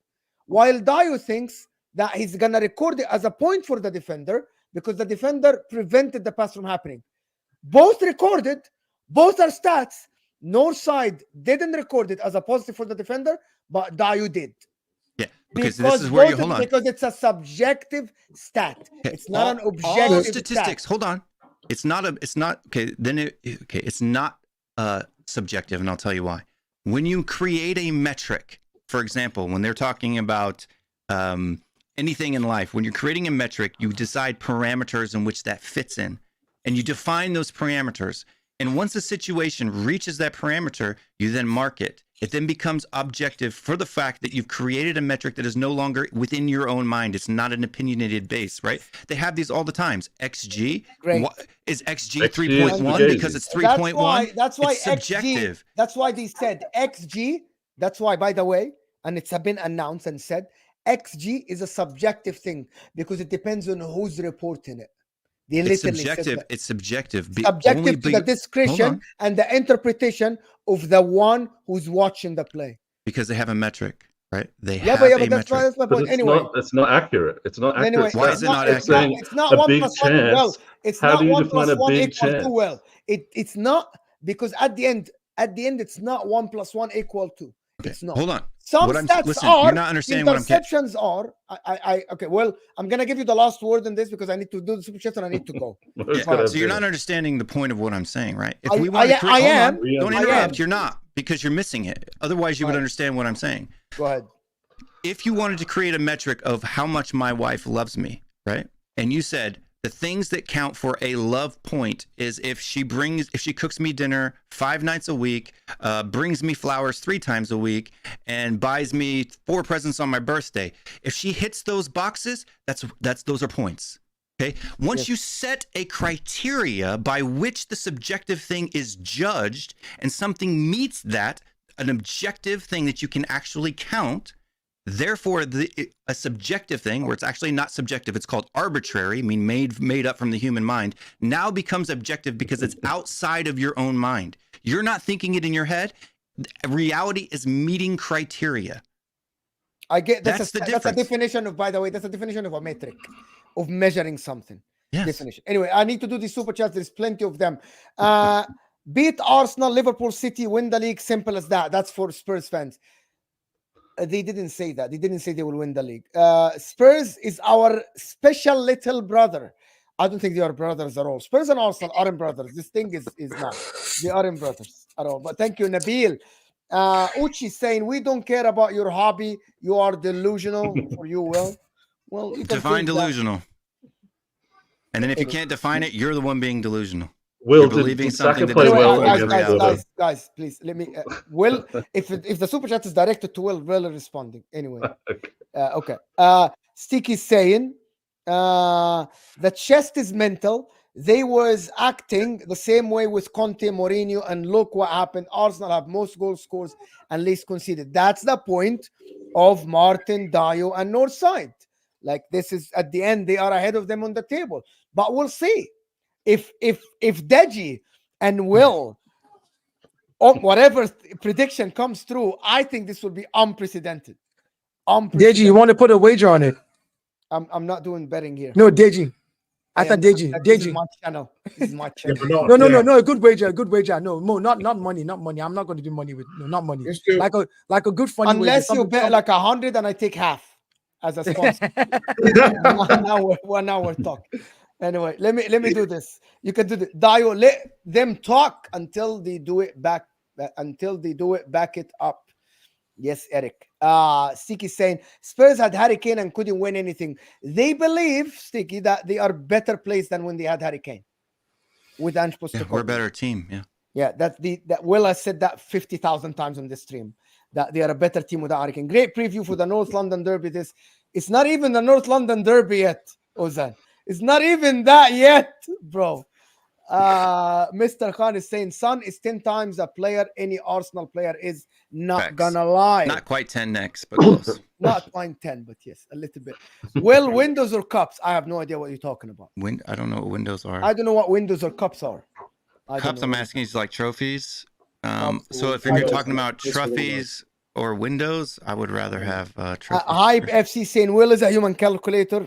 While Dayo thinks that he's gonna record it as a point for the defender because the defender prevented the pass from happening. Both recorded, both are stats. Northside didn't record it as a positive for the defender, but Dayo did. Yeah, because this is where you hold on. Because it's a subjective stat. Okay. It's not an objective all statistics. Stat. Hold on. It's not okay. Then it's not subjective, and I'll tell you why. When you create a metric, for example, when they're talking about anything in life, when you're creating a metric, you decide parameters in which that fits in, and you define those parameters. And once a situation reaches that parameter, you then mark it. It then becomes objective for the fact that you've created a metric that is no longer within your own mind. It's not an opinionated base, right? They have these all the times. XG. Is XG 3.1 because it's 3.1? That's why it's subjective. XG, that's why they said XG. That's why, by the way, and it's been announced and said, XG is a subjective thing because it depends on who's reporting it. It's subjective. It's subjective. Subjective to the discretion and the interpretation of the one who's watching the play. Because they have a metric, right? They have a metric. That's my point. Anyway, it's not accurate. It's not accurate. Anyway, why is it not accurate? It's not 1 + 1. Well, it's How not do you 1 define + 1 a big equals chance? 2. Well, it's not because at the end, it's not 1 + 1 = 2. Okay. It's not. Hold on. Some stats are. You're not understanding what I'm getting. Interceptions are. Okay. Well, I'm gonna give you the last word on this because I need to do the super chat and I need to go. So you're not understanding the point of what I'm saying, right? If we want to create, I am. Don't interrupt. You're not, because you're missing it. Otherwise, you would understand what I'm saying. Go ahead. If you wanted to create a metric of how much my wife loves me, right? And you said the things that count for a love point is if she cooks me dinner 5 nights a week, brings me flowers 3 times a week, and buys me 4 presents on my birthday. If she hits those boxes, those are points. Okay. Once you set a criteria by which the subjective thing is judged, and something meets that, an objective thing that you can actually count. Therefore, a subjective thing, where it's actually not subjective, it's called arbitrary, made up from the human mind, now becomes objective because it's outside of your own mind. You're not thinking it in your head. Reality is meeting criteria. I get that's the difference. That's a definition of, by the way, that's a definition of a metric, of measuring something. Yes. Definition. Anyway, I need to do these super chats. There's plenty of them. Beat Arsenal, Liverpool, City, win the league. Simple as that. That's for Spurs fans. They didn't say that. They didn't say they will win the league. Spurs is our special little brother. I don't think they are brothers at all. Spurs and Arsenal aren't brothers. This thing is not. They aren't brothers at all. But thank you, Nabil. Uchi saying, we don't care about your hobby. You are delusional. For you, well, you can define delusional. And then if you can't define it, you're the one being delusional. Will, believing something that guys, please let me. Will, if the super chat is directed to Will responding anyway. Okay. Sticky's saying, the chest is mental. They was acting the same way with Conte, Mourinho, and look what happened. Arsenal have most goal scores and least conceded. That's the point of Martin, Dayo, and Northside. Like, this is at the end, they are ahead of them on the table. But we'll see. If Deji and Will, or whatever prediction comes through, I think this will be unprecedented. Deji, you want to put a wager on it? I'm not doing betting here. No, Deji. I thought Deji. This is my channel. This is my channel. No. A good wager. No, not money. I'm not going to do money with not money. Like a good funny. Unless you bet like 100 and I take half as a sponsor. now we're talking. Anyway, let me do this. You can do the Dayo. Let them talk until they do it back. Until they do it, back it up. Yes, Eric. Sticky saying Spurs had Harry Kane and couldn't win anything. They believe, Sticky, that they are better placed than when they had Harry Kane. With Ange Postecoglou. Yeah, we're a better team. Yeah. Yeah, that Will has said that 50,000 times on this stream. That they are a better team without Harry Kane. Great preview for the North London Derby. It's not even the North London Derby yet, Ozan. It's not even that yet, bro. Mr. Khan is saying Son is 10 times a player any Arsenal player is. Not gonna lie. Not quite 10 next, but close. Not quite 10, but yes, a little bit. Well, windows or cups? I have no idea what you're talking about. I don't know what windows are. I don't know what windows or cups are. Cups, I'm asking is like trophies. So if you're talking about trophies or windows, I would rather have trophies. Hype FC saying Will is a human calculator.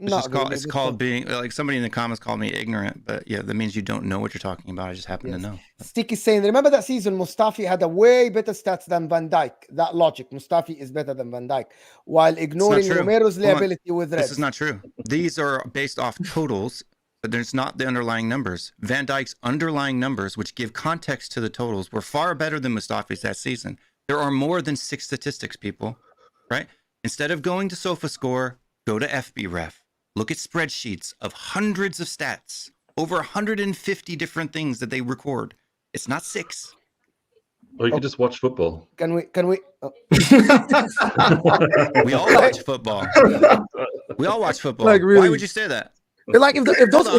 It's called being like somebody in the comments called me ignorant, but yeah, that means you don't know what you're talking about. I just happen to know. Sticky saying, remember that season Mustafi had a way better stats than Van Dijk. That logic, Mustafi is better than Van Dijk, while ignoring Romero's liability with Red. This is not true. These are based off totals, but there's not the underlying numbers. Van Dijk's underlying numbers, which give context to the totals, were far better than Mustafi's that season. There are more than 6 statistics, people, right? Instead of going to SofaScore, go to FBref. Look at spreadsheets of hundreds of stats, over 150 different things that they record. It's not 6. Or you can just watch football. Can we? Oh. We all watch football. We all watch football. Like, really? Why would you say that? Like if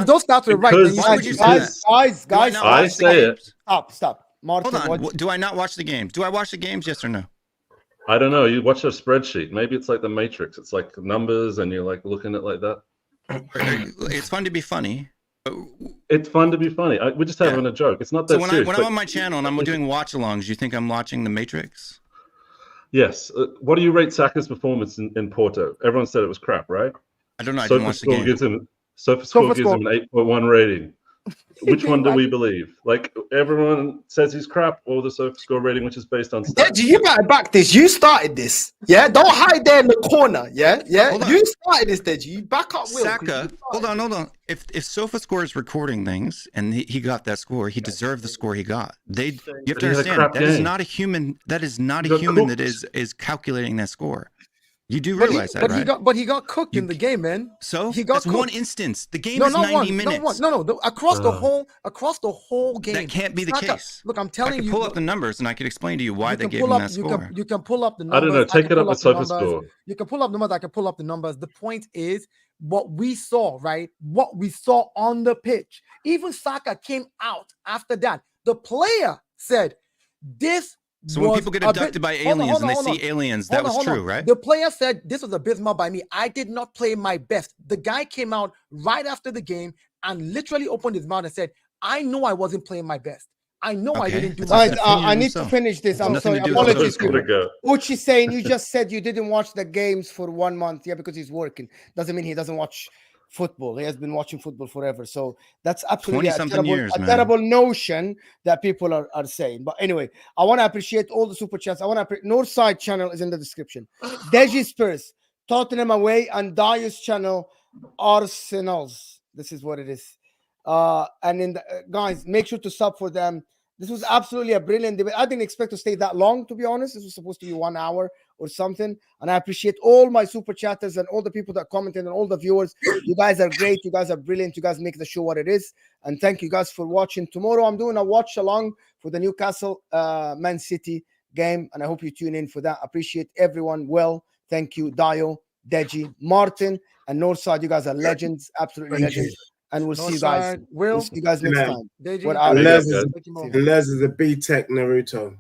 those stats were right, then why would you say that? Guys, I say it. Stop. Martin, hold on. Do I not watch the games? Do I watch the games? Yes or no? I don't know. You watch a spreadsheet. Maybe it's like the Matrix. It's like numbers, and you're like looking at like that. It's fun to be funny. It's fun to be funny. We're just having a joke. It's not that serious. When I'm on my channel and I'm doing watch-alongs, you think I'm watching the Matrix? Yes. What do you rate Saka's performance in Porto? Everyone said it was crap, right? I don't know. I didn't watch the game. SofaScore gives him an 8.1 rating. Which one do we believe? Like everyone says he's crap, or the SofaScore rating, which is based on stats? Deji, you better back this. You started this. Yeah, don't hide there in the corner. Yeah. You started this, Deji. You back up, Will. Saka, hold on. If SofaScore is recording things and he got that score, he deserved the score he got. You have to understand that is not a human. That is not a human that is calculating that score. You do realize that, right? He got cooked in the game, man. So that's one instance. The game is 90 minutes. No. Across the whole game. That can't be the case. Look, I'm telling you. I can pull up the numbers and I can explain to you why they gave him that score. You can pull up the numbers. I don't know. Take it up with SofaScore. You can pull up the numbers. I can pull up the numbers. The point is what we saw, right? What we saw on the pitch. Even Saka came out after that. The player said, "This." So when people get abducted by aliens and they see aliens, that was true, right? The player said, this was abysmal by me. I did not play my best. The guy came out right after the game and literally opened his mouth and said, I know I wasn't playing my best. I know I didn't do my best. I need to finish this. I'm sorry. Apologies. Uchi's saying you just said you didn't watch the games for 1 month. Yeah, because he's working. Doesn't mean he doesn't watch football. He has been watching football forever. So that's absolutely a terrible notion that people are saying. But anyway, I want to appreciate all the super chats. I want to Northside channel is in the description. Deji Spurs, Tottenham away, and Dayo's channel, Arsenals. This is what it is. And in guys, make sure to sub for them. This was absolutely a brilliant debate. I didn't expect to stay that long, to be honest. This was supposed to be 1 hour or something. And I appreciate all my super chatters and all the people that commented and all the viewers. You guys are great. You guys are brilliant. You guys make the show what it is. And thank you guys for watching. Tomorrow I'm doing a watch along for the Newcastle Man City game. And I hope you tune in for that. Appreciate everyone. Well, thank you, Dayo, Deji, Martin, and Northside. You guys are legends. Absolutely legends. And we'll see you guys. We'll see you guys next time. Les is a B-Tech Naruto. Thank